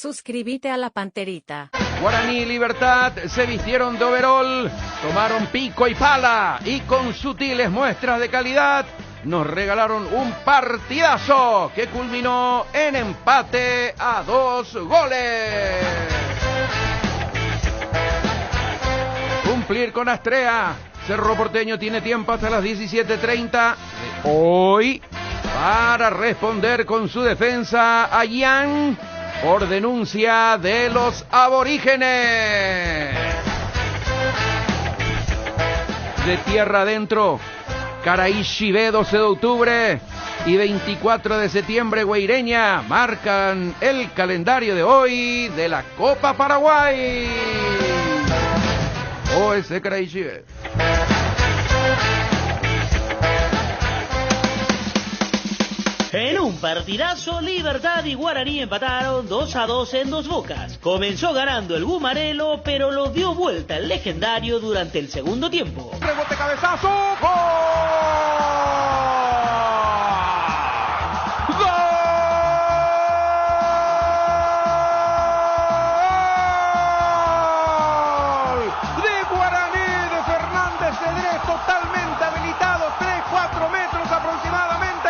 Suscríbete a la Panterita. Guaraní y Libertad se vistieron de overol, tomaron pico y pala y con sutiles muestras de calidad nos regalaron un partidazo que culminó en empate a 2 goles. Cumplir con Astrea. Cerro Porteño tiene tiempo hasta las 17:30 de hoy para responder con su defensa a Yang por denuncia de los aborígenes. De tierra adentro, Caraíchibé, 12 de octubre y 24 de septiembre, Guaireña, marcan el calendario de hoy de la Copa Paraguay. OS Caraíchibé. En un partidazo, Libertad y Guaraní empataron 2-2 en Dos Bocas. Comenzó ganando el Gumarelo, pero lo dio vuelta el legendario durante el segundo tiempo. Rebote, cabezazo, ¡gol! Totalmente habilitado, 3-4 metros aproximadamente.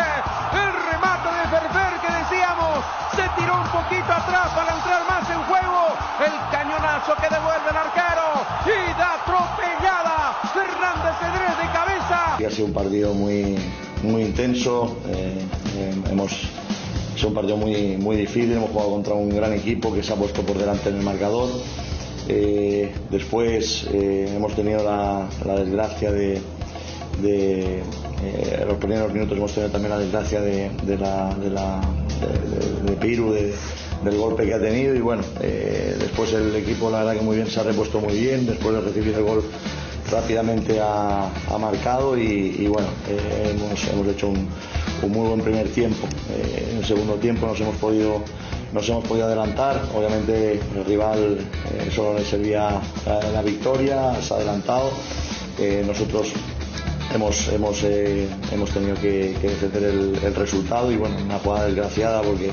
El remate de Ferfer que decíamos se tiró un poquito atrás para entrar más en juego. El cañonazo que devuelve el arquero y da atropellada Fernández Cedrés de cabeza. Ha sido un partido muy intenso. Es un partido muy difícil. Hemos jugado contra un gran equipo que se ha puesto por delante en el marcador. Después hemos tenido la desgracia de los primeros minutos hemos tenido también la desgracia de Piru, del golpe que ha tenido, y bueno, después el equipo la verdad que muy bien, se ha repuesto muy bien. Después de recibir el gol rápidamente ha marcado y bueno, hemos hecho un muy buen primer tiempo. En el segundo tiempo nos hemos podido adelantar. Obviamente el rival solo le servía la victoria, se ha adelantado. Nosotros hemos tenido que defender el resultado y bueno, una jugada desgraciada porque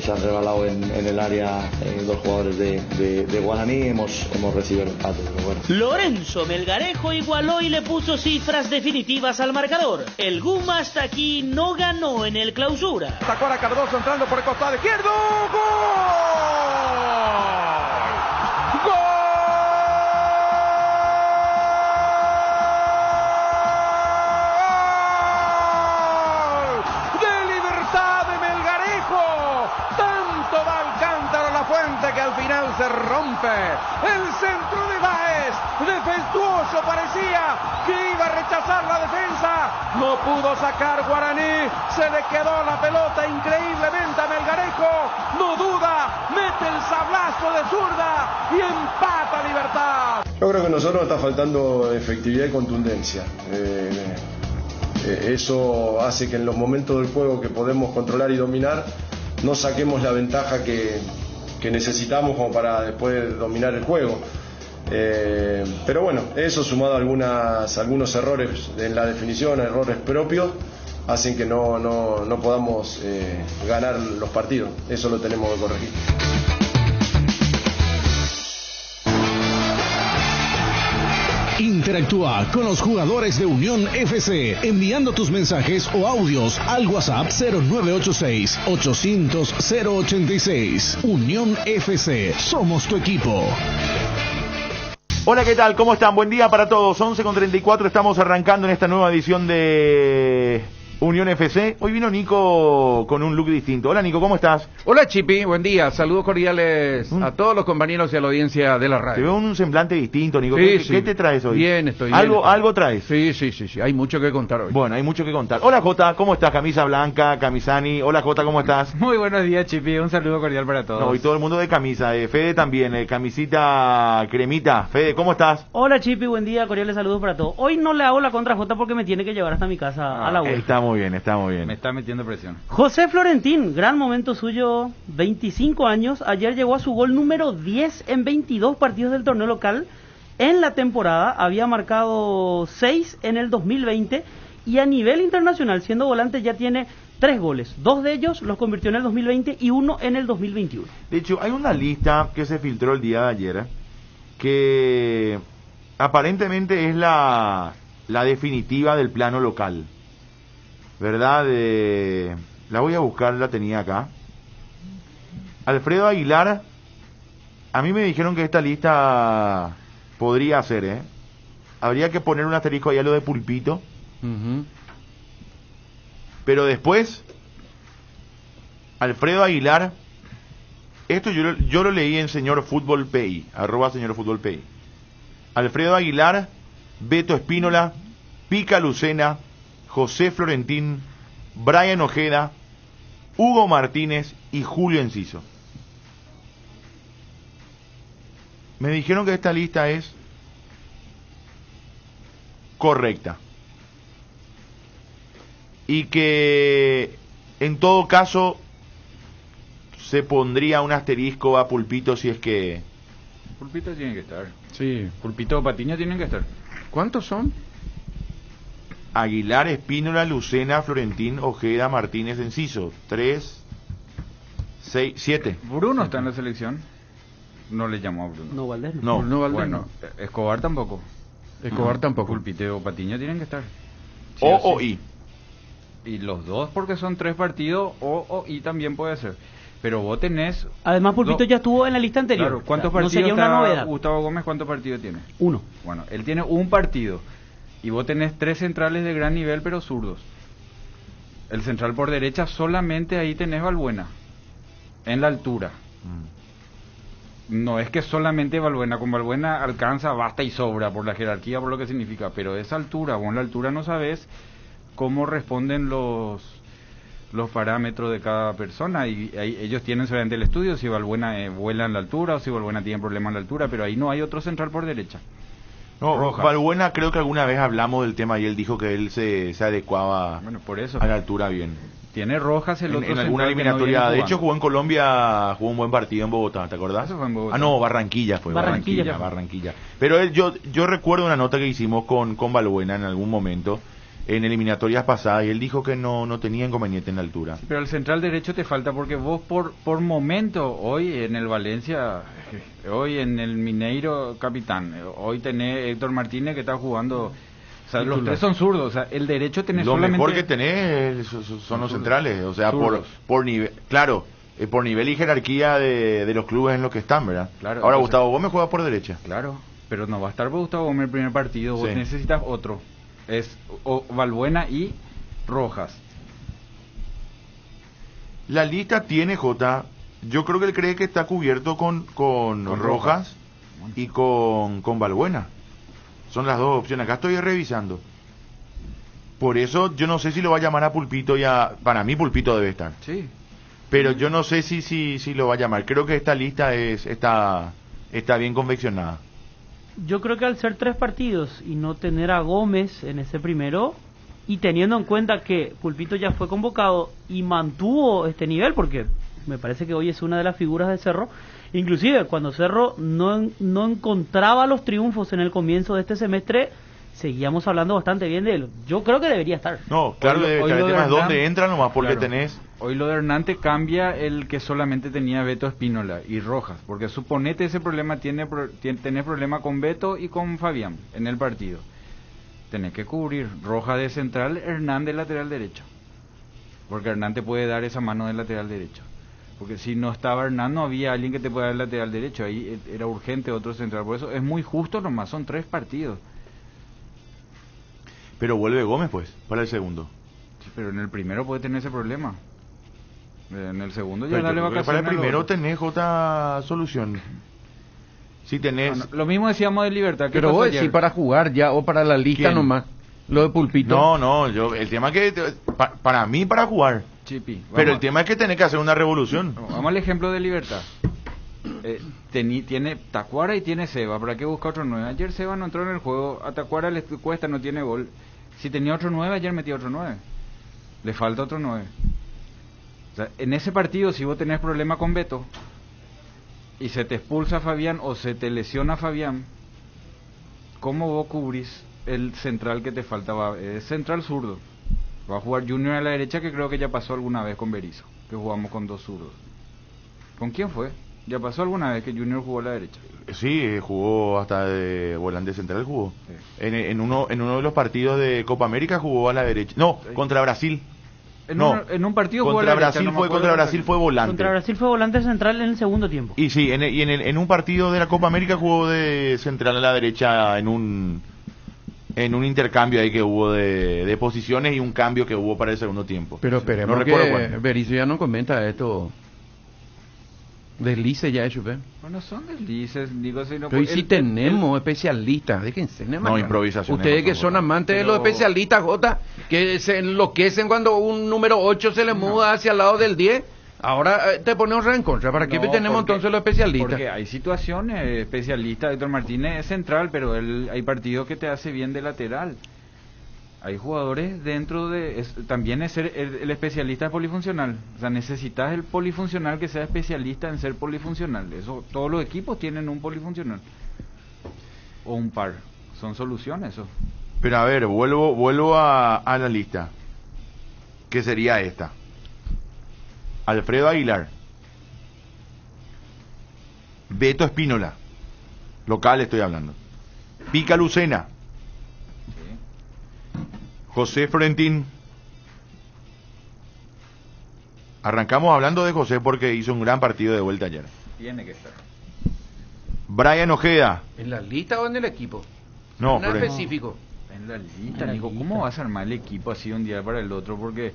se han rebalado en el área dos jugadores de Guaraní. Hemos recibido el empate, pero bueno. Lorenzo Melgarejo igualó y le puso cifras definitivas al marcador. El Guma hasta aquí no ganó en el Clausura. Sacó a Cardoso entrando por el costado izquierdo. ¡Gol! Que al final se rompe. El centro de Báez, defectuoso, parecía que iba a rechazar la defensa, no pudo sacar Guaraní, se le quedó la pelota increíblemente a Melgarejo, no duda, mete el sablazo de zurda y empata Libertad. Yo creo que a nosotros nos está faltando efectividad y contundencia. Eso hace que en los momentos del juego que podemos controlar y dominar no saquemos la ventaja que necesitamos como para después dominar el juego. Pero bueno, eso sumado a algunos errores en la definición, errores propios, hacen que no podamos ganar los partidos. Eso lo tenemos que corregir. Interactúa con los jugadores de Unión FC enviando tus mensajes o audios al WhatsApp 0986-800-086. Unión FC, somos tu equipo. Hola, ¿qué tal? ¿Cómo están? Buen día para todos. 11:34, estamos arrancando en esta nueva edición de Unión FC. Hoy vino Nico con un look distinto. Hola, Nico, ¿cómo estás? Hola, Chipi, buen día. Saludos cordiales a todos los compañeros y a la audiencia de la radio. Te veo un semblante distinto, Nico. Sí, ¿Qué te traes hoy? Bien, estoy bien. Estoy. ¿Algo traes? Sí. Hay mucho que contar hoy. Bueno, hay mucho que contar. Hola, Jota, ¿cómo estás? Camisa blanca, Camisani. Hola, Jota, ¿cómo estás? Muy buenos días, Chipi. Un saludo cordial para todos. No, y todo el mundo de camisa. Fede también, camisita cremita. Fede, ¿cómo estás? Hola, Chipi, buen día, cordiales saludos para todos. Hoy no le hago la contra Jota porque me tiene que llevar hasta mi casa a la vuelta. Está muy bien. Me está metiendo presión. José Florentín, gran momento suyo, 25 años. Ayer llegó a su gol número 10 en 22 partidos del torneo local en la temporada. Había marcado 6 en el 2020 y a nivel internacional, siendo volante, ya tiene 3 goles. 2 de ellos los convirtió en el 2020 y 1 en el 2021. De hecho, hay una lista que se filtró el día de ayer que aparentemente es la definitiva del plano local, ¿verdad? La voy a buscar, la tenía acá. Alfredo Aguilar, a mí me dijeron que esta lista podría ser, habría que poner un asterisco ahí a lo de Pulpito. Pero después, Alfredo Aguilar, esto yo lo leí en Señor Fútbol PI, @Señor Fútbol PI. Alfredo Aguilar, Beto Espínola, Pica Lucena, José Florentín, Brian Ojeda, Hugo Martínez y Julio Enciso. Me dijeron que esta lista es correcta y que en todo caso se pondría un asterisco a Pulpito si es que... Pulpito tiene que estar. Sí, Pulpito o Patiño tienen que estar. ¿Cuántos son? Aguilar, Espínola, Lucena, Florentín, Ojeda, Martínez, Enciso. 3, 6, 7. Bruno está en la selección. No le llamó a Bruno. No, Valdés no. No, Valdés bueno, Escobar tampoco. Escobar tampoco. Pulpito o Patiño tienen que estar. Sí, O I. Y los dos porque son 3 partidos, o I también puede ser. Pero vos tenés... Además, Pulpito ya estuvo en la lista anterior. Claro, ¿cuántos o sea, partidos no sería una está novedad. Gustavo Gómez? ¿Cuántos partidos tiene? 1. Bueno, él tiene un partido. Y vos tenés 3 centrales de gran nivel, pero zurdos. El central por derecha, solamente ahí tenés Valbuena. En la altura. No es que solamente Valbuena. Con Valbuena alcanza, basta y sobra por la jerarquía, por lo que significa. Pero esa altura, vos en la altura no sabés cómo responden los parámetros de cada persona, y ellos tienen solamente el estudio si Valbuena vuela en la altura o si Valbuena tiene problemas en la altura, pero ahí no hay otro central por derecha. No, Rojas. Valbuena, creo que alguna vez hablamos del tema y él dijo que él se adecuaba, bueno, por eso a la altura bien. Tiene Rojas el otro en alguna eliminatoria, de hecho jugó en Colombia, jugó un buen partido en Bogotá, ¿te acordás? Eso fue en Bogotá. Ah, no, Barranquilla fue. Barranquilla. Pero yo recuerdo una nota que hicimos con Valbuena en algún momento, en eliminatorias pasadas, y él dijo que no tenía inconveniente en la altura. Sí, pero el central derecho te falta porque vos por momento, hoy en el Valencia, hoy en el Mineiro capitán, hoy tenés Héctor Martínez que está jugando, o sea, los 3 son zurdos, o sea, el derecho tenés lo solamente... Lo mejor que tenés son los centrales, o sea, zurdos. por nivel, claro, por nivel y jerarquía de los clubes en los que están, ¿verdad? Claro, ahora entonces, Gustavo Gómez juega por derecha. Claro, pero no va a estar Gustavo Gómez el primer partido, vos necesitas otro. Es Valbuena y Rojas. La lista tiene, Jota, yo creo que él cree que está cubierto con Rojas y con Valbuena. Son las dos opciones. Acá estoy revisando. Por eso yo no sé si lo va a llamar a Pulpito para mí Pulpito debe estar. Sí. Pero yo no sé si lo va a llamar. Creo que esta lista está bien confeccionada. Yo creo que al ser 3 partidos y no tener a Gómez en ese primero, y teniendo en cuenta que Pulpito ya fue convocado y mantuvo este nivel, porque me parece que hoy es una de las figuras de Cerro, inclusive cuando Cerro no encontraba los triunfos en el comienzo de este semestre, seguíamos hablando bastante bien de él. Yo creo que debería estar. No, claro, debe estar. El tema es dónde entra nomás, porque claro, tenés... Hoy lo de Hernante cambia el que solamente tenía Beto Espínola y Rojas, porque suponete ese problema, tenés problema con Beto y con Fabián en el partido. Tenés que cubrir Rojas de central, Hernán de lateral derecho, porque Hernán te puede dar esa mano del lateral derecho. Porque si no estaba Hernán, no había alguien que te pueda dar el lateral derecho, ahí era urgente otro central. Por eso es muy justo nomás, son 3 partidos. Pero vuelve Gómez, pues, para el segundo. Sí, pero en el primero puede tener ese problema. En el segundo ya pero dale vacaciones. Para el primero tenés otra solución. Si tenés... Bueno, lo mismo decíamos de Libertad. Pero vos decís para jugar ya o para la lista. ¿Quién? Nomás. Lo de Pulpito. No, el tema es que... para mí, para jugar. Chipi, pero el tema es que tenés que hacer una revolución. Vamos al ejemplo de Libertad. Tiene Tacuara y tiene Seba. ¿Para qué busca otro 9? Ayer Seba no entró en el juego. A Tacuara le cuesta, no tiene gol. Si tenía otro 9, ayer metía otro 9. Le falta otro 9. O sea, en ese partido, si vos tenés problema con Beto y se te expulsa Fabián o se te lesiona Fabián, ¿cómo vos cubrís el central que te faltaba? Es central zurdo. Va a jugar Junior a la derecha, que creo que ya pasó alguna vez con Berizzo, que jugamos con 2 zurdos. ¿Con quién fue? ¿Ya pasó alguna vez que Junior jugó a la derecha? Sí, jugó hasta de volante central, jugó. Sí. En uno de los partidos de Copa América jugó a la derecha. No, contra Brasil. En un partido jugó a contra la derecha, Brasil no me fue acuerdo contra de Brasil fue volante. Contra Brasil fue volante central en el segundo tiempo. Y sí, en un partido de la Copa América jugó de central a la derecha en un intercambio ahí que hubo de posiciones y un cambio que hubo para el segundo tiempo. Pero esperemos no recuerdo que Berizzo ya no comenta esto. Deslice ya hecho, ¿ve? Bueno, son deslices, digo, si no... Pero y si tenemos especialistas, déjense. No, improvisación. Ustedes que son amantes de los especialistas, Jota, que se enloquecen cuando un número 8 se le muda hacia el lado del 10, ahora te ponemos en contra. ¿Para qué tenemos entonces los especialistas? Porque hay situaciones, especialistas, Héctor Martínez es central, pero hay partidos que te hace bien de lateral. Hay jugadores dentro de... también es ser el especialista es polifuncional. O sea, necesitas el polifuncional que sea especialista en ser polifuncional. Eso, todos los equipos tienen un polifuncional. O un par. Son soluciones eso. Pero a ver, vuelvo a la lista. ¿Qué sería esta? Alfredo Aguilar. Beto Espínola. Local estoy hablando. Pica Lucena. José Florentín. Arrancamos hablando de José porque hizo un gran partido de vuelta ayer. Tiene que estar. Brian Ojeda. ¿En la lista o en el equipo? No, en específico. En la lista, Nico. ¿Cómo vas a armar el equipo así un día para el otro? Porque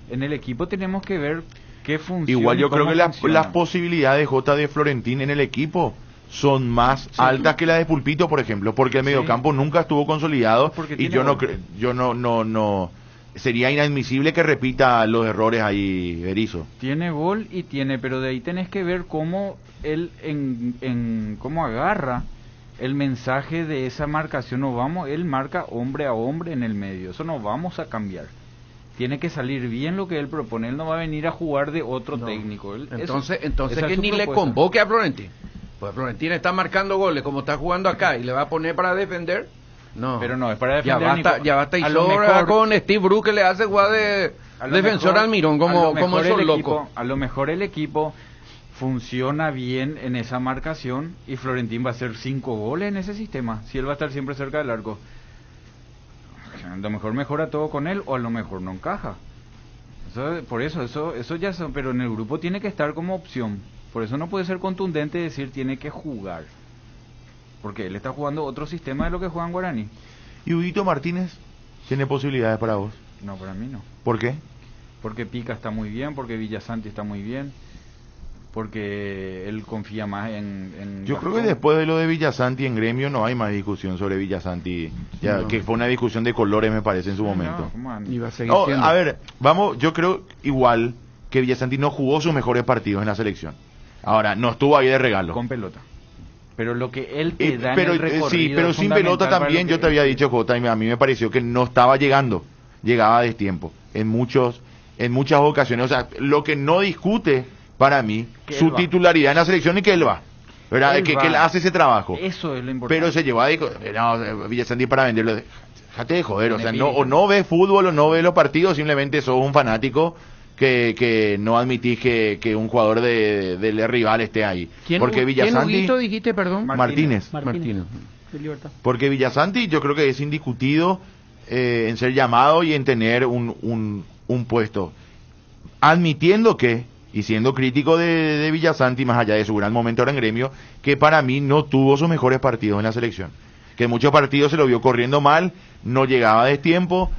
en el equipo tenemos que ver qué funciona. Igual yo creo que las posibilidades de Florentín en el equipo son más altas que las de Pulpito, por ejemplo, porque el mediocampo nunca estuvo consolidado y yo no sería inadmisible que repita los errores ahí Berizzo. Tiene gol y pero de ahí tenés que ver cómo él cómo agarra el mensaje de esa marcación. Él marca hombre a hombre en el medio, eso no vamos a cambiar. Tiene que salir bien lo que él propone, él no va a venir a jugar de otro técnico. Entonces que ni le convoque a Florentín. Pues Florentín está marcando goles como está jugando acá y le va a poner para defender. No, pero no es para defender. Ya basta y sobra con Steve Bruce que le hace jugar de defensor al Mirón como esos locos. A lo mejor el equipo funciona bien en esa marcación y Florentín va a hacer 5 goles en ese sistema si él va a estar siempre cerca del arco. A lo mejor mejora todo con él o a lo mejor no encaja. Eso ya son, pero en el grupo tiene que estar como opción. Por eso no puede ser contundente decir tiene que jugar. Porque él está jugando otro sistema de lo que juega en Guaraní. ¿Y Huguito Martínez tiene posibilidades para vos? No, para mí no. ¿Por qué? Porque Pica está muy bien, porque Villasanti está muy bien, porque él confía más en Yo creo que después de lo de Villasanti en Gremio no hay más discusión sobre Villasanti. Que fue una discusión de colores, me parece, en su momento. Iba a seguir siendo. A ver, yo creo igual que Villasanti no jugó sus mejores partidos en la selección. Ahora, no estuvo ahí de regalo. Con pelota. Pero lo que él te da en el recorrido sí, pero sin pelota también, yo te había dicho, Jota, y a mí me pareció que no estaba llegando. Llegaba a destiempo. En muchas ocasiones. O sea, lo que no discute, para mí, su titularidad en la selección y que él va. ¿Verdad? Que él hace ese trabajo. Eso es lo importante. Pero se llevó a Villasanti para venderlo. Déjate de joder, o sea, no ves fútbol o no ves los partidos, simplemente sos un fanático que no admitís que un jugador del rival esté ahí. Porque Villasanti... ¿Quién Huguito dijiste, perdón? Martínez. De Libertad. Porque Villasanti yo creo que es indiscutido en ser llamado y en tener un puesto. Admitiendo que, y siendo crítico de Villasanti, más allá de su gran momento ahora en Gremio, que para mí no tuvo sus mejores partidos en la selección. Que en muchos partidos se lo vio corriendo mal, no llegaba a tiempo,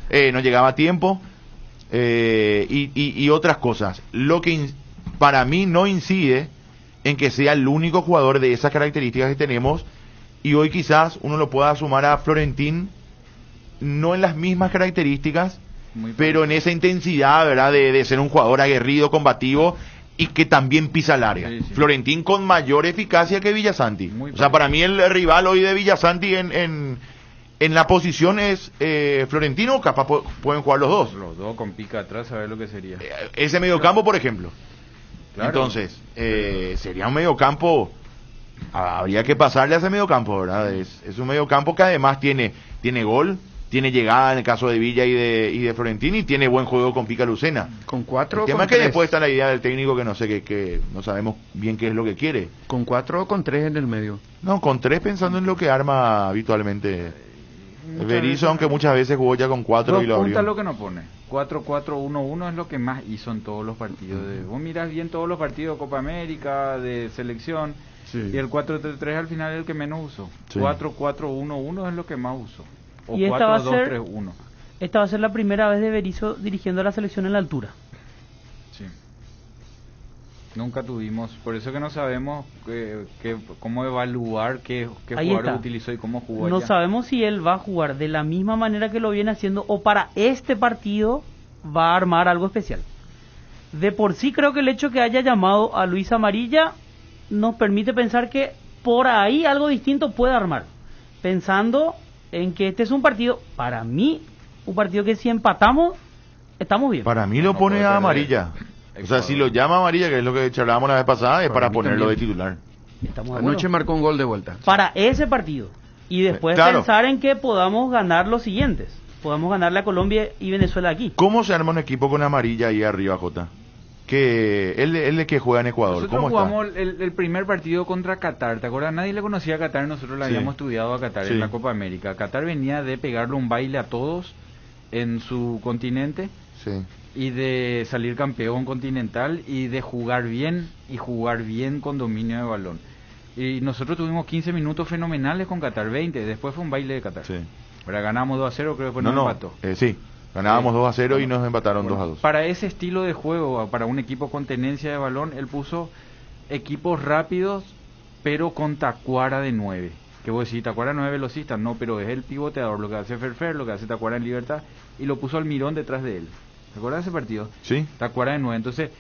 y otras cosas. Lo que para mí no incide en que sea el único jugador de esas características que tenemos, y hoy quizás uno lo pueda sumar a Florentín, no en las mismas características, pero en esa intensidad, ¿verdad? De ser un jugador aguerrido, combativo y que también pisa el área. Sí. Florentín con mayor eficacia que Villasanti. O sea, para mí el rival hoy de Villasanti en la posición es Florentino, capaz pueden jugar los dos. Los dos con Pica atrás, a ver lo que sería. Ese mediocampo, por ejemplo. Claro. Entonces, sería un mediocampo, habría que pasarle a ese mediocampo, ¿verdad? Es un mediocampo que además tiene gol, tiene llegada en el caso de Villa y de Florentini, y tiene buen juego con Pica Lucena. Con 4 o el tema con es que 3. después está la idea del técnico que no sé, que no sabemos bien qué es lo que quiere. ¿Con 4 o con 3 en el medio? No, con 3 pensando en lo que arma habitualmente Berizzo, veces aunque muchas veces jugó ya con 4 Dos y lo puntas abrió. lo que no pone. 4-4-1-1 es lo que más hizo en todos los partidos. Vos mirás bien todos los partidos de Copa América, de selección, Sí. y el 4-3-3 al final es el que menos usó. Sí. 4-4-1-1 es lo que más usó. O Y esta va a ser- 4-2-3-1. Esta va a ser la primera vez de Berizzo dirigiendo a la selección en la altura. Sí. Nunca tuvimos, por eso que no sabemos cómo evaluar qué Ahí jugadores está. utilizó y cómo jugó No allá. sabemos si él va a jugar de la misma manera que lo viene haciendo o para este partido va a armar algo especial. De por sí creo que el hecho que haya llamado a Luis Amarilla nos permite pensar que por ahí algo distinto puede armar. Pensando en que este es un partido, para mí, un partido que si empatamos, estamos bien. Para mí lo No pone puede a perder. amarilla. O sea, si lo llama amarilla, que es lo que charlábamos la vez pasada, es para mí ponerlo de también. titular. Estamos de Anoche acuerdo. marcó un gol de vuelta. Para ese partido. Y después Claro. pensar en que podamos ganar los siguientes. Podamos ganarle a Colombia y Venezuela aquí. ¿Cómo se arma un equipo con amarilla ahí arriba, Jota? Que él que juega en Ecuador, Nosotros ¿cómo jugamos está? el primer partido contra Qatar, ¿te acuerdas? Nadie le conocía a Qatar, nosotros le Sí. habíamos estudiado a Qatar Sí. en la Copa América. Qatar venía de pegarle un baile a todos en su continente Sí. y de salir campeón continental y de jugar bien y jugar bien con dominio de balón. Y nosotros tuvimos 15 minutos fenomenales con Qatar, 20, después fue un baile de Qatar. Sí. Ahora ganamos 2-0, creo que después No, nos no, empató. sí. Ganábamos Sí. 2-0 y Bueno, nos empataron bueno, 2-2. Para ese estilo de juego, para un equipo con tenencia de balón, él puso equipos rápidos, pero con Tacuara de 9. Que vos decís, Tacuara no es velocista, no, pero es el pivoteador, lo que hace Ferfer, lo que hace Tacuara en Libertad, y lo puso Almirón detrás de él. ¿Te acuerdas de ese partido? Sí. Tacuara de 9. Entonces,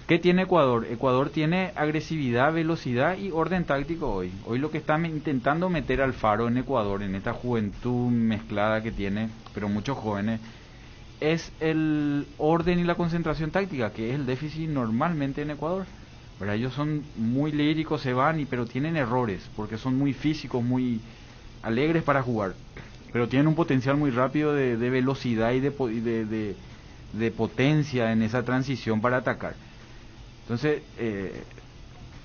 ¿qué tiene Ecuador? Ecuador tiene agresividad, velocidad y orden táctico hoy. Hoy lo que está intentando meter Alfaro en Ecuador, en esta juventud mezclada que tiene, pero muchos jóvenes, es el orden y la concentración táctica, que es el déficit normalmente en Ecuador. Pero ellos son muy líricos, se van, pero tienen errores, porque son muy físicos, muy alegres para jugar. Pero tienen un potencial muy rápido de velocidad y de potencia en esa transición para atacar. Entonces,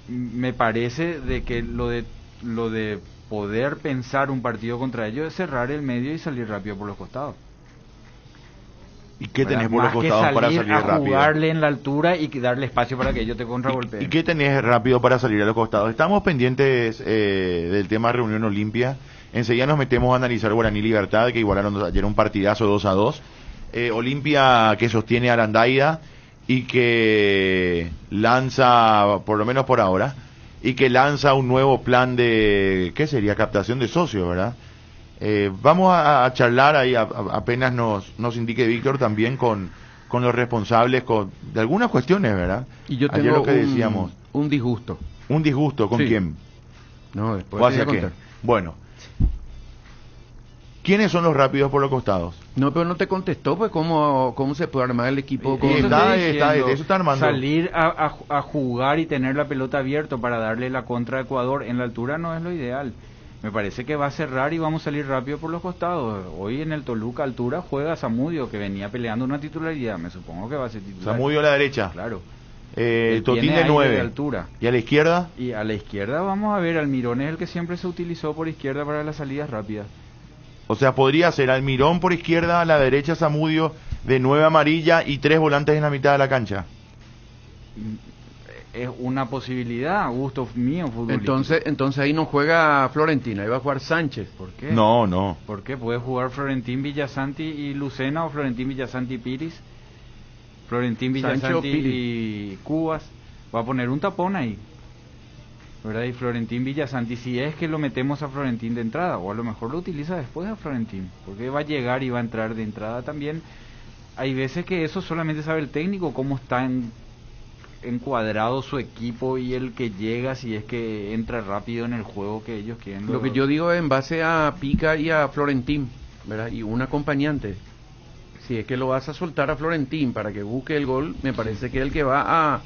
me parece de que lo de poder pensar un partido contra ellos es cerrar el medio y salir rápido por los costados. ¿Y qué tenés por Más los que costados para salir a rápido? jugarle en la altura y darle espacio para que ellos te contragolpeen. ¿Y qué tenés rápido para salir a los costados? Estamos pendientes del tema Reunión Olimpia. Enseguida nos metemos a analizar Guaraní Libertad, que igualaron ayer un partidazo 2-2. Olimpia que sostiene a Arandaida y que lanza, por lo menos por ahora, y que lanza un nuevo plan de, ¿qué sería? Captación de socios, ¿verdad? Vamos a charlar ahí, apenas nos indique Víctor, también con los responsables de algunas cuestiones, ¿verdad? Y yo Ayer tengo lo que decíamos. un disgusto. ¿Un disgusto con Sí. quién? No, después ¿O te voy hacia a qué? contar. Bueno. ¿Quiénes son los rápidos por los costados? No, pero no te contestó, pues, cómo se puede armar el equipo. Y eso está- estoy diciendo, eso está armando. Salir a jugar y tener la pelota abierta para darle la contra a Ecuador en la altura no es lo ideal. Me parece que va a cerrar y vamos a salir rápido por los costados. Hoy en el Toluca altura juega Zamudio, que venía peleando una titularidad. Me supongo que va a ser titular. Zamudio a la derecha. Claro. Totín Tiene de aire 9. de altura. ¿Y a la izquierda? Y a la izquierda vamos a ver, Almirón es el que siempre se utilizó por izquierda para las salidas rápidas. O sea, podría ser Almirón por izquierda, a la derecha Zamudio de 9 amarilla y 3 volantes en la mitad de la cancha. Es una posibilidad, gusto mío futbolístico. Entonces ahí no juega Florentina, ahí va a jugar Sánchez. ¿Por qué? No. ¿Por qué? Puede jugar Florentín Villasanti y Lucena o Florentín Villasanti y Piris. Florentín Sánchez o Villasanti y Cubas. Va a poner un tapón ahí. ¿Verdad? Y Florentín Villasanti, si es que lo metemos a Florentín de entrada, o a lo mejor lo utiliza después a Florentín, porque va a llegar y va a entrar de entrada también. Hay veces que eso solamente sabe el técnico, cómo está encuadrado su equipo y el que llega, si es que entra rápido en el juego que ellos quieren. Lo que yo digo es en base a Pica y a Florentín, ¿verdad? Y un acompañante. Si es que lo vas a soltar a Florentín para que busque el gol, me parece que el que va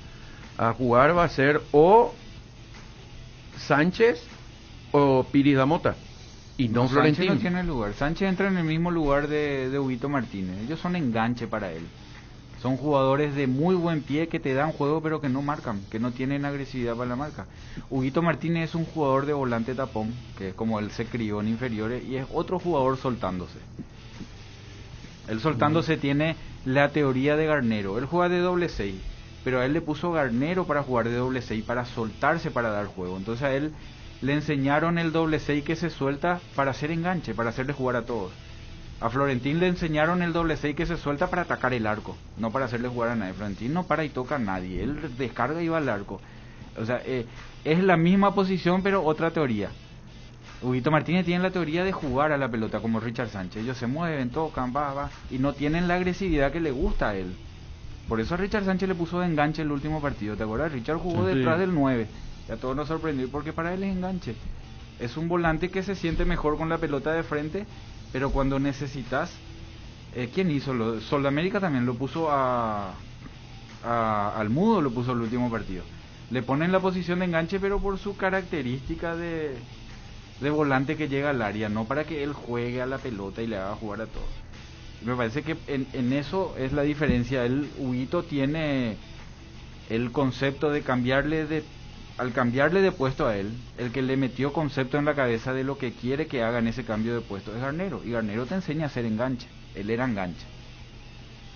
a jugar va a ser o Sánchez o Piris Damota. Y no Sánchez Florentino. no tiene lugar. Sánchez entra en el mismo lugar de Huguito Martínez. Ellos son enganche para él. Son jugadores de muy buen pie que te dan juego pero que no marcan, que no tienen agresividad para la marca. Huguito Martínez es un jugador de volante tapón, que es como él se crió en inferiores, y es otro jugador soltándose. Él soltándose tiene la teoría de Garnero. Él juega de doble 6, pero a él le puso Garnero para jugar de doble 6, para soltarse, para dar juego. Entonces a él le enseñaron el doble 6 que se suelta para hacer enganche, para hacerle jugar a todos. A Florentín le enseñaron el doble 6 que se suelta para atacar el arco, no para hacerle jugar a nadie. Florentín no para y toca a nadie, él descarga y va al arco. O sea, es la misma posición pero otra teoría. Huguito Martínez tiene la teoría de jugar a la pelota como Richard Sánchez. Ellos se mueven, tocan, va, y no tienen la agresividad que le gusta a él. Por eso a Richard Sánchez le puso de enganche el último partido, ¿te acuerdas? Richard jugó detrás del 9, y a todos nos sorprendió porque para él es enganche. Es un volante que se siente mejor con la pelota de frente, pero cuando necesitas... ¿Quién hizo? Sol América también lo puso al Mudo, lo puso el último partido. Le ponen la posición de enganche, pero por su característica de volante que llega al área, no para que él juegue a la pelota y le haga jugar a todos. Me parece que en eso es la diferencia. El Huguito tiene el concepto de al cambiarle de puesto a él, el que le metió concepto en la cabeza de lo que quiere que haga en ese cambio de puesto es Garnero, y Garnero te enseña a hacer enganche. Él era enganche,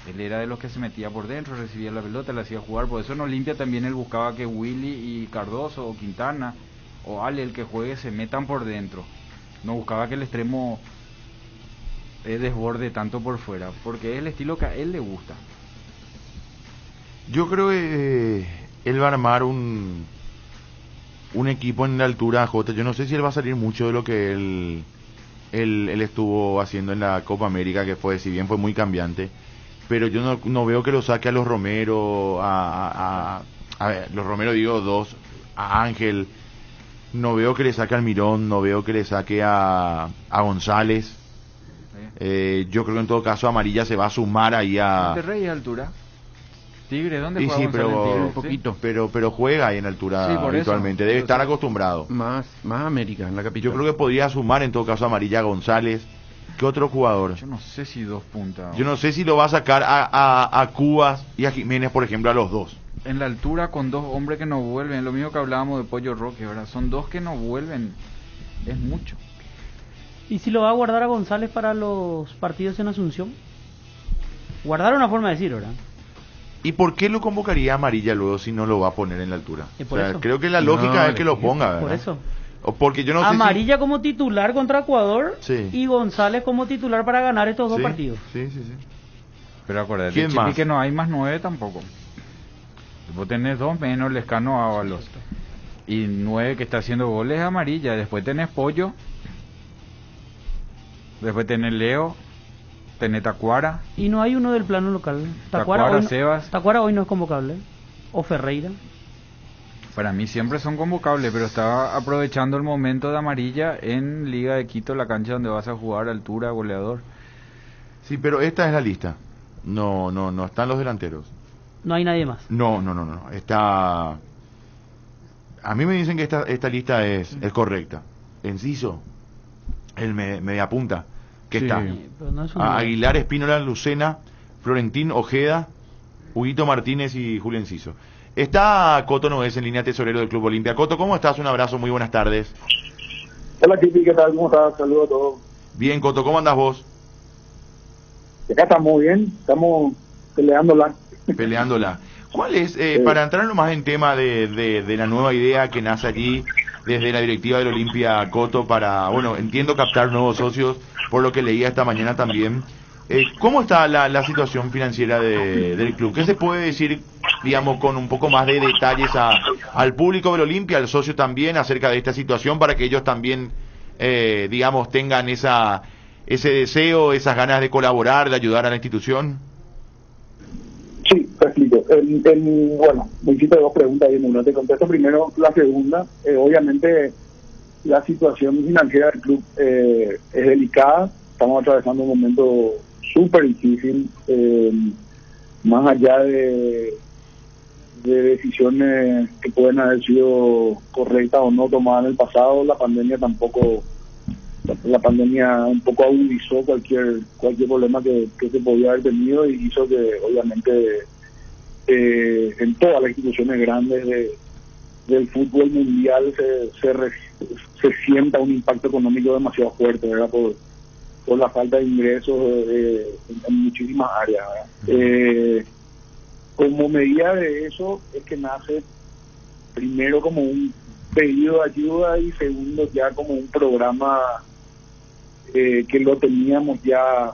él era de los que se metía por dentro, recibía la pelota, la hacía jugar. Por eso en Olimpia también él buscaba que Willy y Cardoso o Quintana o Ale, el que juegue, se metan por dentro. No buscaba que el extremo desborde tanto por fuera, porque es el estilo que a él le gusta. Yo creo que él va a armar un equipo en la altura, Jota. Yo no sé si él va a salir mucho de lo que él estuvo haciendo en la Copa América, que fue, si bien fue muy cambiante, pero yo no veo que lo saque a los Romero, a ver, los Romero digo dos, a Ángel, no veo que le saque al Mirón, no veo que le saque a González. Yo creo que en todo caso Amarilla se va a sumar ahí a... Monterrey a altura. Tigre, ¿dónde juega González? Pero un poquito. Pero juega ahí en altura, sí, habitualmente, debe estar acostumbrado. Más América en la capital. Yo creo que podría sumar en todo caso Amarilla, González. ¿Qué otro jugador? Yo no sé si dos puntas. Yo no sé si lo va a sacar a Cubas y a Jiménez, por ejemplo, a los dos. En la altura con dos hombres que no vuelven, lo mismo que hablábamos de Pollo Roque, ¿verdad? Son dos que no vuelven, es mucho. ¿Y si lo va a guardar a González para los partidos en Asunción? Guardar una forma de decir, ¿verdad? ¿Y por qué lo convocaría a Amarilla luego si no lo va a poner en la altura? Por eso. Creo que la lógica es que lo ponga, ¿verdad? Por eso. O porque yo no Amarilla sé como titular contra Ecuador, sí, y González como titular para ganar estos dos partidos. Sí. Pero acuérdate, ¿quién Chipi, más? que no hay más 9 tampoco. Vos tenés dos menos Lescano, Ábalos. Y 9 que está haciendo goles Amarilla. Después tenés Pollo. Después tenés Leo. Tenés Tacuara. Y no hay uno del plano local. Tacuara, hoy Sebas. Tacuara hoy no es convocable. O Ferreira. Para mí siempre son convocables, pero estaba aprovechando el momento de Amarilla en Liga de Quito, la cancha donde vas a jugar, altura, goleador. Sí, pero esta es la lista. No están los delanteros. No hay nadie más. No. Está... A mí me dicen que esta lista es correcta. Enciso, el media punta, que Sí. está. Pero no es un- Aguilar, Espínola, Lucena, Florentín, Ojeda, Huguito Martínez y Julio Enciso. Está Coto Nogués en línea, tesorero del Club Olimpia. Coto, ¿cómo estás? Un abrazo, muy buenas tardes. Hola, Chipi, ¿qué tal? ¿Cómo estás? Saludos a todos. Bien, Coto, ¿cómo andás vos? Acá estamos bien, estamos peleándola. Peleándola. ¿Cuál es, para entrar más en tema de la nueva idea que nace allí desde la directiva del Olimpia, Coto, para, bueno, entiendo captar nuevos socios, por lo que leía esta mañana también, ¿cómo está la situación financiera del club? ¿Qué se puede decir, digamos, con un poco más de detalles al público del Olimpia, al socio también, acerca de esta situación, para que ellos también, digamos, tengan ese deseo, esas ganas de colaborar, de ayudar a la institución? Sí, te explico. Bueno, me hiciste dos preguntas y una. Te contesto primero la segunda. Obviamente, la situación financiera del club es delicada. Estamos atravesando un momento súper difícil. Más allá de decisiones que pueden haber sido correctas o no tomadas en el pasado, la pandemia tampoco la pandemia un poco agudizó cualquier problema que se podía haber tenido y hizo que obviamente en todas las instituciones grandes del fútbol mundial se sienta un impacto económico demasiado fuerte, ¿verdad? Por la falta de ingresos en muchísimas áreas, ¿verdad? Como medida de eso es que nace primero como un pedido de ayuda y segundo ya como un programa que lo teníamos ya,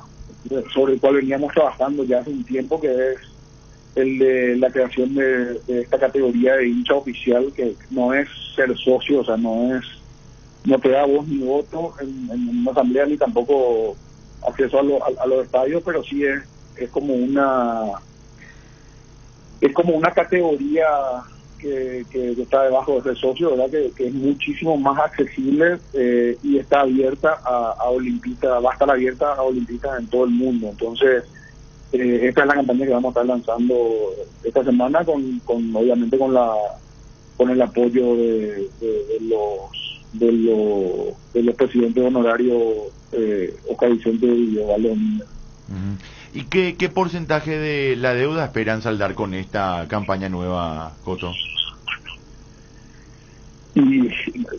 sobre el cual veníamos trabajando ya hace un tiempo, que es el de la creación de esta categoría de hincha oficial, que no es ser socio, o sea, no te da voz ni voto en una asamblea ni tampoco acceso a los estadios, pero sí es como una categoría que está debajo de ese socio, ¿verdad? Que es muchísimo más accesible y está abierta a olimpistas, va a estar abierta a olimpistas en todo el mundo. Entonces esta es la campaña que vamos a estar lanzando esta semana obviamente con el apoyo de los presidentes honorarios Oscar Vicente y Osvaldo. ¿Y qué porcentaje de la deuda esperan saldar con esta campaña nueva, Coto? Y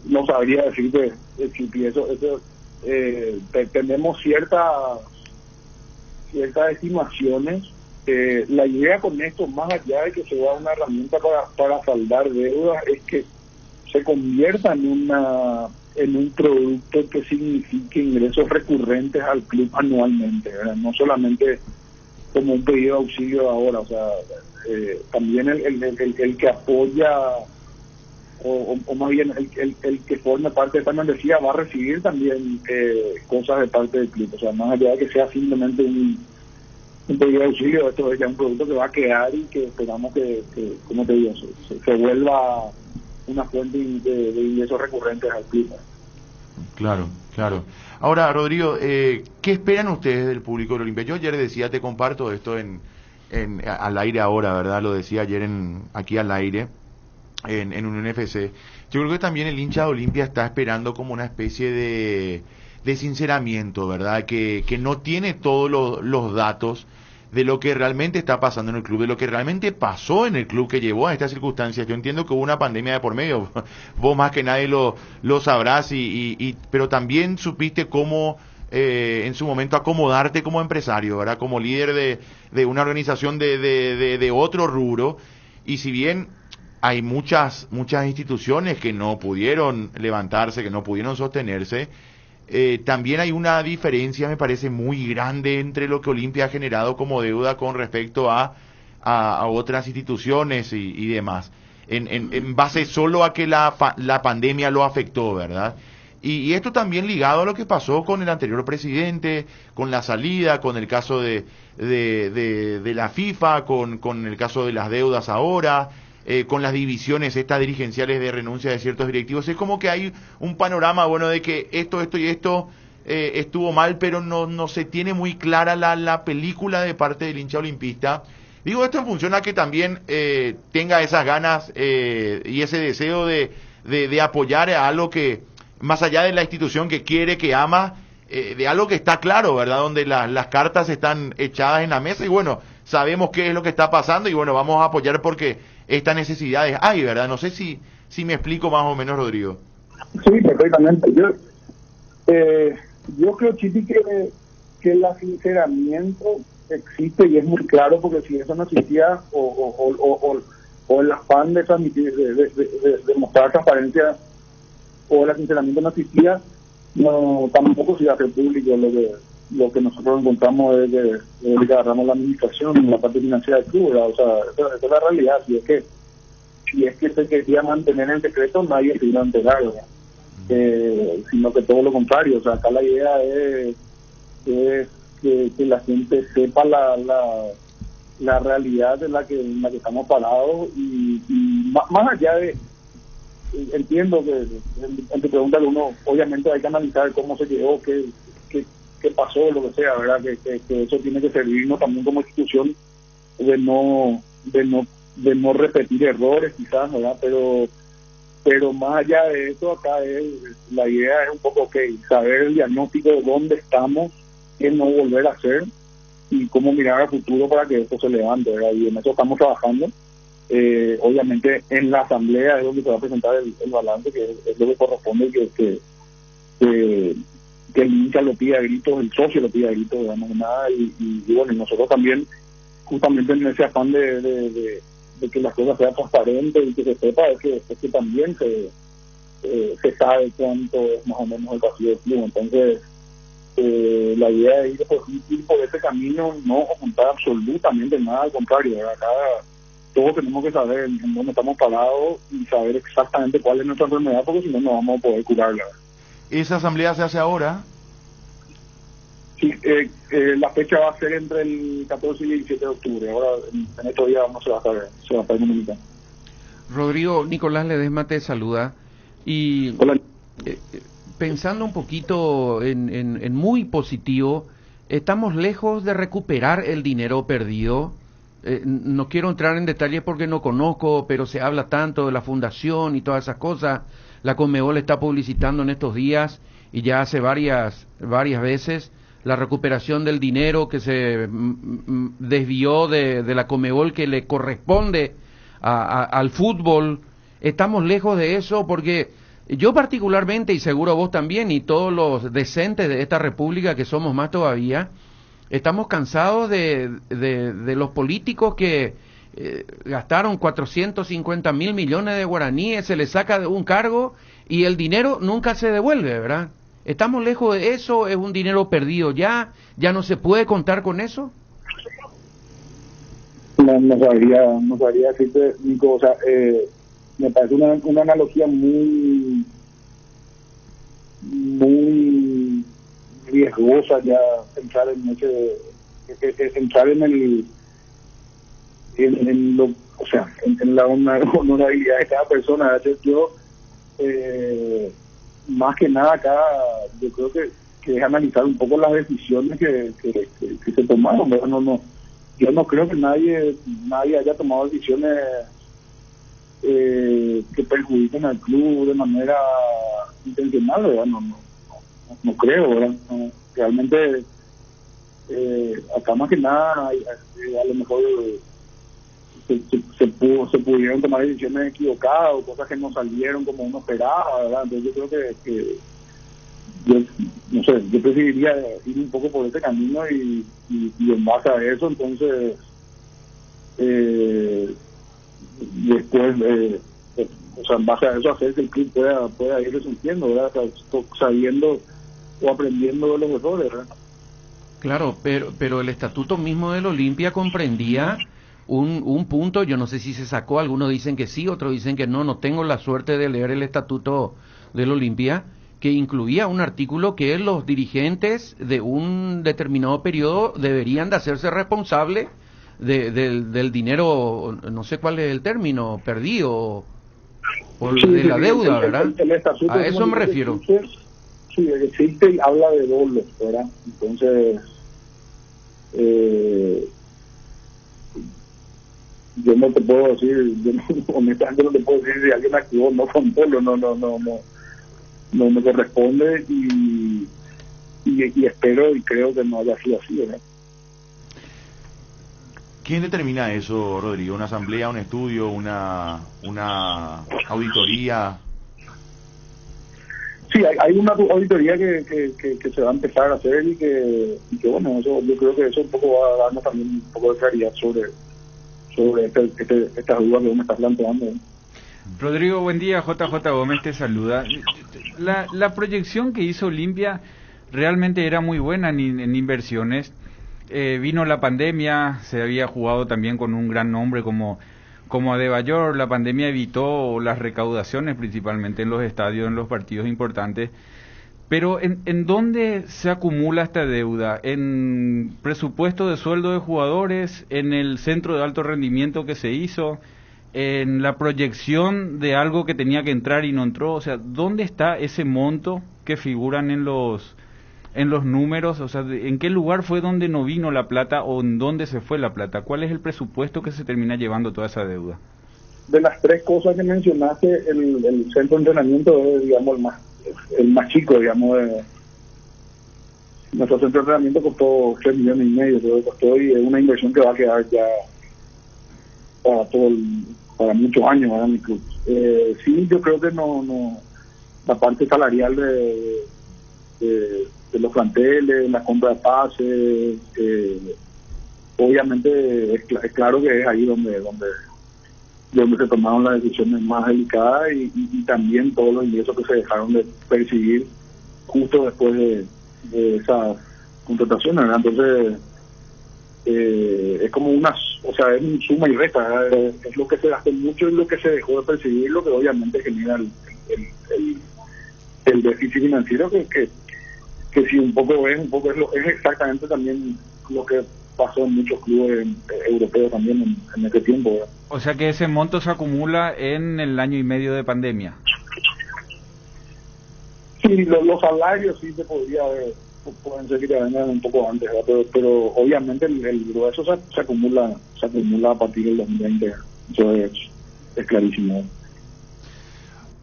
no sabría decirte eso tenemos ciertas estimaciones. La idea con esto, más allá de que se da una herramienta para saldar deudas, es que se convierta en un producto que signifique ingresos recurrentes al club anualmente, ¿verdad? No solamente como un pedido de auxilio ahora, o sea, también el que apoya o más bien el que forme parte de esta membresía va a recibir también cosas de parte del club, o sea, más allá de que sea simplemente un pedido de auxilio, esto es ya un producto que va a quedar y que esperamos que como te digo, se vuelva una fuente de ingresos recurrentes al club. Claro. Ahora, Rodrigo, ¿qué esperan ustedes del público del Olimpia? Yo ayer decía, te comparto esto al aire ahora, ¿verdad? Lo decía ayer aquí al aire, en Unión FC. Yo creo que también el hincha de Olimpia está esperando como una especie de sinceramiento, ¿verdad? Que no tiene todos los datos de lo que realmente está pasando en el club, de lo que realmente pasó en el club que llevó a estas circunstancias. Yo entiendo que hubo una pandemia de por medio, vos más que nadie lo sabrás, pero también supiste cómo en su momento acomodarte como empresario, ¿verdad? Como líder de una organización de otro rubro, y si bien hay muchas instituciones que no pudieron levantarse, que no pudieron sostenerse, también hay una diferencia, me parece, muy grande entre lo que Olimpia ha generado como deuda con respecto a otras instituciones y demás, en base solo a que la pandemia lo afectó, ¿verdad? Y esto también ligado a lo que pasó con el anterior presidente, con la salida, con el caso de la FIFA, con el caso de las deudas ahora, con las divisiones estas dirigenciales de renuncia de ciertos directivos. Es como que hay un panorama, bueno, de que esto y esto estuvo mal, pero no se tiene muy clara la película de parte del hincha olimpista. Digo esto en función a que también tenga esas ganas y ese deseo de apoyar a algo que, más allá de la institución que quiere, que ama, de algo que está claro, ¿verdad? Donde las cartas están echadas en la mesa y bueno, sabemos qué es lo que está pasando y bueno, vamos a apoyar porque estas necesidades hay, ¿verdad? No sé si me explico más o menos, Rodrigo. Sí, perfectamente. Yo creo, Chipi, que el sinceramiento existe y es muy claro, porque si eso no existía o el afán de transmitir, de mostrar transparencia o el sinceramiento no existía, tampoco se iba a hacer público lo que nosotros encontramos desde que agarramos la administración, la parte financiera del club, ¿verdad? O sea, esa es la realidad. Si es que se quería mantener en secreto, nadie se iba a enterar, ¿verdad? Sino que todo lo contrario. O sea, acá la idea es que la gente sepa la realidad en la que estamos parados y más allá de, entiendo que en tu pregunta uno obviamente hay que analizar cómo se llegó, qué pasó, lo que sea, ¿verdad? Que eso tiene que servirnos también como institución de no repetir errores quizás, ¿verdad? Pero Pero más allá de eso, acá la idea es un poco saber el diagnóstico de dónde estamos, qué no volver a hacer y cómo mirar al futuro para que esto se levante, ¿verdad? Y en eso estamos trabajando. Obviamente en la asamblea es donde se va a presentar el balance, que es lo que corresponde que el hincha lo pida a gritos, el socio lo pida a gritos, digamos, nada, y bueno, y nosotros también, justamente en ese afán de que las cosas sean transparentes y que se sepa, es que también se sabe cuánto es más o menos el vacío del club. Entonces, la idea es ir por ese camino, no ocultar absolutamente nada, al contrario, ¿verdad? Acá todos tenemos que saber en dónde estamos parados y saber exactamente cuál es nuestra enfermedad, porque si no, no vamos a poder curarla. ¿Esa asamblea se hace ahora? Sí, la fecha va a ser entre el 14 y el 17 de octubre. Ahora, en estos días no se va a estar comunicando. Rodrigo, Nicolás Ledesma te saluda. Y pensando un poquito en muy positivo, estamos lejos de recuperar el dinero perdido. No quiero entrar en detalle porque no conozco, pero se habla tanto de la fundación y todas esas cosas. La Conmebol está publicitando en estos días y ya hace varias veces la recuperación del dinero que se desvió de la Conmebol que le corresponde al fútbol. Estamos lejos de eso porque yo particularmente, y seguro vos también, y todos los decentes de esta república, que somos más todavía, estamos cansados de los políticos que gastaron 450.000 millones de guaraníes, se les saca de un cargo y el dinero nunca se devuelve, ¿verdad? ¿Estamos lejos de eso? ¿Es un dinero perdido ya? ¿Ya no se puede contar con eso? No sabría decirte, Nico, o sea, me parece una analogía muy riesgosa ya entrar en la honorabilidad de cada persona. De hecho, yo más que nada acá yo creo que es analizar un poco las decisiones que se tomaron, ¿verdad? Yo no creo que nadie haya tomado decisiones que perjudiquen al club de manera intencional, ¿verdad? No creo, ¿verdad? No, realmente acá más que nada a lo mejor se pudieron tomar decisiones equivocadas o cosas que no salieron como uno esperaba, ¿verdad? Entonces yo creo que yo preferiría ir un poco por ese camino y en base a eso, entonces después en base a eso hacer que el club pueda ir resintiendo, ¿verdad? Sabiendo o aprendiendo de los errores, ¿verdad? Claro, pero el estatuto mismo del Olimpia comprendía un punto, yo no sé si se sacó, algunos dicen que sí, otros dicen que no tengo la suerte de leer el estatuto del Olimpia, que incluía un artículo que los dirigentes de un determinado periodo deberían de hacerse responsables del dinero, no sé cuál es el término, perdido, o de la deuda, ¿verdad? A eso me refiero. Sí, existe y habla de dobles, ¿verdad? Entonces, yo no te puedo decir, honestamente no te puedo decir si alguien activó no con dolo, no me corresponde y espero y creo que no haya sido así, ¿verdad? ¿Quién determina eso, Rodrigo? ¿Una asamblea, un estudio, una auditoría? Sí, hay una auditoría que se va a empezar a hacer y que bueno, eso, yo creo que eso un poco va a darnos también un poco de claridad sobre estas dudas que me estás planteando. Rodrigo, buen día. JJ Gómez te saluda. La proyección que hizo Olimpia realmente era muy buena en inversiones. Vino la pandemia, se había jugado también con un gran nombre como Adebayor. La pandemia evitó las recaudaciones principalmente en los estadios, en los partidos importantes. Pero ¿en dónde se acumula esta deuda? ¿En presupuesto de sueldo de jugadores? ¿En el centro de alto rendimiento que se hizo? ¿En la proyección de algo que tenía que entrar y no entró? O sea, ¿dónde está ese monto que figuran en los números? O sea, ¿en qué lugar fue donde no vino la plata o en dónde se fue la plata? ¿Cuál es el presupuesto que se termina llevando toda esa deuda? de las tres cosas que mencionaste, el centro de entrenamiento es, digamos, el más chico, digamos. Nuestro centro de entrenamiento costó 3,5 millones, todo costó, y es una inversión que va a quedar ya para muchos años, ¿verdad? Mi club. Sí, yo creo que no la parte salarial de los planteles, la compra de pases, obviamente es claro que es ahí donde se tomaron las decisiones más delicadas, y también todos los ingresos que se dejaron de percibir justo después de esas contrataciones, ¿verdad? Entonces es como es un suma y resta, ¿verdad? Es lo que se gastó mucho y lo que se dejó de percibir, lo que obviamente genera el déficit financiero, que si un poco es exactamente también lo que pasó en muchos clubes europeos también en este tiempo, ¿verdad? O sea que ese monto se acumula en el año y medio de pandemia. Sí, los salarios sí se podría ver, pueden ser que te vengan un poco antes, ¿verdad? Pero obviamente el grueso se acumula a partir del 2020, eso es clarísimo.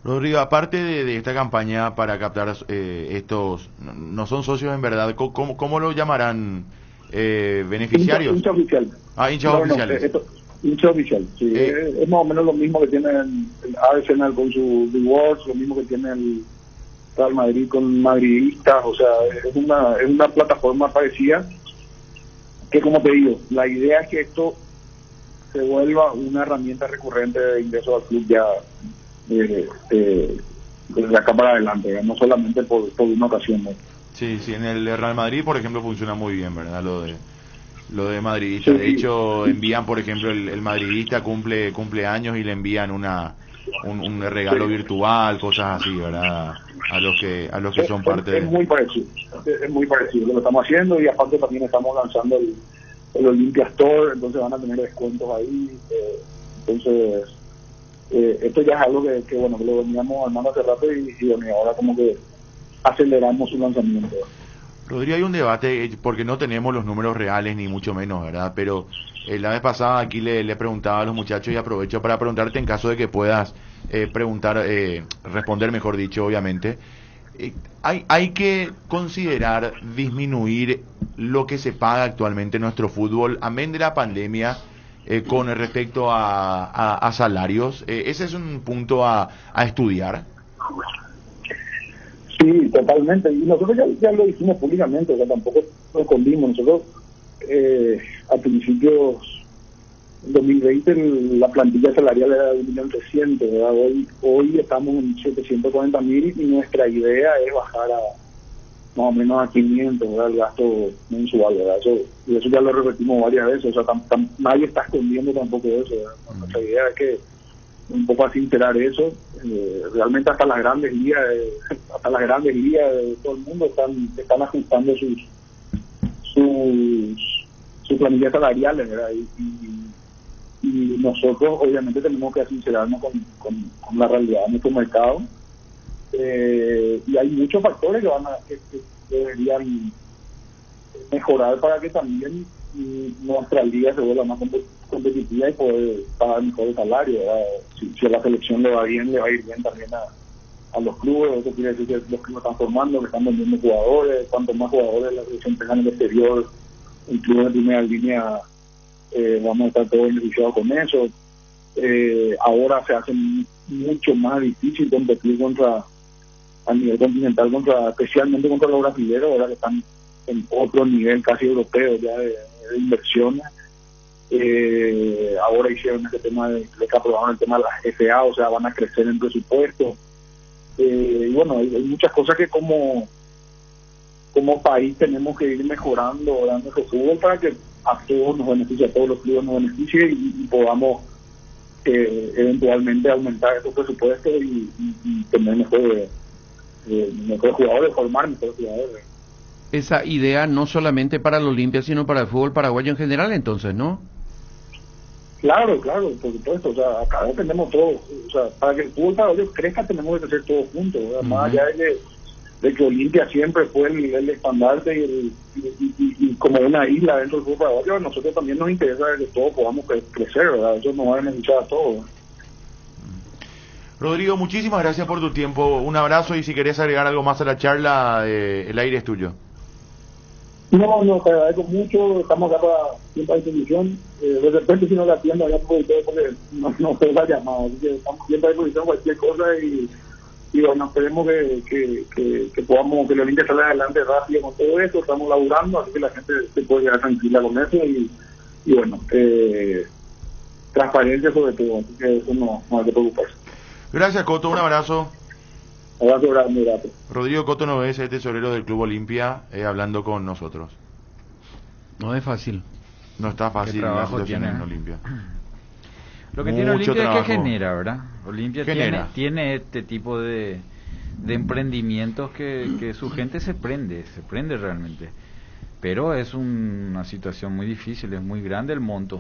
Rodrigo, aparte de esta campaña para captar estos, no son socios en verdad, ¿cómo lo llamarán? ¿Beneficiarios? Hincha oficial. Hinchas oficiales. Hincha oficial, sí. Es más o menos lo mismo que tiene el Arsenal con su rewards, lo mismo que tiene el Real Madrid con madridistas, o sea, es una plataforma parecida, que, como te digo, la idea es que esto se vuelva una herramienta recurrente de ingreso al club ya desde acá para adelante, ¿verdad? No solamente por una ocasión, ¿no? Sí, en el Real Madrid, por ejemplo, funciona muy bien, ¿verdad? Lo de madridista. Sí. De hecho, envían, por ejemplo, el madridista cumple años y le envían un regalo virtual, cosas así, ¿verdad? A los que son parte de... Es muy parecido lo que estamos haciendo, y aparte también estamos lanzando el Olympia Store, entonces van a tener descuentos ahí, entonces esto ya es algo que bueno, que lo veníamos armando hace rato, y ahora como que aceleramos su lanzamiento. Rodrigo, hay un debate, porque no tenemos los números reales ni mucho menos, ¿verdad? Pero la vez pasada aquí le preguntaba a los muchachos, y aprovecho para preguntarte, en caso de que puedas responder, mejor dicho, obviamente, hay que considerar disminuir lo que se paga actualmente en nuestro fútbol, amén de la pandemia, con respecto a salarios. Ese es un punto a estudiar. Sí, totalmente, y nosotros ya lo dijimos públicamente, o sea, tampoco lo escondimos. Nosotros a principios del 2020 la plantilla salarial era de 1.300.000, ¿verdad? Hoy estamos en 740.000, y nuestra idea es bajar a más o menos a 500, ¿verdad? El gasto mensual, ¿verdad? Eso ya lo repetimos varias veces, o sea, nadie está escondiendo tampoco eso, ¿verdad? Nuestra idea es que un poco a sincerar eso. Realmente hasta las grandes ligas de todo el mundo están ajustando sus planillas salariales, ¿verdad? Y nosotros obviamente tenemos que sincerarnos con la realidad de nuestro mercado, y hay muchos factores que deberían mejorar para que también nuestra liga se vuelva más competitiva y poder pagar mejores salarios, ¿verdad? Si a la selección le va a ir bien también a los clubes. Eso quiere decir que los clubes están formando, que están vendiendo jugadores. Cuanto más jugadores la selección tenga en el exterior, un club de primera línea, vamos a estar todos beneficiados con eso. Ahora se hace mucho más difícil competir a nivel continental especialmente contra los brasileños, ¿verdad? Que están en otro nivel casi europeo ya de inversiones. Ahora hicieron este tema que aprobaron el tema de las FA, o sea, van a crecer en presupuesto, y bueno, hay muchas cosas que como país tenemos que ir mejorando, ¿verdad? Nuestro fútbol, para que a todos nos beneficie, a todos los clubes nos beneficie, y podamos eventualmente aumentar estos presupuestos y tener mejores jugadores, formar mejores jugadores. Esa idea no solamente para el Olimpia, sino para el fútbol paraguayo en general, entonces, ¿no? Claro, por supuesto, o sea, acá dependemos todos, o sea, para que el fútbol paraguayo crezca tenemos que crecer todos juntos, ¿verdad? Más allá de que Olimpia siempre fue el estandarte y como una isla dentro del fútbol paraguayo, a nosotros también nos interesa que todos podamos crecer, ¿verdad? Eso nos va a beneficiar a todos. Rodrigo, muchísimas gracias por tu tiempo. Un abrazo y si querés agregar algo más a la charla, el aire es tuyo. No, te agradezco mucho. Estamos acá siempre a disposición. De repente, si no la atiendo, ya porque no sé la llamada. Así que estamos siempre a disposición cualquier cosa y bueno, esperemos que podamos, que la Olimpia salga adelante rápido con todo esto. Estamos laburando, así que la gente se puede quedar tranquila con eso y bueno, transparencia sobre todo, así que eso no hay que preocuparse. Gracias, Coto, un abrazo. Abrazo grande, gracias. Rodrigo Coto Noves, tesorero del Club Olimpia, hablando con nosotros. No es fácil. No está fácil la trabajo situación tiene, en Olimpia. Lo que tiene Mucho Olimpia trabajo. es que genera, ¿verdad? Olimpia Genera. tiene este tipo de emprendimientos que su gente se prende realmente. Pero es una situación muy difícil, es muy grande el monto.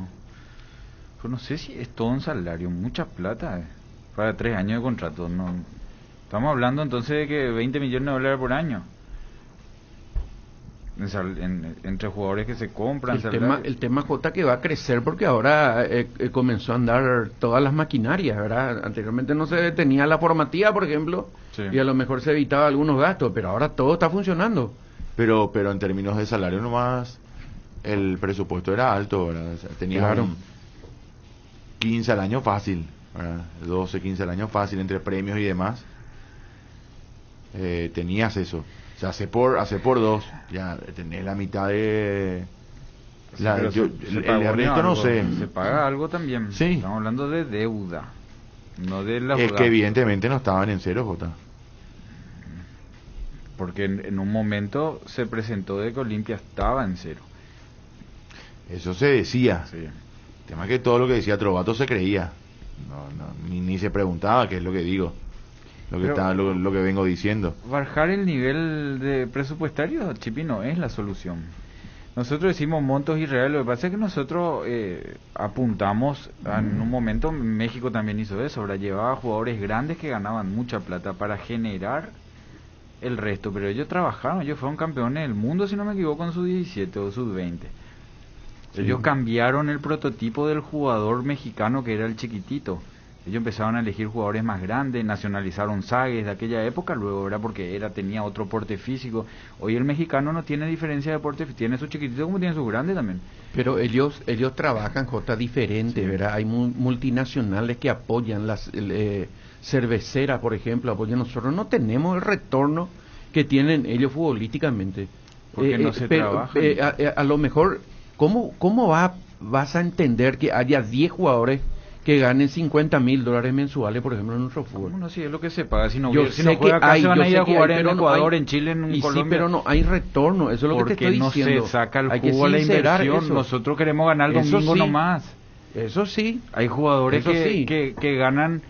Pues no sé si es todo un salario, mucha plata para 3 años de contrato. No, estamos hablando entonces de que 20 millones de dólares por año. Entre jugadores que se compran. El tema J, que va a crecer porque ahora comenzó a andar todas las maquinarias, ¿verdad? Anteriormente no se tenía la formativa, por ejemplo, Sí. y a lo mejor se evitaba algunos gastos, pero ahora todo está funcionando. Pero en términos de salario nomás, el presupuesto era alto, ¿verdad? O sea, tenía Claro. 15 al año fácil, ¿verdad? 12, 15 al año fácil entre premios y demás. Tenías eso. O sea, hace por 2, ya tenés la mitad de... Sí, pero el pagó resto no algo, sé. Se paga algo también. Sí. Estamos hablando de deuda, no de la Es que evidentemente no estaban en cero, Jota. Porque en un momento se presentó de que Olimpia estaba en cero. Eso se decía. Sí. El tema es que todo lo que decía Trovato se creía. Ni se preguntaba, que es lo que digo. Lo que vengo diciendo. Bajar el nivel de presupuestario, Chipi, no es la solución. Nosotros decimos montos irreales, lo que pasa es que nosotros apuntamos, en un momento México también hizo eso, ahora llevaba jugadores grandes que ganaban mucha plata para generar el resto, pero ellos trabajaron, ellos fueron campeones del mundo, si no me equivoco, en su 17 o su 20. Ellos cambiaron el prototipo del jugador mexicano que era el chiquitito. Ellos empezaron a elegir jugadores más grandes, nacionalizaron Sagues de aquella época, luego era porque tenía otro porte físico. Hoy el mexicano no tiene diferencia de porte, tiene sus chiquititos como tiene sus grandes también. Pero ellos trabajan, J, diferente, Sí. ¿verdad? Hay multinacionales que apoyan, las cerveceras, por ejemplo, apoyan. Nosotros no tenemos el retorno que tienen ellos futbolísticamente. Porque no se trabaja. A lo mejor, ¿cómo vas a entender que haya 10 jugadores que ganen $50,000 mensuales, por ejemplo, en nuestro fútbol? Bueno, sí, es lo que se paga. Si no, Yo si sé no juega que acá, hay, se van yo a ir sé a que jugar hay, en pero no Ecuador, hay- en Chile, en y Colombia. sí, pero no hay retorno, eso es lo que te Porque estoy no diciendo. se saca el Hay que jugo a la sincerar inversión. eso. Nosotros queremos ganar el Eso domingo sí. nomás. Eso sí. Hay jugadores Eso sí. que ganan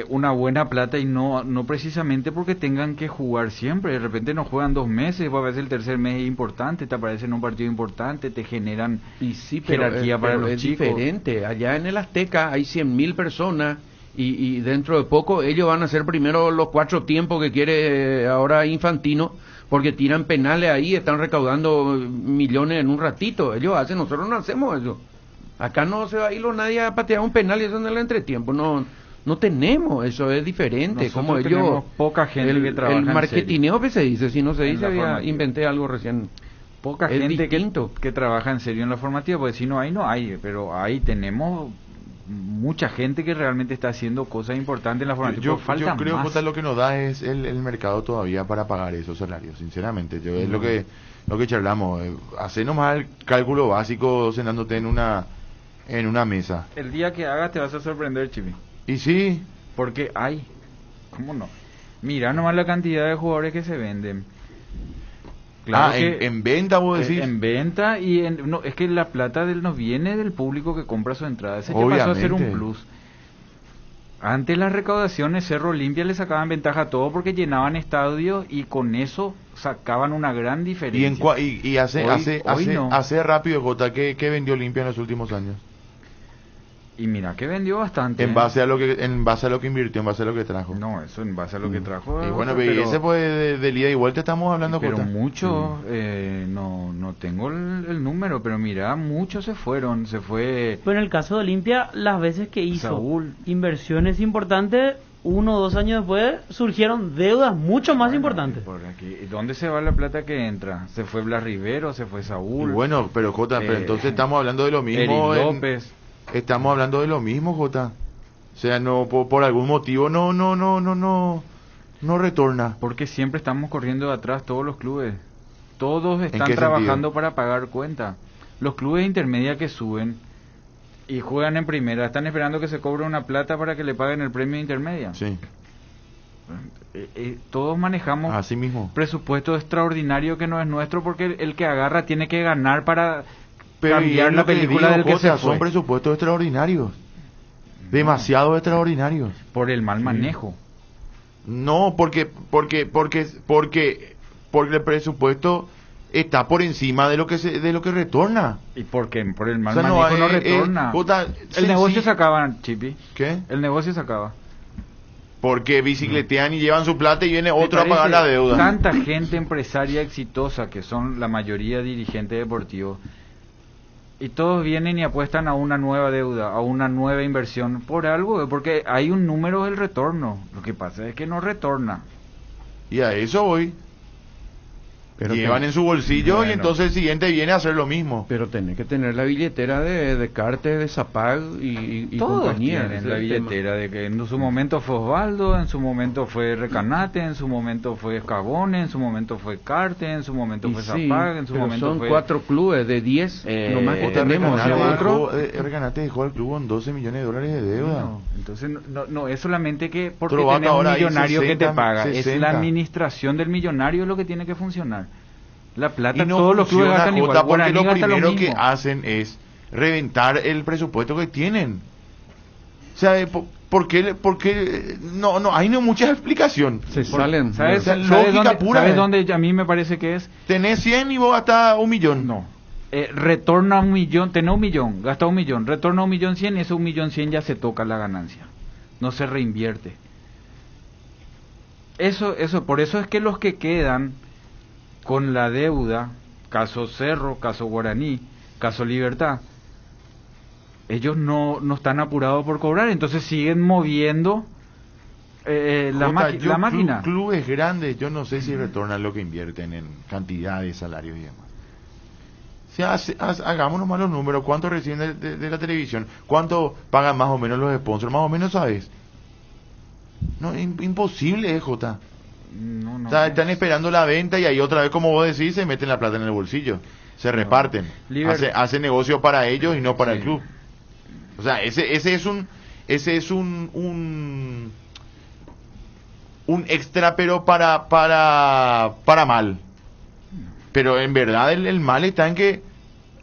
una buena plata y no precisamente porque tengan que jugar siempre. De repente no juegan 2 meses, a veces el tercer mes es importante, te aparece en un partido importante, te generan Y sí, pero, jerarquía para pero los es chicos. diferente. Allá en el Azteca hay 100,000 personas y dentro de poco ellos van a hacer primero los 4 tiempos que quiere ahora Infantino, porque tiran penales ahí, están recaudando millones en un ratito. Ellos hacen, nosotros no hacemos eso. Acá no se va a ir nadie a patear un penal y eso en el entretiempo. No tenemos, eso es diferente. Nosotros Como ellos, tenemos poca gente que trabaja el en marketineo que se dice, si no se En dice, la formativa. inventé algo recién. Poca Es gente distinto. que trabaja en serio en la formativa, porque si no hay, pero ahí tenemos mucha gente que realmente está haciendo cosas importantes en la formativa. Yo pero falta creo, más. Jota, lo que nos da es el mercado todavía para pagar esos salarios, sinceramente. Es lo que charlamos. Hacer nomás el cálculo básico sentándote en una mesa. El día que hagas te vas a sorprender, Chibi. Y sí, Porque hay. ¿Cómo no? Mira nomás la cantidad de jugadores que se venden. en venta vos decís. En venta y no, es que la plata nos viene del público que compra su entrada. Ese ya pasó a ser un Obviamente. plus. Antes las recaudaciones Cerro Olimpia le sacaban ventaja a todo porque llenaban estadios y con eso sacaban una gran diferencia. Y hace Hoy no. hace rápido, Jota, ¿qué vendió Olimpia en los últimos años? Y mira que vendió bastante. En base a lo que invirtió, en base a lo que trajo. No, eso en base a lo que trajo. Y bueno, pero ese pues de ida y vuelta estamos hablando. Pero Jota. muchos, no tengo el número, pero mira, muchos se fueron. Se fue. Pero en el caso de Olimpia, las veces que hizo Saúl. inversiones importantes, 1 o 2 años después surgieron deudas mucho más importantes. Por aquí. ¿Y dónde se va la plata que entra? Se fue Blas Rivero, se fue Saúl. Y bueno, pero Jota, pero entonces estamos hablando de lo mismo. Eric López. Estamos hablando de lo mismo, Jota. O sea, no por algún motivo no retorna. Porque siempre estamos corriendo de atrás todos los clubes. Todos están qué trabajando sentido? para pagar cuenta. Los clubes intermedios que suben y juegan en primera están esperando que se cobre una plata para que le paguen el premio de intermedia. Sí. Todos manejamos Así mismo. presupuesto extraordinario que no es nuestro porque el que agarra tiene que ganar para Pero cambiar y la es lo que película digo, del que Jota, se fue. son presupuestos extraordinarios. Demasiado extraordinarios. Por el mal manejo. No, porque el presupuesto está por encima de lo que retorna. Y porque por el mal O sea, manejo no retorna. Jota, El negocio se acaba, Chipi. ¿Qué? El negocio se acaba. Porque bicicletean y llevan su plata y viene otro a Me pagar la parece deuda. Tanta gente empresaria exitosa que son la mayoría dirigentes deportivos y todos vienen y apuestan a una nueva deuda, a una nueva inversión por algo, porque hay un número del retorno. Lo que pasa es que no retorna. Y a eso voy. Pero Llevan en su bolsillo Bueno. y entonces el siguiente viene a hacer lo mismo. Pero tenés que tener la billetera de Carte, de Zapag y Todos compañía. tienen ese la es el tema. billetera de que en su momento fue Osvaldo, en su momento fue Recanate, en su momento fue Escabone, en su momento fue Carte, en su momento Y fue sí, Zapag, en su pero momento son fue 4 clubes de 10, nomás que Jota, tenemos. Recanate ¿sí? Otro, Recanate dejó al club con 12 millones de dólares de deuda. No, entonces no es solamente que porque Trovato tenés un ahora hay millonario 60, que te paga, 60. es la administración del millonario lo que tiene que funcionar. La plata, Y no todos los clubes funciona, gastan igual. Jota, porque Guaraní lo gasta primero mismo. que hacen es reventar el presupuesto que tienen. O sea, ¿por qué? No, hay no mucha explicación. se salen. ¿Sabes, O sea, ¿sabes lógica dónde, pura, ¿sabes dónde a mí me parece que es? Tenés 100 y vos gastás 1 millón. No. Retorna 1 millón, tenés 1 millón, gasta 1 millón, retorna 1.100.000 y ese 1.100.000 ya se toca la ganancia. No se reinvierte. Eso, por eso es que los que quedan con la deuda, caso Cerro, caso Guaraní, caso Libertad, ellos no están apurados por cobrar, entonces siguen moviendo la máquina. Clubes grandes, yo no sé si retornan lo que invierten en cantidad de salarios y demás. Hagamos nomás los números, ¿cuánto reciben de la televisión? ¿Cuánto pagan más o menos los sponsors? Más o menos, ¿sabes? No, imposible, Jota. No, O sea, están esperando la venta y ahí otra vez, como vos decís, se meten la plata en el bolsillo. Se reparten. Hace negocio para ellos y no para el club. O sea, ese es un extra, pero para mal. Pero en verdad el mal está en que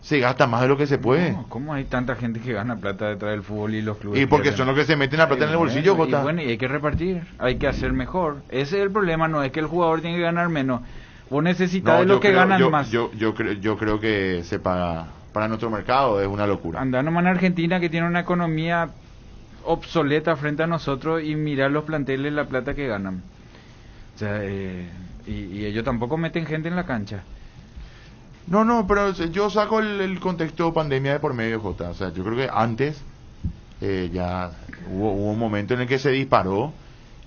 se gasta más de lo que se puede. No, ¿cómo hay tanta gente que gana plata detrás del fútbol y los clubes? Y porque pierden? son los que se meten la plata en el bolsillo, Jota. Y bueno, y hay que repartir, hay que hacer mejor. Ese es el problema, no es que el jugador tiene que ganar menos. Vos necesitas de los que ganan más. Yo creo que se paga para nuestro mercado, es una locura. Andá nomás en Argentina, que tiene una economía obsoleta frente a nosotros, y mirar los planteles, la plata que ganan. O sea, y ellos tampoco meten gente en la cancha. No, pero yo saco el contexto pandemia de por medio, Jota. O sea, yo creo que antes ya hubo un momento en el que se disparó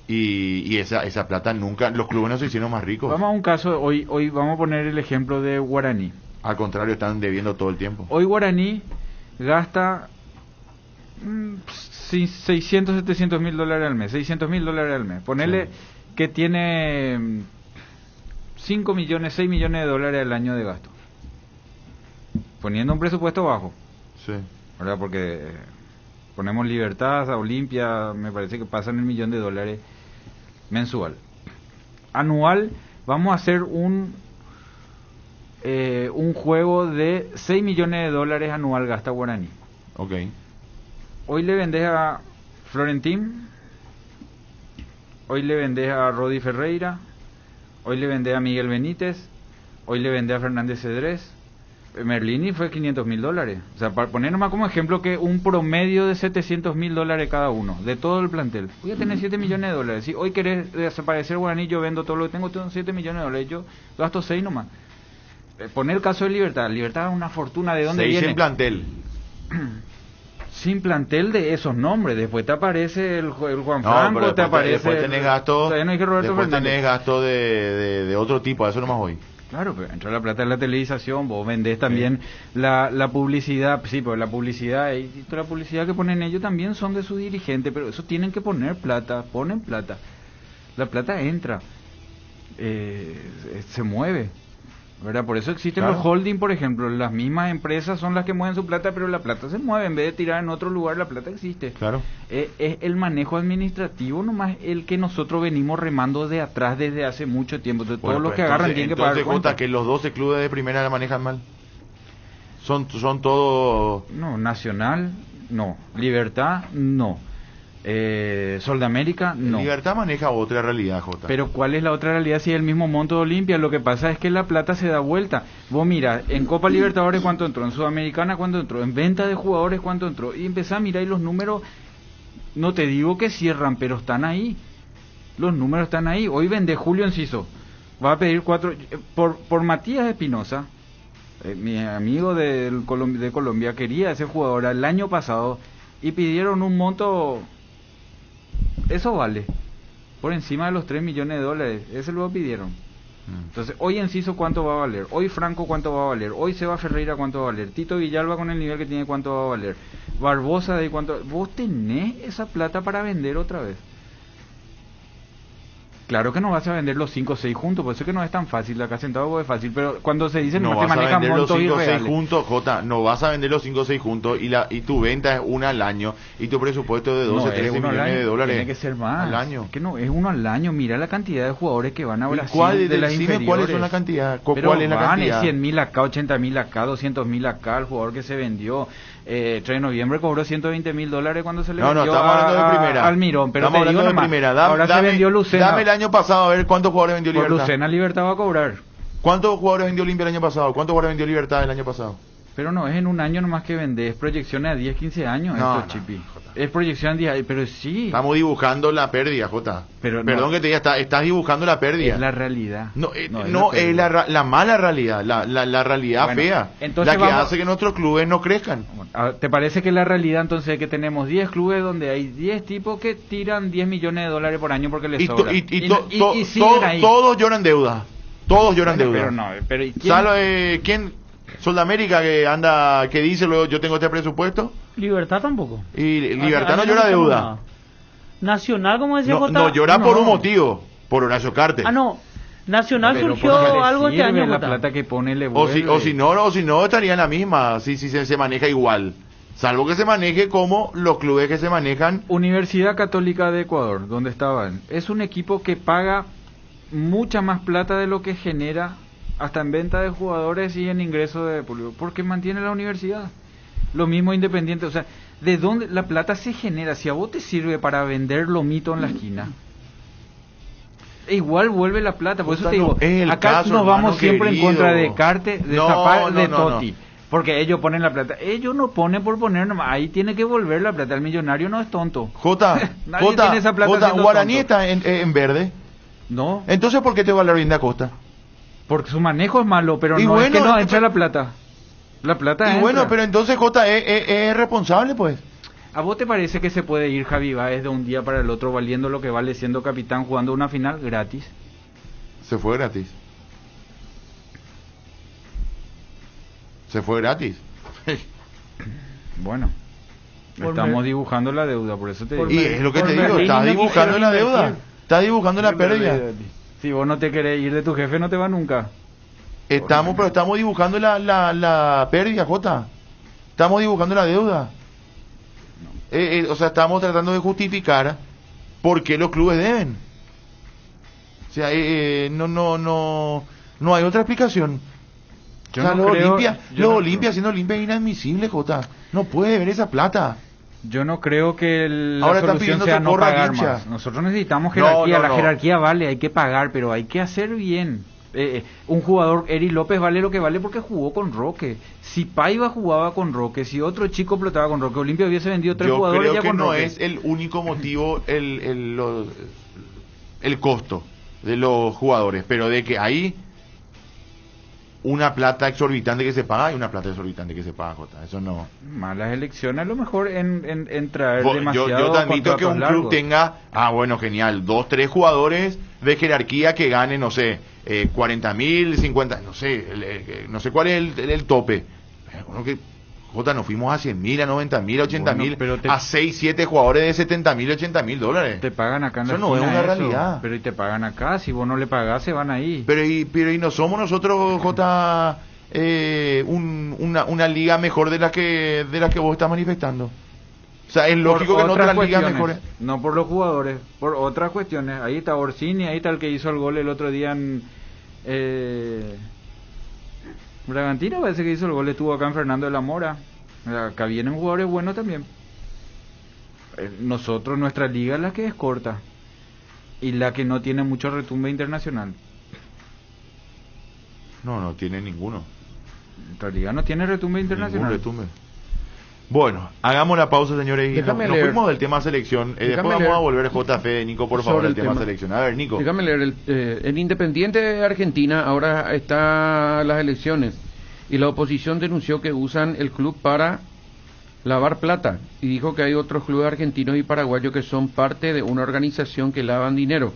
y esa plata nunca, los clubes no se hicieron más ricos. Vamos a un caso, hoy vamos a poner el ejemplo de Guaraní. Al contrario, están debiendo todo el tiempo. Hoy Guaraní gasta 600, 700 mil dólares al mes, 600 mil dólares al mes. Ponele que tiene 5 millones, 6 millones de dólares al año de gasto. Poniendo un presupuesto bajo. Sí. ¿Verdad? Porque ponemos Libertad, a Olimpia, me parece que pasan $1 millón mensual. Anual, vamos a hacer un juego de 6 millones de dólares anual gasta Guaraní. Ok. Hoy le vendés a Florentín, hoy le vendés a Rodi Ferreira, hoy le vendés a Miguel Benítez, hoy le vendés a Fernández Cedrés, Merlini fue $500.000. O sea, para poner nomás como ejemplo que un promedio de $700.000 cada uno, de todo el plantel. Voy a tener $7 millones. Si hoy querés desaparecer Guaraní, yo vendo todo lo que tengo $7 millones. Yo gasto 6 nomás. Poner el caso de Libertad. Libertad es una fortuna. ¿De dónde viene? Sin plantel. Sin plantel de esos nombres. Después te aparece el Juan No, Franco, pero te aparece... Después tenés gasto, todavía no hay que Roberto después Fernández. tenés gasto de otro tipo, a eso nomás hoy. Claro, pero entra la plata de la televisación, vos vendés también la publicidad, sí, pero la publicidad y toda la publicidad que ponen ellos también son de sus dirigentes, pero eso tienen que poner plata, ponen plata. La plata entra, se mueve, ¿verdad? Por eso existen Claro. los holding, por ejemplo, las mismas empresas son las que mueven su plata, pero la plata se mueve, en vez de tirar en otro lugar, la plata existe. Claro. Es el manejo administrativo nomás el que nosotros venimos remando de atrás desde hace mucho tiempo. Entonces, Bueno, todos los pero que agarran entonces, tienen que pagar cuenta. Jota, que los 12 clubes de primera la manejan mal. Son todos... No, Nacional, no. Libertad, no. Sol de América, no. Libertad maneja otra realidad, Jota. Pero ¿cuál es la otra realidad si es el mismo monto de Olimpia? Lo que pasa es que la plata se da vuelta. Vos mira, en Copa Libertadores cuánto entró, en Sudamericana cuánto entró, en venta de jugadores cuánto entró. Y empezá a mirar y los números, no te digo que cierran, pero están ahí. Los números están ahí. Hoy vende Julio Enciso. Va a pedir 4... Por Matías Espinosa, mi amigo de Colombia quería ese jugador el año pasado y pidieron un monto... Eso vale. Por encima de los $3 millones. Ese lo pidieron. Entonces, hoy Enciso cuánto va a valer, hoy Franco cuánto va a valer, hoy Seba Ferreira cuánto va a valer, Tito Villalba con el nivel que tiene cuánto va a valer, Barbosa de cuánto... Vos tenés esa plata para vender otra vez. Claro que no vas a vender los 5 o 6 juntos, por eso es que no es tan fácil, acá sentado es fácil, pero cuando se dice no no vas se a manejan vender los montos 5 o 6 irreales. juntos, Jota, no vas a vender los 5 o 6 juntos y tu venta es una al año y tu presupuesto de 12, No, es 13 uno al millones año, de dólares tiene que ser más al año. Es que no, es uno al año. Mira la cantidad de jugadores que van a ¿Y Brasil de las decime inferiores. cuáles son la cantidad? Pero ¿Cuál es la van cantidad? 100.000 acá, 80.000 acá, 200.000 acá, el jugador que se vendió. 3 de noviembre cobró $120.000 cuando se le No, vendió estamos hablando de primera. Almirón, pero estamos te digo hablando de nomás, primera. ahora se vendió Lucena. Dame el año pasado a ver cuántos jugadores vendió Por Libertad. Lucena Libertad va a cobrar. ¿Cuántos jugadores vendió Olimpia el año pasado? ¿Cuántos jugadores vendió Libertad el año pasado? Pero no es en un año nomás que vende, es proyecciones a 10, 15 años. No, esto, Chipi. Es proyección a 10, pero sí. Estamos dibujando la pérdida, Jota. Pero Perdón no, que te diga, estás dibujando la pérdida. es la realidad. No, No es la mala realidad, la realidad Bueno, fea, entonces la que vamos- hace que nuestros clubes no crezcan. ¿Te parece que la realidad entonces es que tenemos 10 clubes donde hay 10 tipos que tiran $10 millones por año porque les sobra? Y siguen ahí. todos lloran deuda. Todos lloran Bueno, deuda. pero no, pero ¿y quién? ¿Sabe quién? Soldamérica que dice luego yo tengo este presupuesto Libertad tampoco. y Libertad A no mí llora me deuda. llama nada. Nacional, como decía No, Jota, no llora por no. un motivo, por Horacio Cartes. Ah, no. Nacional Pero surgió porque le algo este sirve año, la Jota. plata que pone le O si vuelve. no estaría en la misma, si se maneja igual. Salvo que se maneje como los clubes que se manejan. Universidad Católica de Ecuador, donde estaban, es un equipo que paga mucha más plata de lo que genera hasta en venta de jugadores y en ingreso de público, porque mantiene la universidad. Lo mismo Independiente, o sea, ¿de dónde la plata se genera? Si a vos te sirve para vender lomito en la esquina, igual vuelve la plata. Por eso te digo, Es el acá caso, nos vamos hermano siempre querido. en contra de Carte, de No, Zapata, de no, no. Totti. Porque ellos ponen la plata. Ellos no ponen por poner nomás. Ahí tiene que volver la plata. El millonario no es tonto. Nadie tiene esa plata siendo Guaraní tonto. está en verde. No, Entonces, ¿por qué te va a hablar bien de Acosta? porque su manejo es malo, pero Y no bueno, es que no entra la plata. La plata Y entra. bueno, pero entonces Jota es responsable, pues. ¿A vos te parece que se puede ir Javi Báez de un día para el otro valiendo lo que vale siendo capitán jugando una final gratis? Se fue gratis. Se fue gratis. Bueno, Por estamos mer- dibujando la deuda, por eso te digo. Y es lo que por te digo, Merlín estás no dibujando quisieron la deuda. invertir. Estás dibujando la pérdida. Si vos no te querés ir de tu jefe, no te va nunca. Pero estamos dibujando la pérdida, Jota. Estamos dibujando la deuda. O sea, estamos tratando de justificar por qué los clubes deben. O sea, no hay otra explicación. Yo O sea, no los creo- Olimpia, yo los no Olimpia siendo Olimpia es inadmisible, Jota. No puede ver esa plata. Yo no creo que la Ahora están solución pidiendo sea no socorro a pagar Guicha. más. Nosotros necesitamos No, jerarquía. no, La no. jerarquía vale, hay que pagar, pero hay que hacer bien. Un jugador, Eri López, vale lo que vale porque jugó con Roque. Si Paiva jugaba con Roque, si otro chico explotaba con Roque, Olimpia hubiese vendido 3 jugadores ya con Roque. Yo creo que no es el único motivo el costo de los jugadores, pero de que hay una plata exorbitante que se paga y una plata exorbitante que se paga, Jota. Eso no. Malas elecciones, a lo mejor en traer demasiado. Yo te admito que un club tenga, bueno, genial, 2, 3 jugadores de jerarquía que ganen, no sé, 40.000, 50, no sé, no sé cuál es el tope. Bueno, que Jota, nos fuimos a 100.000, a 90.000, a 80.000, a 6, 7 jugadores de 70.000, 80.000 dólares. Te pagan acá en la Eso no es una realidad. Pero y te pagan acá, si vos no le pagás, se van ahí. Pero y no somos nosotros, Jota, una liga mejor de la que vos estás manifestando. O sea, es lógico que no otras ligas mejores. No por los jugadores, por otras cuestiones. Ahí está Orsini, ahí está el que hizo el gol el otro día en Bragantino, parece que hizo el gol, estuvo acá en Fernando de la Mora. Acá vienen jugadores buenos también. Nosotros, nuestra liga es la que es corta y la que no tiene mucho retumbe internacional. No tiene ninguno. Nuestra liga no tiene retumbe internacional. Ningún retumbe. Bueno, hagamos la pausa, señores, y nos fuimos del tema selección. Después vamos a volver, JF, Nico, por favor, al tema selección. A ver, Nico. Déjame leer. En Independiente de Argentina ahora están las elecciones y la oposición denunció que usan el club para lavar plata y dijo que hay otros clubes argentinos y paraguayos que son parte de una organización que lavan dinero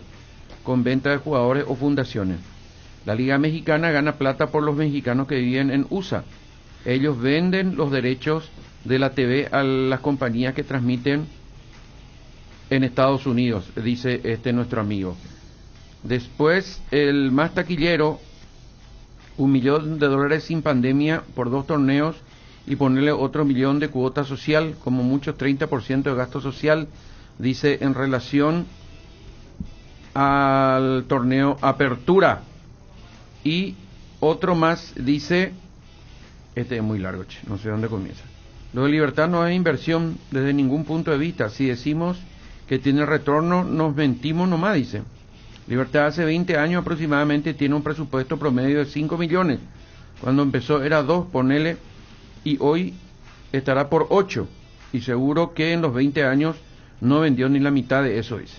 con venta de jugadores o fundaciones. La Liga Mexicana gana plata por los mexicanos que viven en USA. Ellos venden los derechos de la TV a las compañías que transmiten en Estados Unidos, dice nuestro amigo. Después, el más taquillero, $1 millón sin pandemia por 2 torneos y ponerle otro 1 millón de cuota social, como mucho 30% de gasto social, dice en relación al torneo Apertura. Y otro más dice, este es muy largo, no sé dónde comienza. Lo de Libertad no es inversión desde ningún punto de vista. Si decimos que tiene retorno, nos mentimos nomás, dice. Libertad hace 20 años aproximadamente tiene un presupuesto promedio de 5 millones. Cuando empezó era 2, ponele, y hoy estará por 8. Y seguro que en los 20 años no vendió ni la mitad de eso, dice.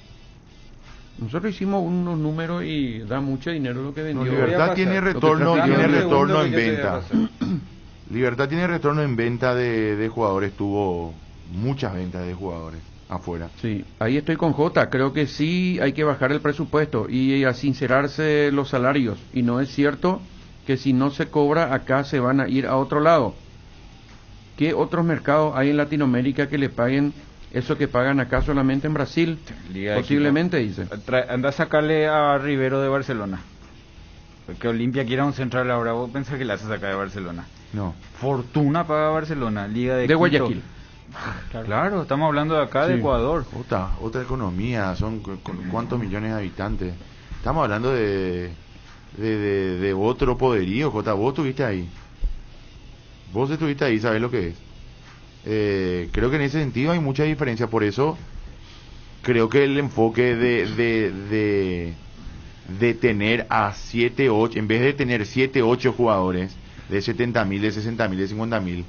Nosotros hicimos unos números y da mucho dinero lo que vendió. No, Libertad tiene retorno en venta. Libertad tiene retorno en venta de jugadores, tuvo muchas ventas de jugadores afuera. Sí, ahí estoy con Jota, creo que sí hay que bajar el presupuesto y a sincerarse los salarios, y no es cierto que si no se cobra acá se van a ir a otro lado. ¿Qué otros mercados hay en Latinoamérica que le paguen eso que pagan acá solamente en Brasil? Posiblemente, dice. Anda a sacarle a Rivero de Barcelona. Porque Olimpia quiere un central ahora, vos pensás que le hace sacar de Barcelona. No. Fortuna paga Barcelona, Liga de Guayaquil. Claro, estamos hablando de acá, de Ecuador. Otra economía, son cuántos millones de habitantes. Estamos hablando de otro poderío, Jota. Vos estuviste ahí. Vos estuviste ahí, sabés lo que es. Creo que en ese sentido hay mucha diferencia, por eso creo que el enfoque de tener a 7, 8, en vez de tener 7, 8 jugadores de 70.000, de 60.000, de 50.000,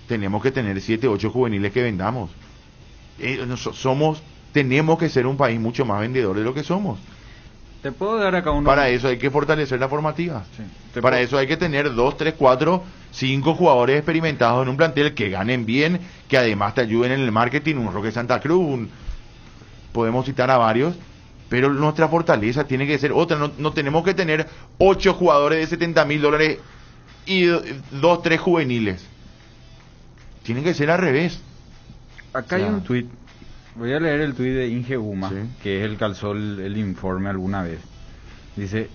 tenemos que tener 7, 8 juveniles que vendamos. Tenemos que ser un país mucho más vendedor de lo que somos. Te puedo dar acá uno. Para eso hay que fortalecer la formativa. Sí. Para eso hay que tener 2, 3, 4, 5 jugadores experimentados en un plantel que ganen bien, que además te ayuden en el marketing, un Roque Santa Cruz, podemos citar a varios, pero nuestra fortaleza tiene que ser otra. No tenemos que tener 8 jugadores de $70.000 y 2, 3 juveniles. Tiene que ser al revés. Acá hay un tuit. Voy a leer el tuit de Inge Guma, que es el que alzó el informe alguna vez. Dice,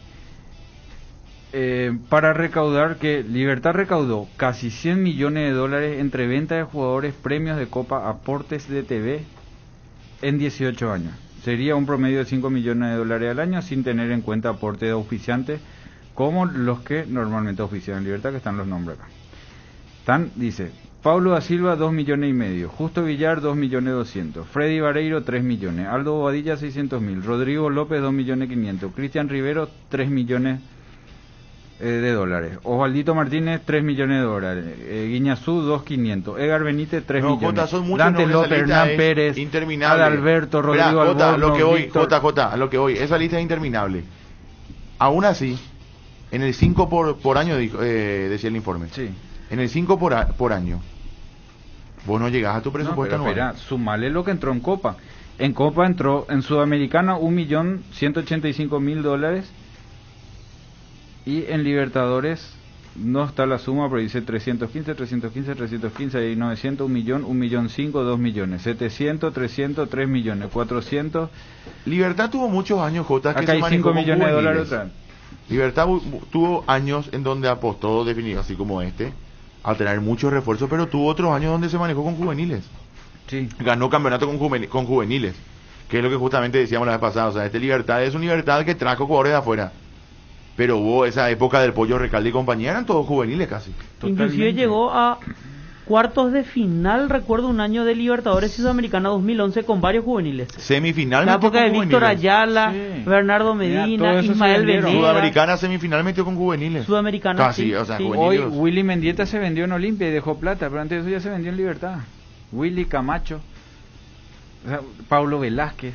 para recaudar, que Libertad recaudó casi $100 millones entre venta de jugadores, premios de copa, aportes de TV en 18 años. Sería un promedio de $5 millones al año, sin tener en cuenta aportes de auspiciantes, como los que normalmente auspician en Libertad, que están los nombres acá. Dice, Pablo da Silva 2,5 millones, Justo Villar 2.200.000, Freddy Vareiro 3 millones, Aldo Bobadilla 600.000, Rodrigo López 2.500.000, Cristian Rivero 3 millones de dólares. Osvaldito Martínez, 3 millones de dólares. Guiñazú, 2.500. Edgar Benítez, 3 millones. Jota, son muchos Dante nombres, López, esa lista Hernán es Pérez, interminable. Adalberto, Rodrigo Jota, Alborno, lo que voy, Víctor. Jota, a lo que voy. Esa lista es interminable. Aún así, en el 5 por año, decía el informe. Sí. En el 5 por año, vos no llegás a tu presupuesto no, pero anual. espera, sumale lo que entró en Copa. En Copa entró, en Sudamericana, 1.185.000 dólares. Y en Libertadores no está la suma, pero dice 315, ahí 900, 1 millón, 1.500.000, 2 millones, 700, 300, 3 millones, 400. Libertad tuvo muchos años, Jota, que Acá se hay manejó 5 con millones de dólares juveniles. otra vez. Libertad tuvo años en donde apostó, definido así como este, a tener muchos refuerzos, pero tuvo otros años donde se manejó con juveniles. Sí. Ganó campeonato con juveniles, que es lo que justamente decíamos la vez pasada. O sea, este Libertad es una Libertad que trajo jugadores de afuera. Pero hubo esa época del Pollo Recalde y compañía, eran todos juveniles casi. Inclusive llegó a cuartos de final, recuerdo un año de Libertadores y Sudamericana 2011 con varios juveniles. Semifinal La metió época con de Víctor juveniles. Ayala, Sí. Bernardo Mira, todo Medina, eso se Ismael vendieron. Venegas. Sudameriana semifinal metió con juveniles. Sudamericana, Casi, sí, o sea, sí. juveniles. Hoy Willy Mendieta se vendió en Olimpia y dejó plata, pero antes de eso ya se vendió en Libertad. Willy Camacho, o sea, Pablo Velázquez,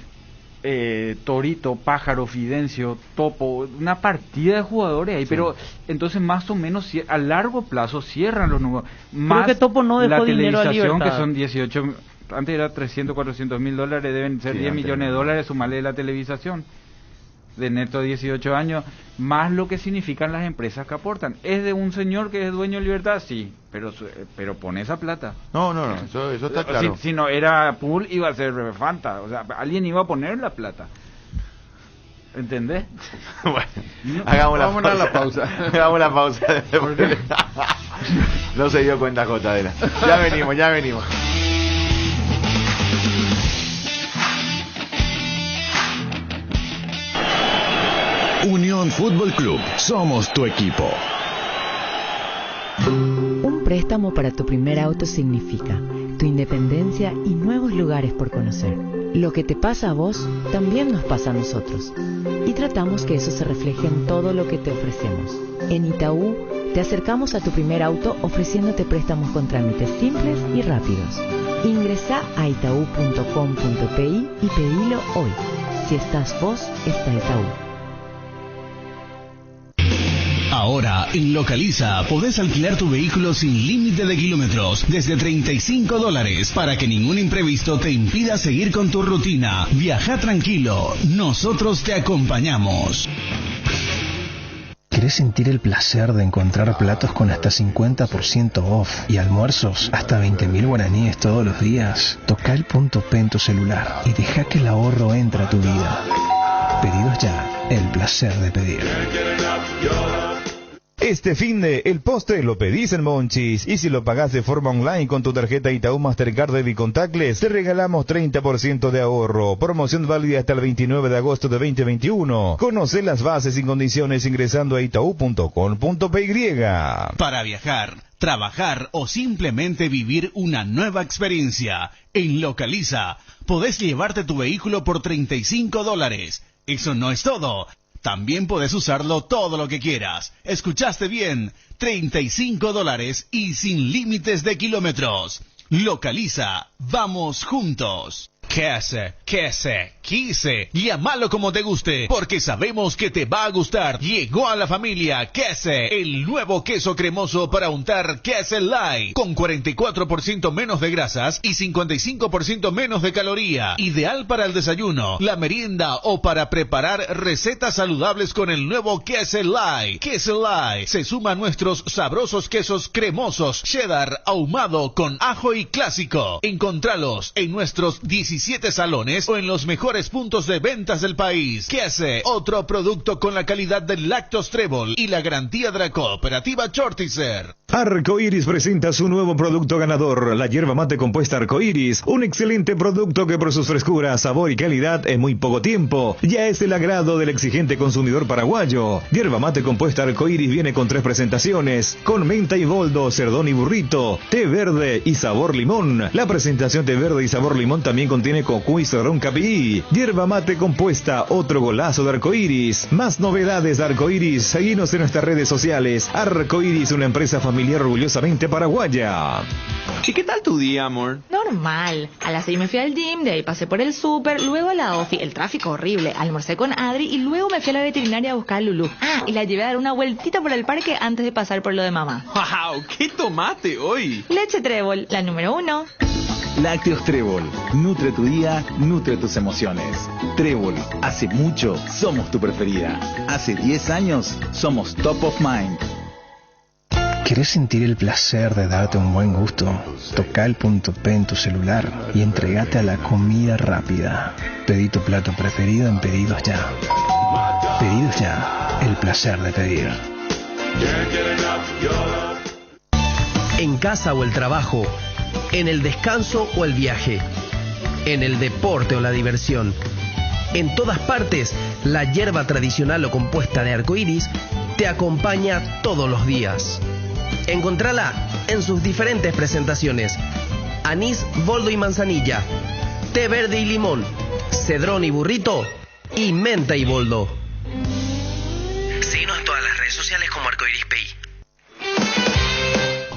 Torito, Pájaro, Fidencio, Topo, una partida de jugadores ahí, Sí. pero entonces más o menos a largo plazo cierran los números. Más que Topo no dejó la dinero a televisación, que Libertad. son 18, antes era 300, 400 mil dólares, deben ser Sí, 10 antes millones de no. dólares, sumarle la televisación. De neto 18 años, más lo que significan las empresas que aportan. ¿Es de un señor que es dueño de Libertad? Sí, pero pone esa plata. No, eso está claro. Si no era Pool, iba a ser Fanta, o sea, alguien iba a poner la plata. ¿Entendés? Bueno, hagamos la pausa. Hagamos la pausa. No se dio cuenta, Jotadela. Ya venimos. Unión Fútbol Club, somos tu equipo. Un préstamo para tu primer auto significa tu independencia y nuevos lugares por conocer. Lo que te pasa a vos, también nos pasa a nosotros. Y tratamos que eso se refleje en todo lo que te ofrecemos. En Itaú, te acercamos a tu primer auto ofreciéndote préstamos con trámites simples y rápidos. Ingresá a itaú.com.pi y pedilo hoy. Si estás vos, está Itaú. Ahora, en Localiza, podés alquilar tu vehículo sin límite de kilómetros, desde $35, para que ningún imprevisto te impida seguir con tu rutina. Viaja tranquilo, nosotros te acompañamos. ¿Querés sentir el placer de encontrar platos con hasta 50% off y almuerzos hasta 20.000 guaraníes todos los días? Toca el punto P en tu celular y deja que el ahorro entre a tu vida. Pedidos ya, el placer de pedir. Este finde, el postre lo pedís en Monchis, y si lo pagás de forma online con tu tarjeta Itaú Mastercard Debit Contactless, te regalamos 30% de ahorro. Promoción válida hasta el 29 de agosto de 2021. Conoce las bases y condiciones ingresando a itaú.com.py. Para viajar, trabajar o simplemente vivir una nueva experiencia, en Localiza, podés llevarte tu vehículo por $35. Eso no es todo. También podés usarlo todo lo que quieras. ¿Escuchaste bien? $35 y sin límites de kilómetros. Localiza. Vamos juntos. Quise, llámalo como te guste, porque sabemos que te va a gustar. Llegó a la familia Quise, el nuevo queso cremoso para untar Quise Light, con 44% menos de grasas y 55% menos de caloría. Ideal para el desayuno, la merienda o para preparar recetas saludables con el nuevo Quise Light. Quise Light se suma a nuestros sabrosos quesos cremosos, cheddar, ahumado con ajo y clásico. Encontralos en nuestros 17 salones o en los mejores puntos de ventas del país. Quise, otro producto con la calidad del Lactos Trébol y la garantía de la cooperativa Chortizer. Arcoiris presenta su nuevo producto ganador, la yerba mate compuesta Arcoiris, un excelente producto que por sus frescuras, sabor y calidad en muy poco tiempo ya es del agrado del exigente consumidor paraguayo. Yerba mate compuesta Arcoiris viene con 3 presentaciones, con menta y boldo, cerdón y burrito, té verde y sabor limón. La presentación té verde y sabor limón también contiene tiene cocu y roncapi. Hierba mate compuesta, otro golazo de arcoiris. Más novedades de arcoiris, seguinos en nuestras redes sociales. Arcoiris, una empresa familiar orgullosamente paraguaya. ¿Y qué tal tu día, amor? Normal. A las 6 me fui al gym, de ahí pasé por el súper, luego a la ofi, el tráfico horrible, almorcé con Adri y luego me fui a la veterinaria a buscar a Lulú. Ah, y la llevé a dar una vueltita por el parque antes de pasar por lo de mamá. ¡Wow! ¿Qué tomaste hoy? Leche Trébol, la número 1. Lácteos Trébol. Nutre tu día, nutre tus emociones. Trébol. Hace mucho somos tu preferida. Hace 10 años somos top of mind. ¿Querés sentir el placer de darte un buen gusto? Toca el punto P en tu celular y entregate a la comida rápida. Pedí tu plato preferido en Pedidos Ya. Pedidos Ya, el placer de pedir. En casa o el trabajo, en el descanso o el viaje, en el deporte o la diversión. En todas partes, la hierba tradicional o compuesta de arcoíris te acompaña todos los días. Encontrala en sus diferentes presentaciones: anís, boldo y manzanilla, té verde y limón, cedrón y burrito, y menta y boldo. Síguenos en todas las redes sociales como Arcoiris Pay.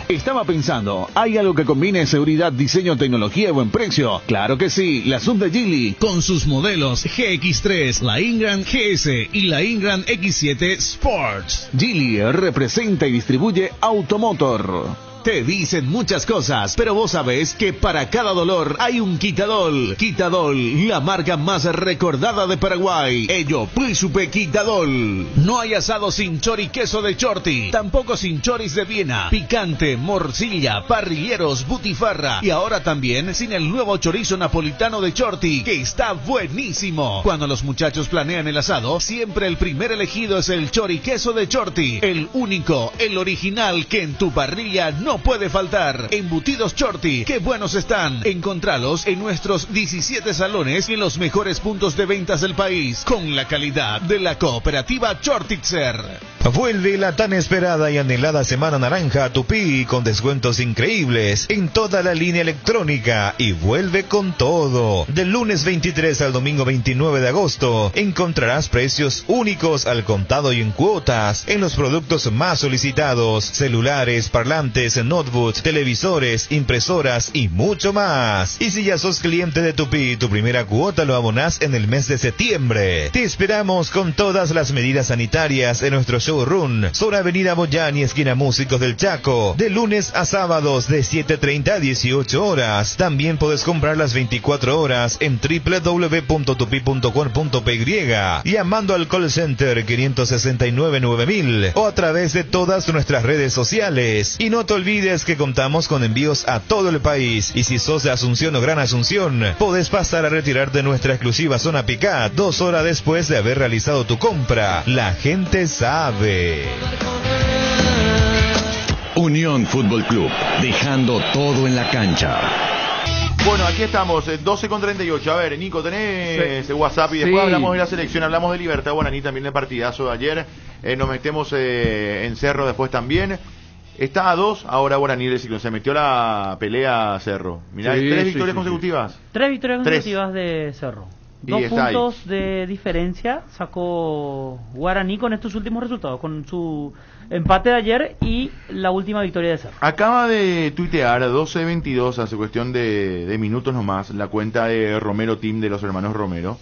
Estaba pensando, ¿hay algo que combine seguridad, diseño, tecnología y buen precio? Claro que sí, la Sub de Geely, con sus modelos GX3, la Ingram GS y la Ingram X7 Sports. Geely representa y distribuye Automotor. Te dicen muchas cosas, pero vos sabés que para cada dolor hay un Quitadol. Quitadol, la marca más recordada de Paraguay. Ello, Príncipe Quitadol. No hay asado sin chori queso de Chorti, tampoco sin choris de Viena, picante, morcilla, parrilleros, butifarra y ahora también sin el nuevo chorizo napolitano de Chorti, que está buenísimo. Cuando los muchachos planean el asado, siempre el primer elegido es el chori queso de Chorti, el único, el original que en tu parrilla no puede faltar. Embutidos Chorti, qué buenos están. Encontralos en nuestros 17 salones y en los mejores puntos de ventas del país, con la calidad de la cooperativa Chortitzer. Vuelve la tan esperada y anhelada Semana Naranja a Tupí con descuentos increíbles en toda la línea electrónica y vuelve con todo. Del lunes 23 al domingo 29 de agosto encontrarás precios únicos al contado y en cuotas en los productos más solicitados: celulares, parlantes, notebooks, televisores, impresoras y mucho más. Y si ya sos cliente de Tupí, tu primera cuota lo abonás en el mes de septiembre. Te esperamos con todas las medidas sanitarias en nuestro showroom sobre Avenida Boyani, esquina Músicos del Chaco, de lunes a sábados de 7:30 a 18 horas. También podés comprar las 24 horas en www.tupi.com.py, llamando al call center 569-9000 o a través de todas nuestras redes sociales. Y no te olvides que contamos con envíos a todo el país, y si sos de Asunción o Gran Asunción, podés pasar a retirarte nuestra exclusiva zona Picat 2 horas después de haber realizado tu compra. La gente sabe. Unión Fútbol Club, dejando todo en la cancha. Bueno, aquí estamos, 12:38. A ver, Nico, tenés WhatsApp y después hablamos de la selección, hablamos de Libertad Guaraní, también del partidazo de ayer. Nos metemos en Cerro después también. Está a 2 ahora Guaraní del Ciclón. Se metió la pelea Cerro. Mirá, 3 victorias consecutivas. 3 victorias consecutivas de Cerro. 2 puntos de diferencia sacó Guaraní con estos últimos resultados, con su empate de ayer y la última victoria de Cerro. Acaba de tuitear a 12:22, hace cuestión de minutos nomás, la cuenta de Romero Team, de los hermanos Romero.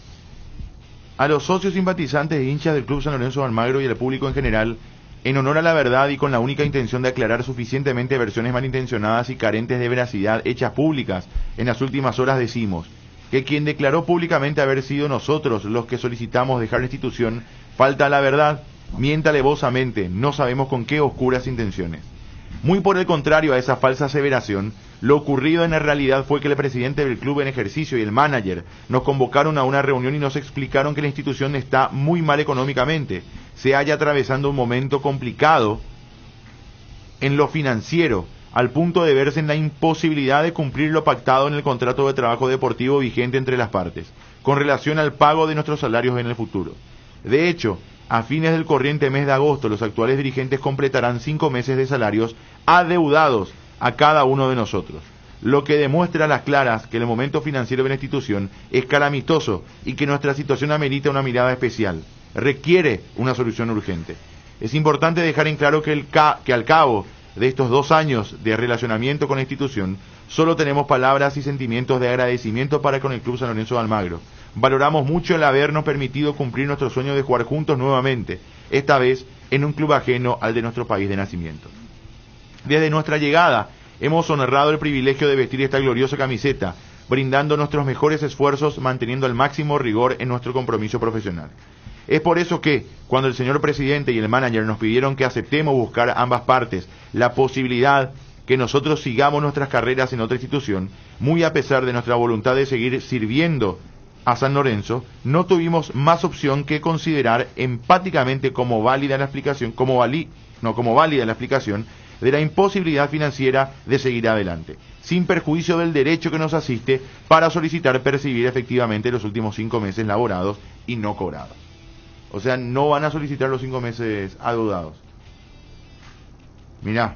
A los socios, simpatizantes e hinchas del Club San Lorenzo de Almagro y al público en general, en honor a la verdad y con la única intención de aclarar suficientemente versiones malintencionadas y carentes de veracidad hechas públicas en las últimas horas, decimos que quien declaró públicamente haber sido nosotros los que solicitamos dejar la institución falta a la verdad, miente alevosamente, no sabemos con qué oscuras intenciones. Muy por el contrario a esa falsa aseveración, lo ocurrido en la realidad fue que el presidente del club en ejercicio y el manager nos convocaron a una reunión y nos explicaron que la institución está muy mal económicamente, se halla atravesando un momento complicado en lo financiero, al punto de verse en la imposibilidad de cumplir lo pactado en el contrato de trabajo deportivo vigente entre las partes, con relación al pago de nuestros salarios en el futuro. De hecho, a fines del corriente mes de agosto, los actuales dirigentes completarán 5 meses de salarios adeudados a cada uno de nosotros. lo que demuestra a las claras que el momento financiero de la institución es calamitoso y que nuestra situación amerita una mirada especial. Requiere una solución urgente. Es importante dejar en claro que al cabo de estos 2 años de relacionamiento con la institución, solo tenemos palabras y sentimientos de agradecimiento para con el Club San Lorenzo de Almagro. Valoramos mucho el habernos permitido cumplir nuestro sueño de jugar juntos nuevamente, esta vez en un club ajeno al de nuestro país de nacimiento. Desde nuestra llegada, hemos honrado el privilegio de vestir esta gloriosa camiseta, brindando nuestros mejores esfuerzos, manteniendo el máximo rigor en nuestro compromiso profesional. Es por eso que, cuando el señor presidente y el manager nos pidieron que aceptemos buscar ambas partes la posibilidad que nosotros sigamos nuestras carreras en otra institución, muy a pesar de nuestra voluntad de seguir sirviendo a San Lorenzo, no tuvimos más opción que considerar empáticamente como válida la explicación, de la imposibilidad financiera de seguir adelante, sin perjuicio del derecho que nos asiste para solicitar percibir efectivamente los últimos 5 meses laborados y no cobrados. O sea, no van a solicitar los 5 meses adeudados. Mirá,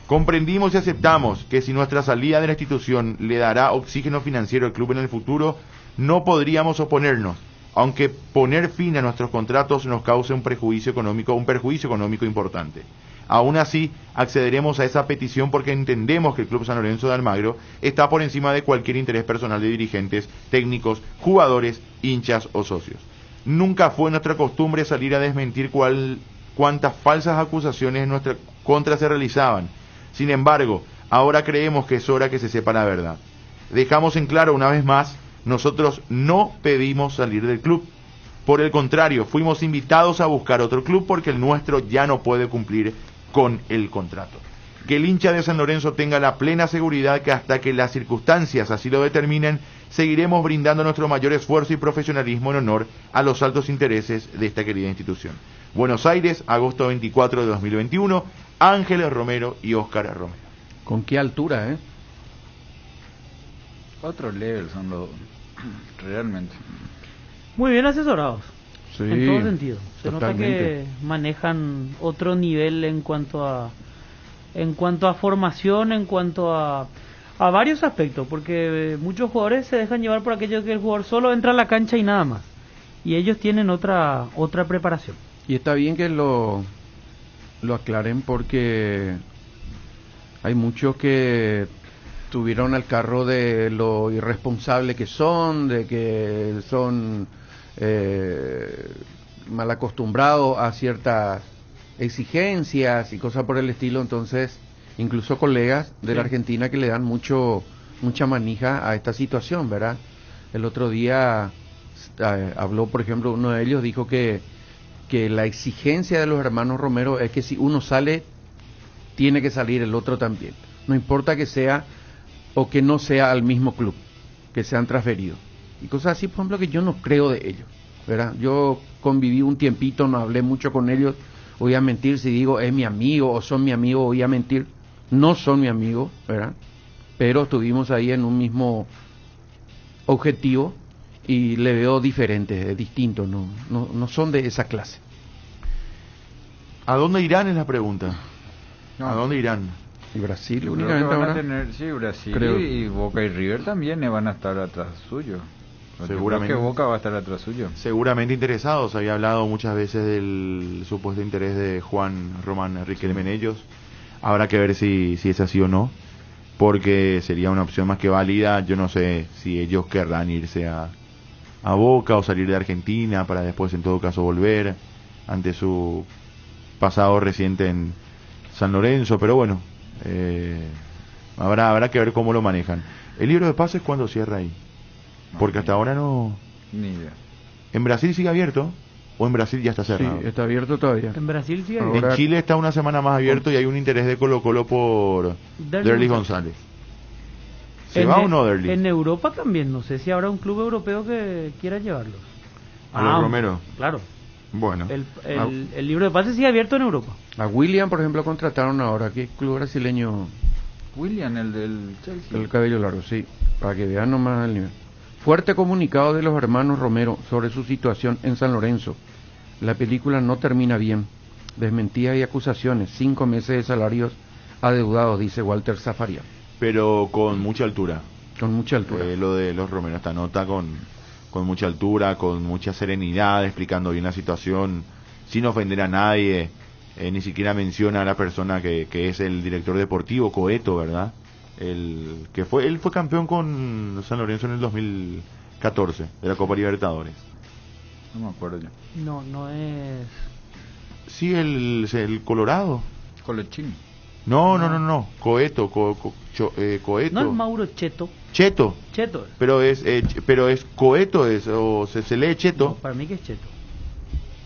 comprendimos y aceptamos que si nuestra salida de la institución le dará oxígeno financiero al club en el futuro, no podríamos oponernos, aunque poner fin a nuestros contratos nos cause un perjuicio económico importante. Aún así, accederemos a esa petición porque entendemos que el Club San Lorenzo de Almagro está por encima de cualquier interés personal de dirigentes, técnicos, jugadores, hinchas o socios. Nunca fue nuestra costumbre salir a desmentir cuántas falsas acusaciones en nuestra contra se realizaban. Sin embargo, ahora creemos que es hora que se sepa la verdad. Dejamos en claro una vez más, nosotros no pedimos salir del club. Por el contrario, fuimos invitados a buscar otro club porque el nuestro ya no puede cumplir con el contrato. Que el hincha de San Lorenzo tenga la plena seguridad que hasta que las circunstancias así lo determinen, seguiremos brindando nuestro mayor esfuerzo y profesionalismo en honor a los altos intereses de esta querida institución. Buenos Aires, agosto 24 de 2021, Ángeles Romero y Óscar Romero. ¿Con qué altura, Otro level son los... realmente. Muy bien asesorados. Sí, en todo sentido. Se totalmente. nota que manejan otro nivel en cuanto a formación, en cuanto a varios aspectos, porque muchos jugadores se dejan llevar por aquello que el jugador solo entra a la cancha y nada más. Y ellos tienen otra preparación. Y está bien que lo aclaren porque hay muchos que tuvieron al carro de lo irresponsable que son, de que son mal acostumbrados a ciertas exigencias y cosas por el estilo. Entonces, incluso colegas de la Argentina que le dan mucha manija a esta situación, ¿verdad? El otro día habló, por ejemplo, uno de ellos dijo que la exigencia de los hermanos Romero es que si uno sale, tiene que salir el otro también. No importa que sea o que no sea al mismo club, que sean transferidos. Y cosas así, por ejemplo, que yo no creo de ellos, ¿verdad? Yo conviví un tiempito, no hablé mucho con ellos. Voy a mentir si digo es mi amigo o son mi amigo, voy a mentir. No son mi amigo, ¿verdad? Pero estuvimos ahí en un mismo objetivo y le veo diferente, distinto, no son de esa clase. ¿A dónde irán es la pregunta? ¿A dónde irán? Y Brasil, Creo únicamente que van ahora. a tener, sí, Brasil Creo. y Boca y River también van a estar atrás suyo. Seguramente. Yo creo que Boca va a estar atrás suyo. Seguramente interesados. Había hablado muchas veces del supuesto interés de Juan Román Riquelme en ellos. Habrá que ver si es así o no, porque sería una opción más que válida. Yo no sé si ellos querrán irse a Boca o salir de Argentina para después en todo caso volver ante su pasado reciente en San Lorenzo, pero bueno, habrá que ver cómo lo manejan. ¿El libro de pases cuándo cierra ahí? Porque hasta ahora no... Ni idea. ¿En Brasil sigue abierto? ¿O en Brasil ya está cerrado? Sí, está abierto todavía. En Brasil sí hay. En Chile está una semana más abierto y hay un interés de Colo-Colo por Derlis González. ¿Se va o no Derlis? En Europa también, no sé si habrá un club europeo que quiera llevarlos. ¿A los Romero? Claro. Bueno. El libro de pases sigue abierto en Europa. A William, por ejemplo, contrataron ahora. ¿Qué club brasileño? William, el del Chelsea. El cabello largo, sí. Para que vean nomás el nivel. Fuerte comunicado de los hermanos Romero sobre su situación en San Lorenzo. La película no termina bien. Desmentidas y acusaciones. 5 meses de salarios adeudados, dice Walter Zafaria. pero con mucha altura. Con mucha altura. Lo de los Romero, esta nota con mucha altura, con mucha serenidad, explicando bien la situación, sin ofender a nadie. Ni siquiera menciona a la persona que es el director deportivo, Coeto, ¿verdad? Él fue campeón con San Lorenzo en el 2014 de la Copa Libertadores. No me acuerdo ya. No es... Sí, el Colorado. Colechín. No. Coeto, Coeto. No es Mauro Cheto. Cheto. Cheto. Pero es Coeto, o se lee Cheto. No, para mí que es Cheto.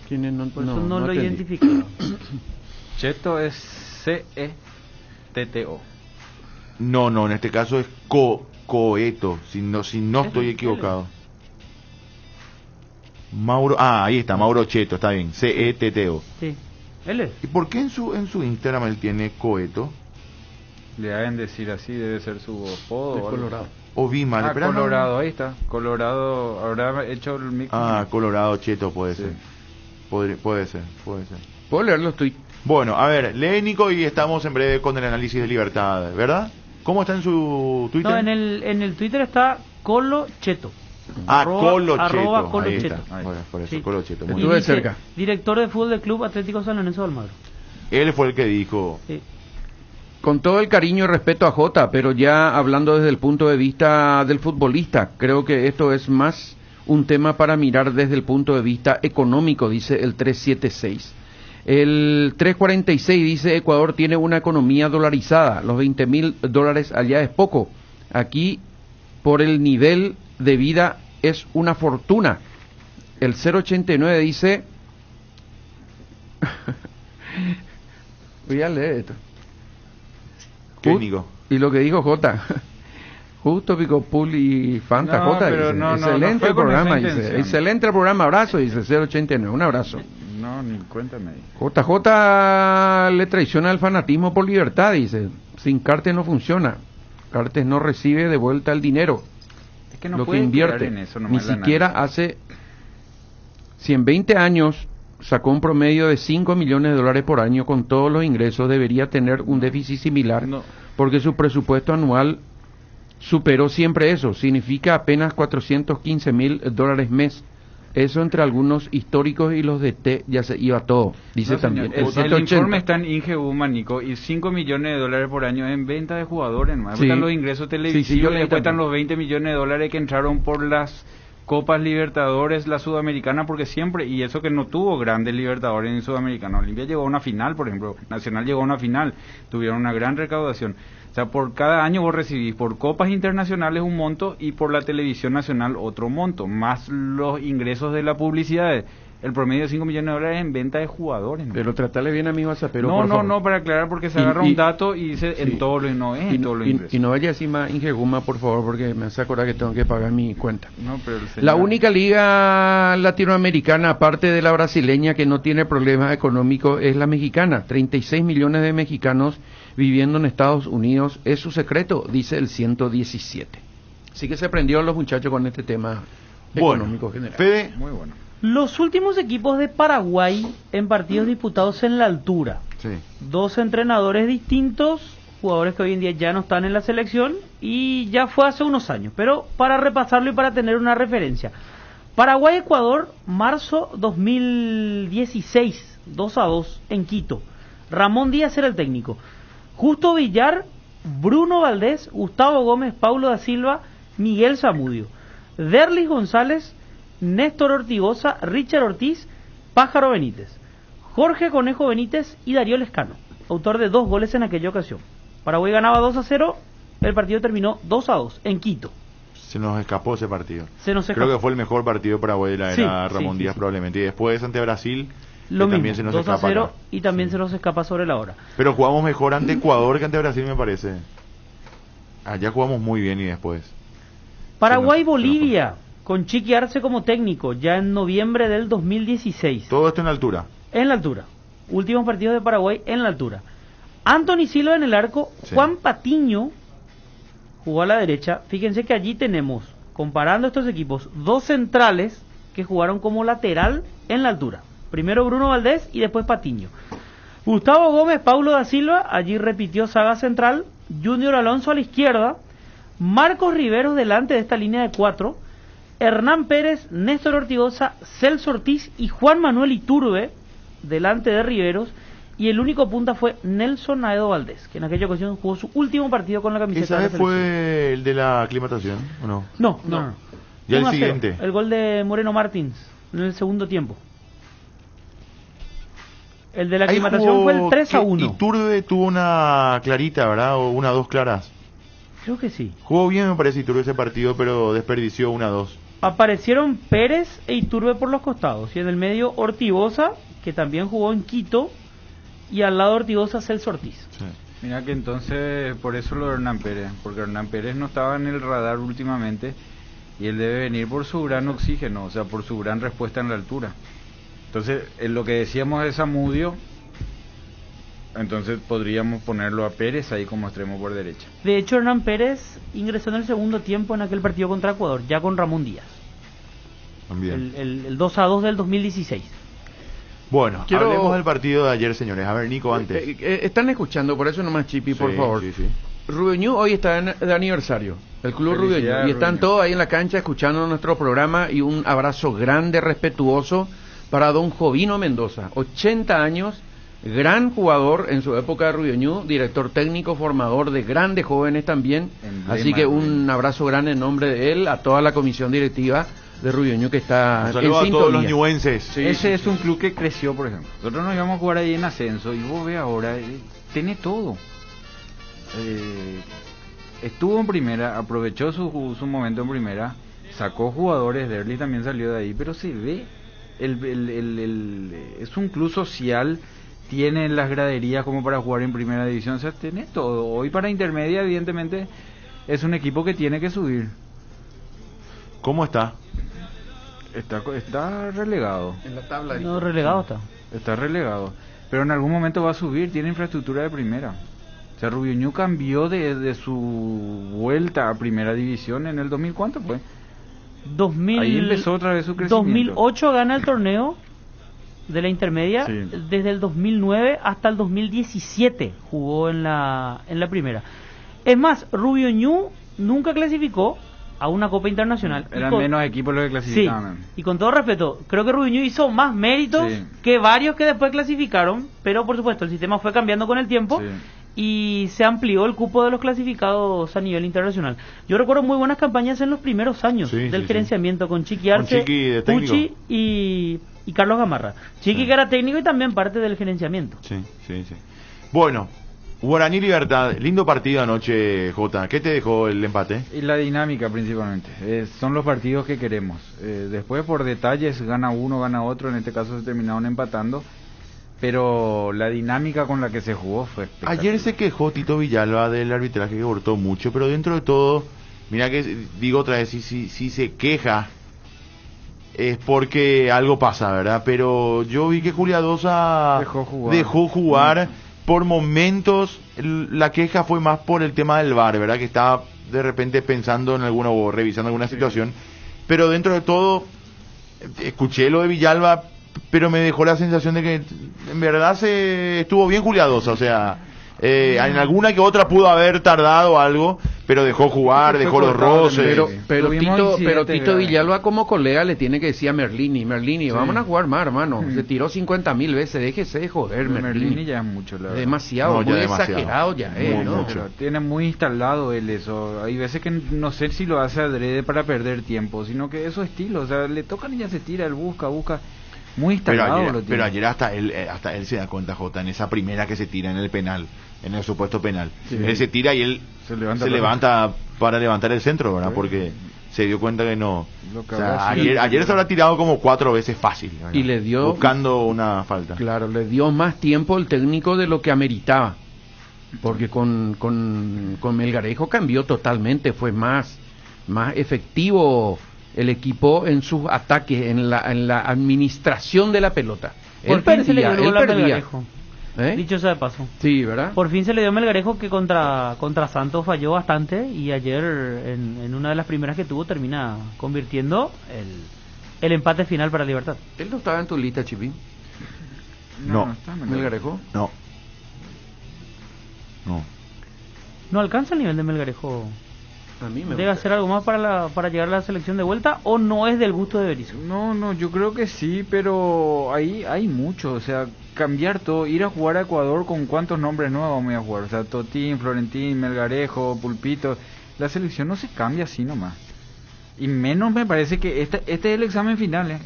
¿Quién es? Por eso no lo identificado. Cheto es C-E-T-T-O. No, en este caso es Coeto, si no estoy equivocado. Mauro, ahí está, Mauro Cheto, está bien, C-E-T-T-O. Sí, él es. ¿Y por qué en su Instagram él tiene Coeto? Le deben decir así, debe ser su apodo. De Colorado. O vi mal, pero Colorado, ahí está. Colorado, habrá hecho el mix. Colorado Cheto puede ser. Puede ser. ¿Puedo leer los tweets? Bueno, a ver, lee Nico y estamos en breve con el análisis de Libertad, ¿verdad? ¿Cómo está en su Twitter? No, en el Twitter está Colo Cheto. Colo Cheto. Colo Ahí Cheto. está. Bueno, por eso, Sí. Colo Cheto. Muy Estuve bien. cerca. Director de fútbol del Club Atlético San Lorenzo de Almagro. Él fue el que dijo. Sí. Con todo el cariño y respeto a Jota, pero ya hablando desde el punto de vista del futbolista, creo que esto es más un tema para mirar desde el punto de vista económico, dice el 376. El 346 dice Ecuador tiene una economía dolarizada, los $20,000 allá es poco. Aquí, por el nivel de vida, es una fortuna. El 089 dice... Voy a leer esto. Técnico. Y lo que dijo Jota. Justo Picopul y Fanta No, Jota. pero Dice. no Excelente fue el con programa, esa dice. intención. Excelente el programa, abrazo, dice 089. Un abrazo. No, ni cuéntame. JJ le traiciona el fanatismo por libertad, dice. Sin Cartes no funciona. Cartes no recibe de vuelta el dinero. Es que no lo que pueden invierte. quedar en eso Ni nomás la siquiera hace... Si en 20 años sacó un promedio de $5 millones por año con todos los ingresos, debería tener un déficit similar, porque su presupuesto anual superó siempre eso. Significa apenas $415,000 mes. Eso entre algunos históricos y los de T ya se iba todo, dice No, también. señor, El el 180. informe está en Ingeuma, Nico, y $5 millones por año en venta de jugadores. ¿No? Después Sí. están los ingresos televisivos, Sí, yo leí después están también. los $20 millones que entraron por las Copas Libertadores, la Sudamericana, porque siempre, y eso que no tuvo grandes Libertadores en Sudamericana. Olimpia llegó a una final, por ejemplo, Nacional llegó a una final, tuvieron una gran recaudación. O sea, por cada año vos recibís por copas internacionales un monto y por la televisión nacional otro monto, más los ingresos de la publicidad. El promedio de $5 millones en venta de jugadores. ¿No? Pero tratarle bien a mi WhatsAppero, No, por favor. no, para aclarar, porque se agarra un dato y dice en todos los, no es en todos los ingresos. Y no vaya encima Ingeguma, por favor, porque me hace acordar que tengo que pagar mi cuenta. No, pero el señor... La única liga latinoamericana, aparte de la brasileña, que no tiene problemas económicos, es la mexicana. 36 millones de mexicanos viviendo en Estados Unidos es su secreto, dice el 117. Así que se prendió los muchachos con este tema económico general. Fede. Muy bueno. Los últimos equipos de Paraguay en partidos disputados en la altura. Sí. 2 entrenadores distintos, jugadores que hoy en día ya no están en la selección y ya fue hace unos años. Pero para repasarlo y para tener una referencia. Paraguay-Ecuador, marzo 2016, 2-2 en Quito. Ramón Díaz era el técnico. Justo Villar, Bruno Valdés, Gustavo Gómez, Paulo da Silva, Miguel Zamudio. Derlis González, Néstor Ortigosa, Richard Ortiz, Pájaro Benítez, Jorge Conejo Benítez y Darío Lescano, autor de 2 goles en aquella ocasión. Paraguay ganaba 2-0, el partido terminó 2-2 en Quito. Se nos escapó ese partido. Se nos Creo escapó. que fue el mejor partido de Paraguay de la era Sí, Ramón sí, Díaz sí. probablemente. Y después ante Brasil, Lo que mismo, también se nos escapa 2-0 acá. y también se nos escapa sobre la hora. Pero jugamos mejor ante Ecuador que ante Brasil, me parece. Allá jugamos muy bien y después. Paraguay-Bolivia, con Chiqui Arce como técnico, ya en noviembre del 2016. Todo esto en la altura. En la altura. Últimos partidos de Paraguay en la altura. Anthony Silva en el arco, Sí. Juan Patiño jugó a la derecha. Fíjense que allí tenemos, comparando estos equipos, 2 centrales que jugaron como lateral en la altura. Primero Bruno Valdés y después Patiño. Gustavo Gómez, Paulo da Silva, allí repitió saga central Junior Alonso a la izquierda, Marcos Riveros delante de esta línea de 4, Hernán Pérez, Néstor Ortigosa, Celso Ortiz y Juan Manuel Iturbe delante de Riveros, y el único punta fue Nelson Aedo Valdés, que en aquella ocasión jugó su último partido con la camiseta de la selección. ¿Fue el de la aclimatación o no? No. Ya el 1-0, siguiente. el gol de Moreno Martins en el segundo tiempo. El de la aclimatación fue el 3-1. Iturbe tuvo una clarita, ¿verdad? O 1-2 claras. Creo que sí. Jugó bien, me parece, Iturbe ese partido, pero desperdició 1-2. Aparecieron Pérez e Iturbe por los costados. Y en el medio Ortigosa, que también jugó en Quito. Y al lado de Ortigosa, Celso Ortiz. Sí. Mira que entonces, por eso lo de Hernán Pérez. Porque Hernán Pérez no estaba en el radar últimamente. Y él debe venir por su gran oxígeno, o sea, por su gran respuesta en la altura. Entonces, en lo que decíamos de Zamudio, entonces podríamos ponerlo a Pérez ahí como extremo por derecha. De hecho, Hernán Pérez ingresó en el segundo tiempo en aquel partido contra Ecuador, ya con Ramón Díaz. También. El 2-2 del 2016. Bueno, hablemos del partido de ayer, señores. A ver, Nico, antes. Están escuchando, por eso nomás, Chipi, por favor. Sí. Rubeñú hoy está de aniversario, el Club Rubeñú, y están todos ahí en la cancha escuchando nuestro programa, y un abrazo grande, respetuoso para don Jovino Mendoza, 80 años, gran jugador en su época de Rubeñú, director técnico, formador de grandes jóvenes también, así que un abrazo grande en nombre de él a toda la comisión directiva de Rubeñú que está un saludo en a sintonía. todos los ñuenses. Ese es un club que creció, por ejemplo. Nosotros nos íbamos a jugar ahí en ascenso, y vos ves ahora, tiene todo. Estuvo en primera, aprovechó su momento en primera, sacó jugadores, Derli también salió de ahí, pero se ve, es un club social, tiene las graderías como para jugar en primera división, o sea, tiene todo. Hoy para intermedia, evidentemente, es un equipo que tiene que subir. ¿Cómo está? Está relegado. En la tabla. No, relegado está. Está relegado, pero en algún momento va a subir, tiene infraestructura de primera. O sea, Rubeñú cambió de su vuelta a primera división en el 2000, ¿cuánto fue? 2000, ahí empezó otra vez su crecimiento. 2008 gana el torneo de la intermedia, sí. Desde el 2009 hasta el 2017 jugó en la primera. Es más, Rubeñú nunca clasificó a una Copa Internacional. Eran menos equipos los que clasificaban. Sí, y con todo respeto, creo que Rubeñú hizo más méritos que varios que después clasificaron, pero por supuesto el sistema fue cambiando con el tiempo y se amplió el cupo de los clasificados a nivel internacional. Yo recuerdo muy buenas campañas en los primeros años del gerenciamiento con Chiqui Arce, Pucci y Carlos Gamarra. Chiqui que era técnico y también parte del gerenciamiento. Sí. Bueno, Guaraní Libertad, lindo partido anoche, Jota. ¿Qué te dejó el empate? Y la dinámica principalmente. Son los partidos que queremos. Después por detalles gana uno, gana otro. En este caso se terminaron empatando. Pero la dinámica con la que se jugó fue espectacular. Ayer se quejó Tito Villalba del arbitraje que cortó mucho, pero dentro de todo, mira que digo otra vez, si se queja es porque algo pasa, ¿verdad? Pero yo vi que Juliadosa dejó jugar. Por momentos la queja fue más por el tema del VAR, ¿verdad? Que estaba de repente pensando en alguna o revisando alguna situación. Pero dentro de todo, escuché lo de Villalba, pero me dejó la sensación de que en verdad estuvo bien Juliadosa. O sea, en alguna que otra pudo haber tardado algo, pero dejó jugar, dejó los roces. Pero Tito Villalba como colega le tiene que decir a Merlini, vamos a jugar más, hermano. Se tiró 50.000 veces, déjese de joder, Merlini. Ya es mucho, la verdad. Demasiado, muy exagerado ya es, ¿no? Pero tiene muy instalado él eso. Hay veces que no sé si lo hace adrede para perder tiempo, sino que es su estilo. O sea, le tocan y ya se tira, él busca. Muy instalado. Pero ayer hasta él se da cuenta, Jota, en esa primera que se tira en el penal, en el supuesto penal. Él se tira y él se levanta para levantar el centro, ¿verdad? Porque se dio cuenta que no. O sea, ayer se habrá tirado como 4 veces fácil, ¿verdad? Y le dio, buscando una falta. Claro, le dio más tiempo el técnico de lo que ameritaba. Porque con Melgarejo cambió totalmente, fue más efectivo el equipo en sus ataques, en la administración de la pelota. Él perdía. Dicho sea de paso. Sí, ¿verdad? Por fin se le dio a Melgarejo, que contra Santos falló bastante, y ayer en una de las primeras que tuvo termina convirtiendo el empate final para Libertad. ¿Él no estaba en tu lista, Chipín? No. ¿Melgarejo? No. No alcanza el nivel de Melgarejo. A mí me ¿Debe hacer algo más para llegar a la selección de vuelta o no es del gusto de Berizzo? No, yo creo que sí, pero ahí hay mucho, o sea, cambiar todo, ir a jugar a Ecuador con cuántos nombres nuevos vamos a jugar, o sea, Totín, Florentín, Melgarejo, Pulpito, la selección no se cambia así nomás. Y menos me parece que este es el examen final,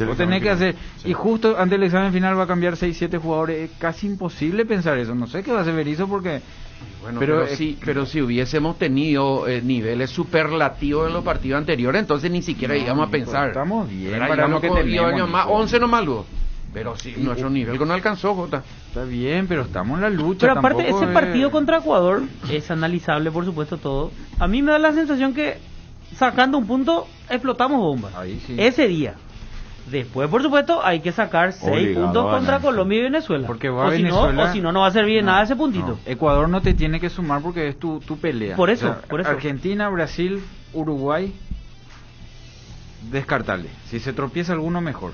vos tenés que hacer, sí. Y justo antes del examen final va a cambiar 6-7 jugadores, es casi imposible pensar eso, no sé qué va a hacer Berizzo porque... Bueno, pero si hubiésemos tenido niveles superlativos en los partidos anteriores, entonces ni siquiera íbamos a pensar. Estamos bien para lo que tenemos. Más 11 nomás luego. Pero sí, nuestro nivel no alcanzó, Jota. Está bien, pero estamos en la lucha. Pero aparte, ese partido contra Ecuador es analizable, por supuesto, todo. A mí me da la sensación que sacando un punto, explotamos bombas. Ahí sí. Ese día. Después, por supuesto, hay que sacar 6 puntos contra Colombia y Venezuela. Porque va Venezuela... o si no va a servir nada ese puntito. No. Ecuador no te tiene que sumar porque es tu pelea. Por eso, o sea, por eso. Argentina, Brasil, Uruguay, descartable. Si se tropieza alguno, mejor.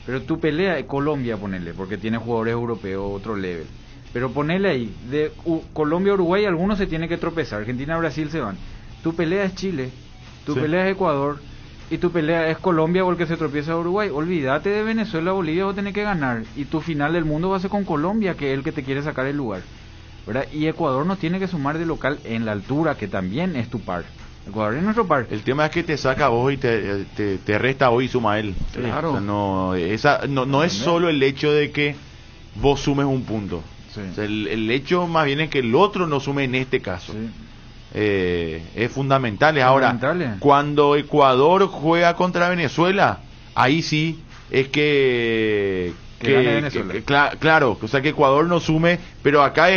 Pero tu pelea es Colombia, ponele, porque tiene jugadores europeos, otro level. Pero ponele ahí, de Colombia, Uruguay, algunos se tienen que tropezar. Argentina, Brasil se van. Tu pelea es Chile, tu pelea es Ecuador... y tu pelea es Colombia o el que se tropieza a Uruguay. Olvídate de Venezuela, Bolivia, vos tenés que ganar. Y tu final del mundo va a ser con Colombia, que es el que te quiere sacar el lugar, ¿verdad? Y Ecuador no tiene que sumar de local en la altura, que también es tu par. Ecuador es nuestro par. El tema es que te saca vos y te resta vos y suma él. Claro. O sea, no es solo el hecho de que vos sumes un punto. Sí. O sea, el hecho más bien es que el otro no sume en este caso. Sí. Es fundamental. Ahora, cuando Ecuador juega contra Venezuela, ahí sí es que claro, o sea que Ecuador no sume, pero acá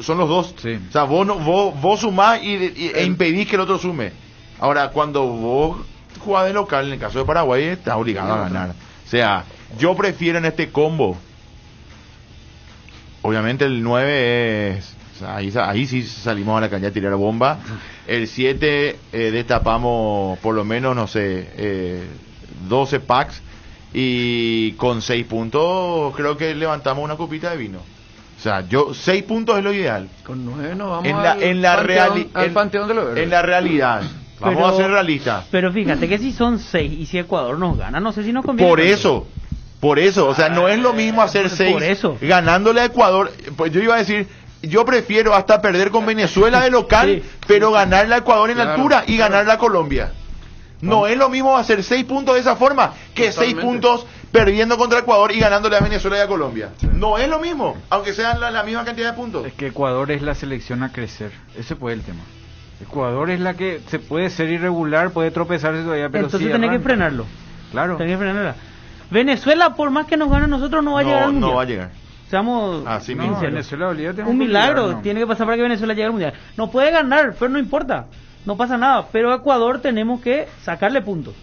son los dos. Sí. O sea, vos sumás e impedís que el otro sume. Ahora, cuando vos jugás de local, en el caso de Paraguay, estás obligado a ganar. O sea, yo prefiero en este combo, obviamente el 9 es... O sea, ahí sí salimos a la cancha a tirar bomba. El 7 destapamos por lo menos, no sé, 12 packs. Y con 6 puntos creo que levantamos una copita de vino. O sea, 6 puntos es lo ideal. Con 9 no vamos al panteón de los verdes. En la realidad. Vamos a ser realistas. Pero fíjate que si son 6 y si Ecuador nos gana, no sé si nos conviene. Por eso, o sea, no es lo mismo hacer 6 ganándole a Ecuador. Pues yo iba a decir... Yo prefiero hasta perder con Venezuela de local, pero ganarle a Ecuador en altura y ganarle a Colombia. No es lo mismo hacer 6 puntos de esa forma que 6 puntos perdiendo contra Ecuador y ganándole a Venezuela y a Colombia. No es lo mismo, aunque sean la misma cantidad de puntos. Es que Ecuador es la selección a crecer. Ese fue el tema. Ecuador es la que se puede ser irregular, puede tropezarse todavía, pero entonces sí tenés que frenarlo. Claro. Tenés que frenarla. Venezuela, por más que nos gane nosotros, no va a llegar al mundial. No va a llegar. Seamos Venezuela, un milagro tiene que pasar para que Venezuela llegue al mundial. No puede ganar, pero no importa, no pasa nada. Pero a Ecuador tenemos que sacarle puntos.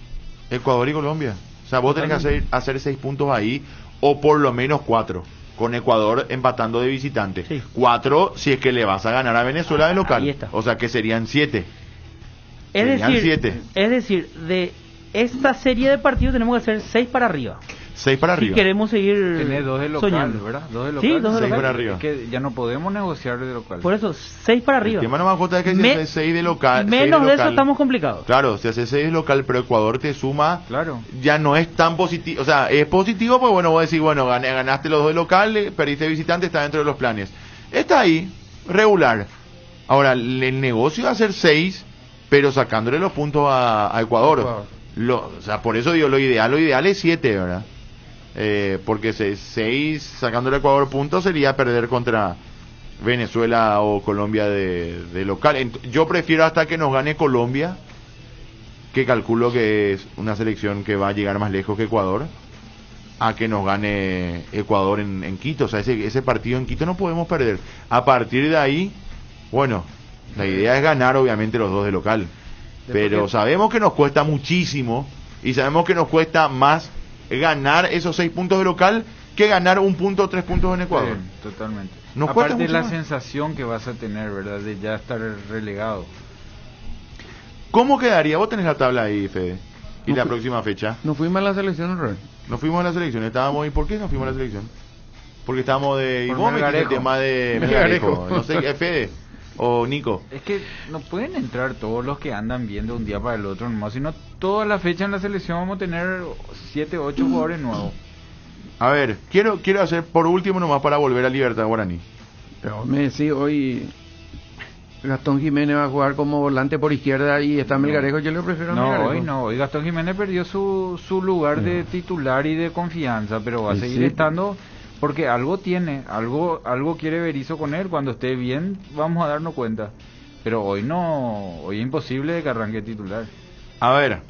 Ecuador y Colombia. O sea, vos tenés que hacer 6 puntos ahí, o por lo menos 4. Con Ecuador empatando de visitante. 4 si es que le vas a ganar a Venezuela de local. Ahí está. O sea que serían 7. Es decir, de esta serie de partidos tenemos que hacer 6 para arriba. 6 para arriba. Si queremos seguir Tenés 2 de local, soñando. ¿verdad? 2 de local. Sí, 2 de 6 local. para arriba. Es que ya no podemos negociar de local. Por eso, 6 para arriba. El tema no más es que si hace 6 de local. Menos de eso estamos complicados. Claro, si hace 6 de local, pero Ecuador te suma. Claro. Ya no es tan positivo. O sea, es positivo, pues bueno, vos decís, bueno, ganaste los 2 de local, perdiste de visitante, está dentro de los planes. Está ahí, regular. Ahora, el negocio es hacer 6, pero sacándole los puntos a Ecuador. O sea, por eso digo, lo ideal es 7, ¿verdad? Porque 6 sacándole a Ecuador puntos sería perder contra Venezuela o Colombia de local. Yo prefiero hasta que nos gane Colombia, que calculo que es una selección que va a llegar más lejos que Ecuador, a que nos gane Ecuador en Quito. O sea, ese partido en Quito no podemos perder. A partir de ahí, bueno, la idea es ganar obviamente los 2 de local, pero sabemos que nos cuesta muchísimo y sabemos que nos cuesta más ganar esos 6 puntos de local que ganar 1 punto o 3 puntos en Ecuador. Sí, totalmente. Nos aparte de la más. sensación que vas a tener, ¿verdad? De ya estar relegado. ¿Cómo quedaría? Vos tenés la tabla ahí, Fede. ¿Y la próxima fecha? ¿No fuimos a la selección, Rey? No fuimos a la selección, estábamos... ¿Y por qué no fuimos a la selección? Porque estábamos de... Y vos metiste el tema de Melgarejo. No sé, Fede. ¿O Nico? Es que no pueden entrar todos los que andan bien de un día para el otro nomás, sino toda la fecha en la selección vamos a tener 7, 8 jugadores nuevos. A ver, quiero hacer por último nomás para volver a Libertad Guaraní. Pero me decís, hoy Gastón Jiménez va a jugar como volante por izquierda y está Melgarejo, yo le prefiero a Melgarejo. Hoy Gastón Jiménez perdió su lugar de titular y de confianza, pero va a seguir estando porque algo tiene, algo quiere Berizzo con él. Cuando esté bien vamos a darnos cuenta, pero hoy es imposible que arranque titular. A ver,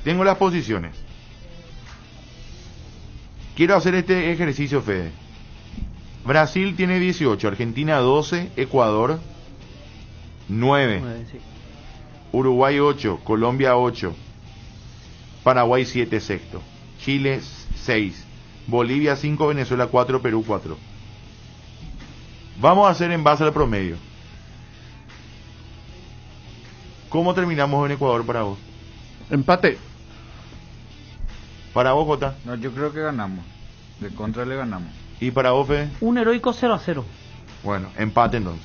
tengo las posiciones. Quiero hacer este ejercicio, Fede. Brasil tiene 18, Argentina 12, Ecuador 9, Sí. Uruguay 8, Colombia 8, Paraguay 7 sexto, Chile 6, Bolivia 5, Venezuela 4, Perú 4. Vamos a hacer en base al promedio. ¿Cómo terminamos en Ecuador para vos? Empate. ¿Para vos, Jota? No, yo creo que ganamos. De contra le ganamos. ¿Y para vos, Fede? Un heroico 0-0. Bueno, empate entonces.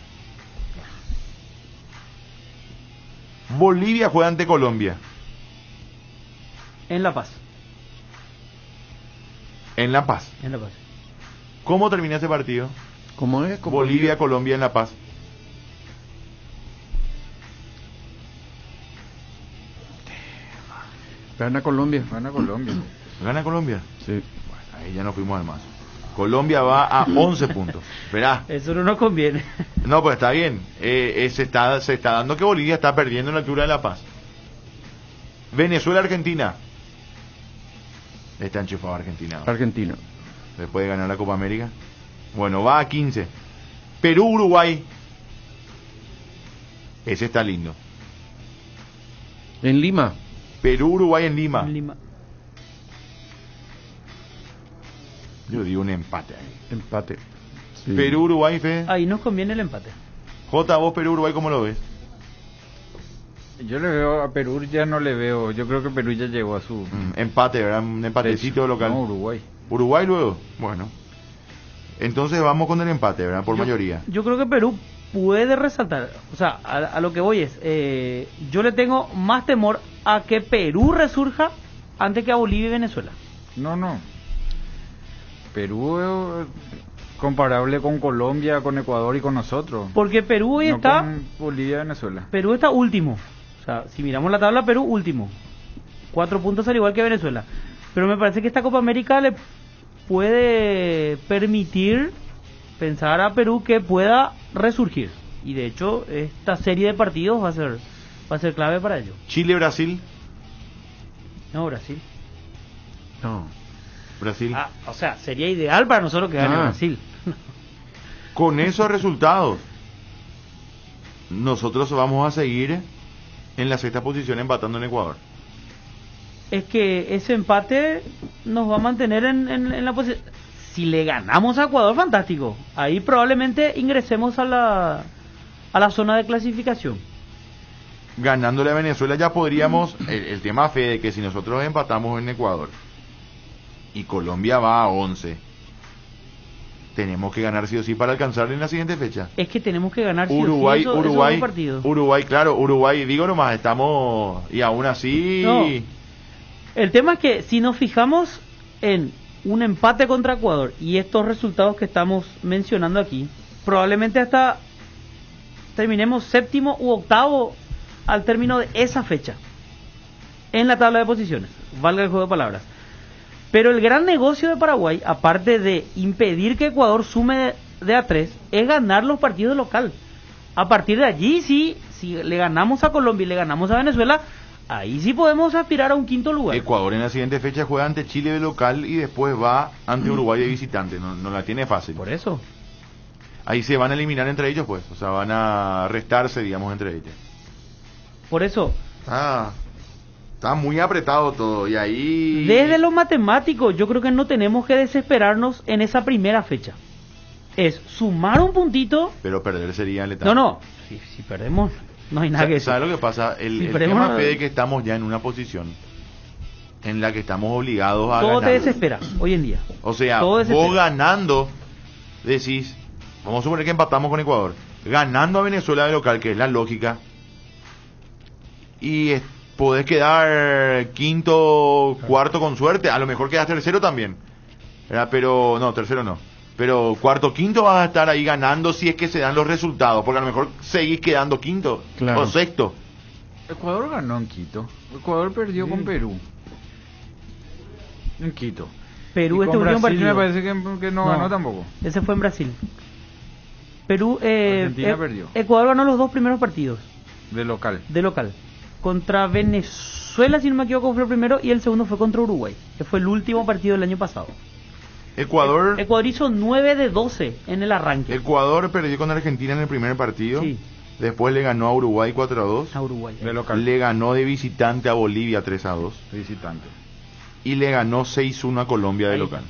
Bolivia juega ante Colombia. En La Paz. En La Paz. En La Paz. ¿Cómo termina ese partido? ¿Cómo es? Bolivia, Colombia en La Paz. Gana Colombia. Gana Colombia. ¿Gana Colombia? Sí. Bueno, ahí ya nos fuimos al mazo. Colombia va a 11 puntos. Verá. Eso no nos conviene. No, pues está bien. Se está dando que Bolivia está perdiendo en la altura de La Paz. Venezuela, Argentina. Está enchufado Argentina. Argentina. Después de ganar la Copa América. Bueno, va a 15. Perú, Uruguay. Ese está lindo. En Lima. Perú, Uruguay en Lima. En Lima. Yo digo un empate ahí. Empate. Sí. Perú, Uruguay, Fe. Ahí nos conviene el empate. Jota, vos Perú, Uruguay, ¿cómo lo ves? Yo le veo a Perú, ya no le veo. Yo creo que Perú ya llegó a su... empate, ¿verdad? Un empatecito local. No, Uruguay. Uruguay luego. Bueno. Entonces vamos con el empate, ¿verdad? Por mayoría. Yo creo que Perú puede resaltar. O sea, a lo que voy es... yo le tengo más temor a que Perú resurja antes que a Bolivia y Venezuela. No. Perú es comparable con Colombia, con Ecuador y con nosotros. Porque Perú hoy está... Con Bolivia y Venezuela. Perú está último. O sea, si miramos la tabla, Perú último. 4 puntos al igual que Venezuela. Pero me parece que esta Copa América le puede permitir pensar a Perú que pueda resurgir. Y de hecho, esta serie de partidos va a ser clave para ello. Chile, Brasil. No, Brasil. No. Brasil. O sea, sería ideal para nosotros que gane Brasil. Con esos resultados, nosotros vamos a seguir en la sexta posición empatando en Ecuador. Es que ese empate nos va a mantener en la posición. Si le ganamos a Ecuador, fantástico. Ahí probablemente ingresemos a la zona de clasificación. Ganándole a Venezuela ya podríamos, el tema fe de que si nosotros empatamos en Ecuador y Colombia va a 11, tenemos que ganar sí o sí para alcanzar en la siguiente fecha. Es que tenemos que ganar Uruguay, sí o sí esos dos partidos. Uruguay, claro, Uruguay, digo nomás, estamos, y aún así... No. El tema es que si nos fijamos en un empate contra Ecuador y estos resultados que estamos mencionando aquí, probablemente hasta terminemos séptimo u octavo al término de esa fecha en la tabla de posiciones, valga el juego de palabras. Pero el gran negocio de Paraguay, aparte de impedir que Ecuador sume de a 3, es ganar los partidos de local. A partir de allí, si le ganamos a Colombia y le ganamos a Venezuela, ahí sí podemos aspirar a un quinto lugar. Ecuador en la siguiente fecha juega ante Chile de local y después va ante Uruguay de visitante. No la tiene fácil. Por eso. Ahí se van a eliminar entre ellos, pues. O sea, van a restarse, digamos, entre ellos. Por eso. Está muy apretado todo. Y ahí... Desde lo matemático, yo creo que no tenemos que desesperarnos en esa primera fecha. Es sumar un puntito. Pero perder sería letal. No. Si perdemos... No hay nada que decir. ¿Sabes lo que pasa? El tema es que estamos ya en una posición en la que estamos obligados a todo ganar. Te desespera hoy en día. O sea, vos ganando decís, vamos a suponer que empatamos con Ecuador. ganando a Venezuela de local, que es la lógica, y podés quedar quinto, cuarto con suerte, a lo mejor quedas tercero también, ¿verdad? Pero no, tercero no, pero cuarto, quinto vas a estar ahí ganando si es que se dan los resultados, porque a lo mejor seguís quedando quinto o sexto. Ecuador ganó en Quito, Ecuador perdió con Perú en Quito. Perú y este con último Brasil partido me parece que no ganó tampoco. Ese fue en Brasil. Perú, Argentina perdió. Ecuador ganó los 2 primeros partidos. De local. Contra Venezuela, si no me equivoco, fue el primero, y el segundo fue contra Uruguay, que fue el último partido del año pasado. Ecuador hizo 9 de 12 en el arranque. Ecuador perdió con Argentina en el primer partido. Sí. Después le ganó a Uruguay 4-2. A Uruguay. De local. Le ganó de visitante a Bolivia 3-2. Visitante. Y le ganó 6-1 a Colombia de local.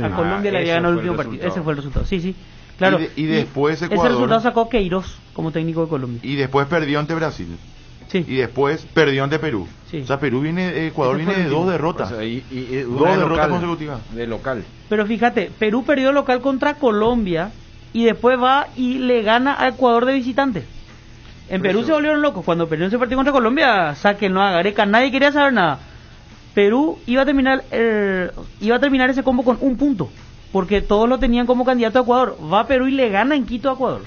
A Colombia le ganó el último partido. Ese fue el resultado. Sí. Claro. Y después Ecuador. Ese resultado sacó Queiroz como técnico de Colombia. Y después perdió ante Brasil. Sí. Y después perdió ante Perú. Sí. O sea, Ecuador viene de 2 derrotas. O sea, y 2 derrotas consecutivas. De local. Pero fíjate, Perú perdió local contra Colombia y después va y le gana a Ecuador de visitante. En Perú se volvieron locos. Cuando perdió ese partido contra Colombia, sáquenlo a Gareca, nadie quería saber nada. Perú iba a terminar ese combo con 1 punto, porque todos lo tenían como candidato a Ecuador. Va Perú y le gana en Quito a Ecuador.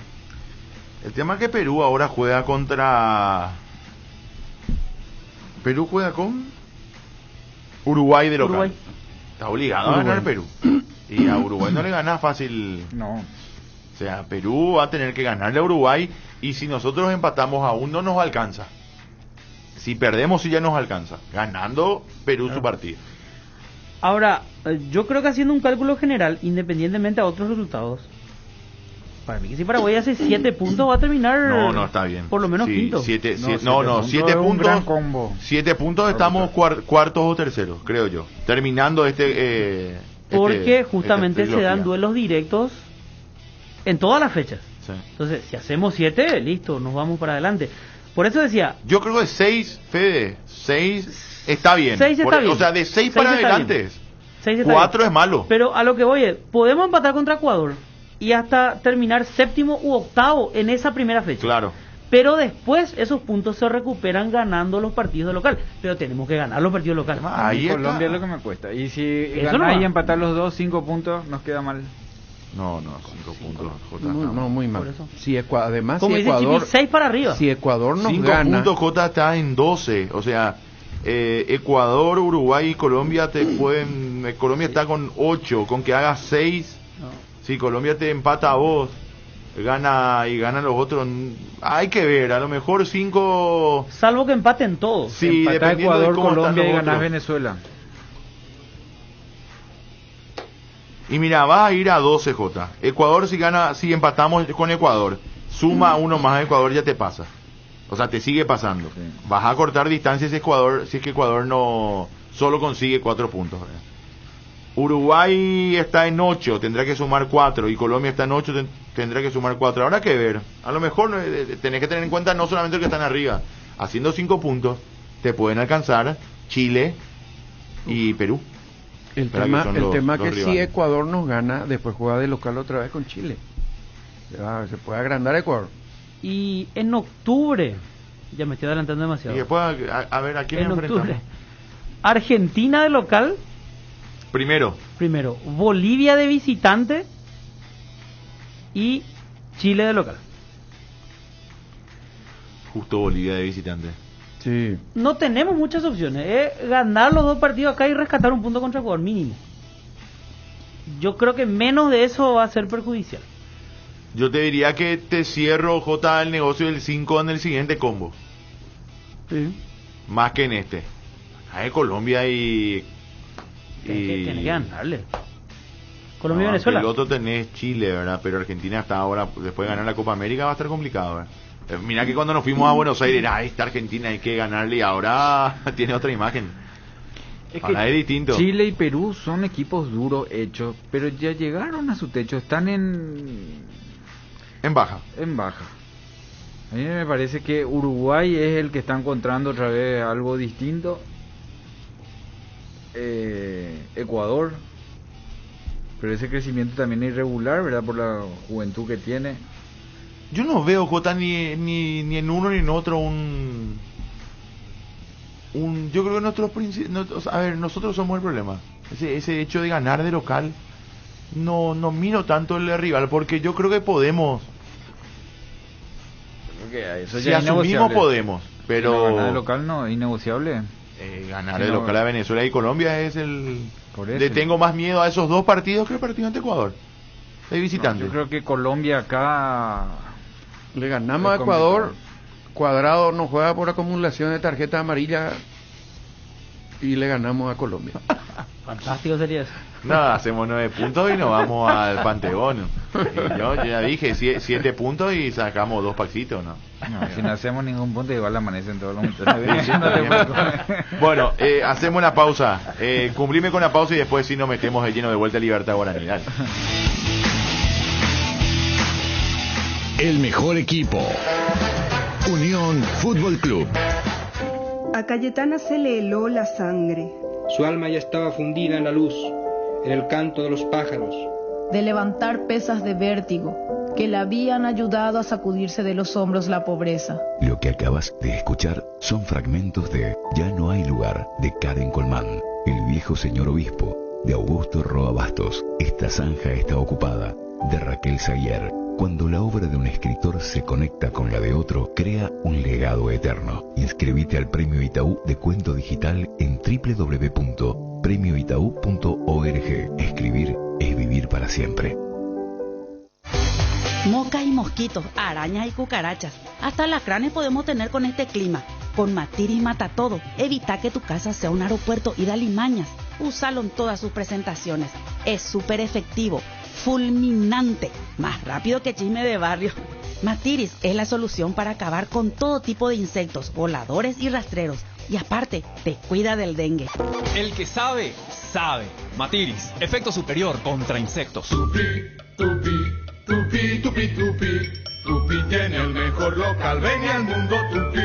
El tema es que Perú ahora juega contra... Perú juega con Uruguay de local. Uruguay. Está obligado a ganar Perú. Y a Uruguay no le gana fácil. No. O sea, Perú va a tener que ganarle a Uruguay, y si nosotros empatamos aún no nos alcanza. Si perdemos sí ya nos alcanza. Ganando Perú su partido. Ahora, yo creo que haciendo un cálculo general, independientemente a otros resultados, para mí que si Paraguay hace 7 puntos va a terminar... No, está bien. Por lo menos sí, quinto. 7 puntos. puntos. 7 puntos estamos cuartos o terceros, creo yo. Terminando porque justamente se dan duelos directos en todas las fechas. Sí. Entonces, si hacemos 7, listo, nos vamos para adelante. Por eso decía... Yo creo que 6, Fede, 6 está bien. 6 está bien. O sea, de 6 para adelante. 4 es malo. Pero a lo que voy es, podemos empatar contra Ecuador y hasta terminar 7º u 8º en esa primera fecha. Claro. Pero después esos puntos se recuperan ganando los partidos de local. Pero tenemos que ganar los partidos locales. Ahí Colombia es lo que me cuesta. Y si eso ganar y empatar los dos, 5 puntos, nos queda mal. No, 5 puntos. Jota, muy mal. Si además, como si dice Ecuador, Chipi, 6 para arriba. Si Ecuador nos 5 gana... puntos, Jota está en 12. O sea, Ecuador, Uruguay y Colombia te pueden... Colombia está con 8. Con que hagas 6... No. Si Colombia te empata a vos, gana los otros, hay que ver, a lo mejor 5... Salvo que empaten todos. Sí, empata dependiendo Ecuador, de cómo Colombia y están los ganar otros. Venezuela. Y mira, vas a ir a 12, Jota. Ecuador, si empatamos con Ecuador, suma uno más a Ecuador, ya te pasa. O sea, te sigue pasando. Sí. Vas a cortar distancias si es que Ecuador no solo consigue 4 puntos. Uruguay está en 8, tendrá que sumar 4, y Colombia está en 8, tendrá que sumar 4. Habrá que ver. A lo mejor tenés que tener en cuenta no solamente los que están arriba. Haciendo 5 puntos, te pueden alcanzar Chile y Perú. El tema que si Ecuador nos gana, después juega de local otra vez con Chile. Se puede agrandar Ecuador. Y en octubre, ya me estoy adelantando demasiado. Y después, a ver, ¿a quién en enfrentamos? Octubre, Argentina de local. Primero, Bolivia de visitante y Chile de local. Justo Bolivia de visitante. Sí. No tenemos muchas opciones. Ganar los 2 partidos acá y rescatar un punto contra Ecuador, mínimo. Yo creo que menos de eso va a ser perjudicial. Yo te diría que te cierro, J, el negocio del 5 en el siguiente combo. Sí. Más que en este. Hay Colombia y... Tiene que ganarle. Colombia y Venezuela. El otro tenés Chile, ¿verdad? Pero Argentina hasta ahora, después de ganar la Copa América, va a estar complicado, ¿verdad? Mira que cuando nos fuimos a Buenos Aires, esta Argentina hay que ganarle, y ahora tiene otra imagen. Ahora es distinto. Chile y Perú son equipos duros hechos, pero ya llegaron a su techo, están en baja. A mí me parece que Uruguay es el que está encontrando otra vez algo distinto. Ecuador, pero ese crecimiento también es irregular, ¿verdad? Por la juventud que tiene. Yo no veo, Jota, ni en uno ni en otro yo creo que nosotros somos el problema. Ese hecho de ganar de local, no miro tanto el rival, porque yo creo que podemos. Eso Si ya es asumimos innegociable. podemos, pero ganar de local no, es innegociable. Ganar de local a Venezuela y Colombia es el... Por eso. Le tengo más miedo a esos dos partidos que el partido ante Ecuador, de visitante. Yo creo que Colombia acá... Le ganamos a Ecuador, Cuadrado no juega por acumulación de tarjetas amarillas y le ganamos a Colombia. Fantástico sería eso. Nada, hacemos 9 puntos y nos vamos al Panteón. Yo ya dije 7 puntos y sacamos 2 paxitos, ¿no? No, si no hacemos ningún punto, igual amanecen todos los Sí, bueno, hacemos una pausa. Cumplime con la pausa y después sí nos metemos de lleno de vuelta a Libertad Guaraní. Dale. El mejor equipo. Unión Fútbol Club. A Cayetana se le heló la sangre. Su alma ya estaba fundida en la luz, en el canto de los pájaros. De levantar pesas de vértigo que le habían ayudado a sacudirse de los hombros la pobreza. Lo que acabas de escuchar son fragmentos de Ya no hay lugar, de Karen Colmán, El viejo señor obispo, de Augusto Roa Bastos, Esta zanja está ocupada, de Raquel Saguier. Cuando la obra de un escritor se conecta con la de otro, crea un legado eterno. Inscríbete al Premio Itaú de Cuento Digital en www.premioitaú.org. Escribir es vivir para siempre. Moscas y mosquitos, arañas y cucarachas. Hasta alacranes podemos tener con este clima. Con Matiris mata todo. Evita que tu casa sea un aeropuerto y da limañas. Úsalo en todas sus presentaciones. Es súper efectivo, fulminante, más rápido que chisme de barrio. Matiris es la solución para acabar con todo tipo de insectos, voladores y rastreros. Y aparte, te cuida del dengue. El que sabe, sabe. Matiris, efecto superior contra insectos. Tupi, tupi, tupi, Tupi tiene el mejor local, ven al mundo Tupi,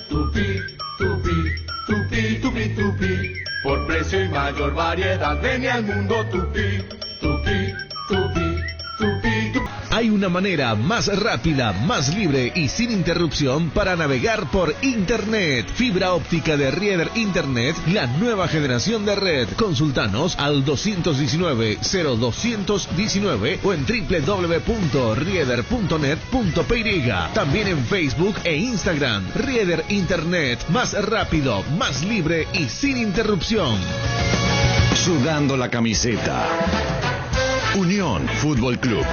Tupi, Tupi, Tupi, Tupi, Tupi, por precio y mayor variedad, ven al mundo Tupi, Tupi, Tupi, Tupi, Tupi. Hay una manera más rápida, más libre y sin interrupción para navegar por Internet. Fibra óptica de Rieder Internet, la nueva generación de red. Consultanos al 219-0219 o en www.rieder.net.py. También en Facebook e Instagram. Rieder Internet, más rápido, más libre y sin interrupción. Sudando la camiseta. Unión Fútbol Club.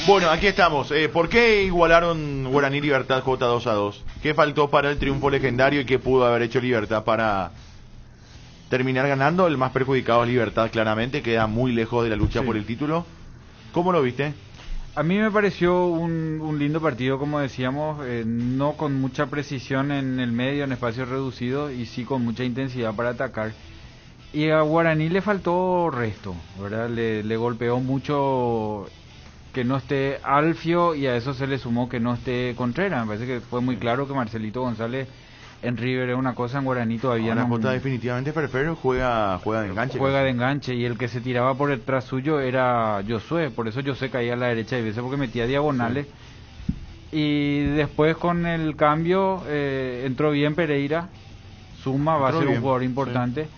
Bueno, aquí estamos. ¿Por qué igualaron Guaraní Libertad J 2-2? ¿Qué faltó para el triunfo legendario y qué pudo haber hecho Libertad para terminar ganando? El más perjudicado es Libertad, claramente. Queda muy lejos de la lucha por el título. ¿Cómo lo viste? A mí me pareció un lindo partido, como decíamos, no con mucha precisión en el medio, en espacios reducidos, y sí con mucha intensidad para atacar. Y a Guaraní le faltó resto, ¿verdad? Le golpeó mucho que no esté Alfio, y a eso se le sumó que no esté Contreras. Me parece que fue muy claro que Marcelito González en River es una cosa, en Guaraní todavía no. Jota definitivamente Ferfero juega de enganche. Juega de enganche, y el que se tiraba por detrás suyo era Josué, por eso Josué caía a la derecha y veces porque metía diagonales. Sí. Y después con el cambio entró bien Pereira, suma, va a ser un jugador importante. Sí.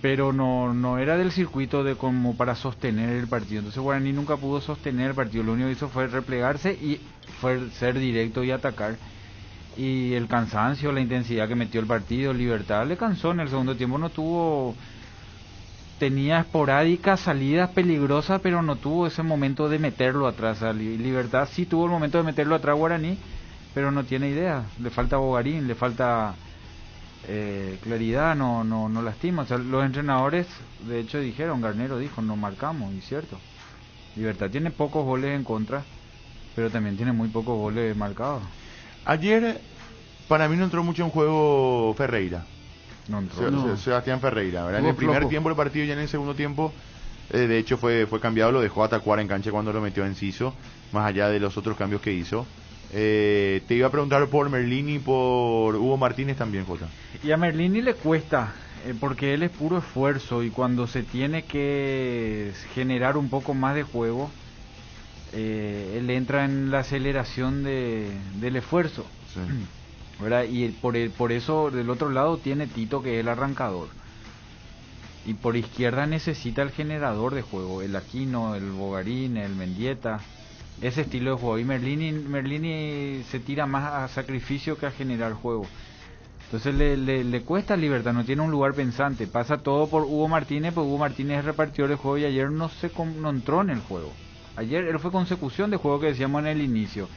Pero no era del circuito de como para sostener el partido. Entonces Guaraní nunca pudo sostener el partido. Lo único que hizo fue replegarse y fue ser directo y atacar. Y el cansancio, la intensidad que metió el partido, Libertad le cansó en el segundo tiempo. Tenía esporádicas salidas peligrosas, pero no tuvo ese momento de meterlo atrás. Libertad sí tuvo el momento de meterlo atrás a Guaraní, pero no tiene idea. Le falta Bogarín, le falta claridad, no lastima. O sea, los entrenadores de hecho dijeron, Garnero dijo, no marcamos, y cierto, Libertad tiene pocos goles en contra, pero también tiene muy pocos goles marcados. Ayer para mí no entró mucho en juego Ferreira, no entró, Sebastián Ferreira, ¿verdad? En el primer tiempo del partido, ya en el segundo tiempo de hecho fue cambiado, lo dejó atacar en cancha cuando lo metió Enciso, más allá de los otros cambios que hizo. Te iba a preguntar por Merlini y por Hugo Martínez también, Jota. Y a Merlini le cuesta porque él es puro esfuerzo y cuando se tiene que generar un poco más de juego, él entra en la aceleración del esfuerzo, sí. ¿verdad? Y por eso del otro lado tiene Tito, que es el arrancador, y por izquierda necesita el generador de juego, el Aquino, el Bogarín, el Mendieta, ese estilo de juego, y Merlini se tira más a sacrificio que a generar juego. Entonces le cuesta Libertad, no tiene un lugar pensante, pasa todo por Hugo Martínez, pues Hugo Martínez es repartidor de juego y ayer no entró en el juego. Ayer él fue consecución de juego que decíamos en el inicio.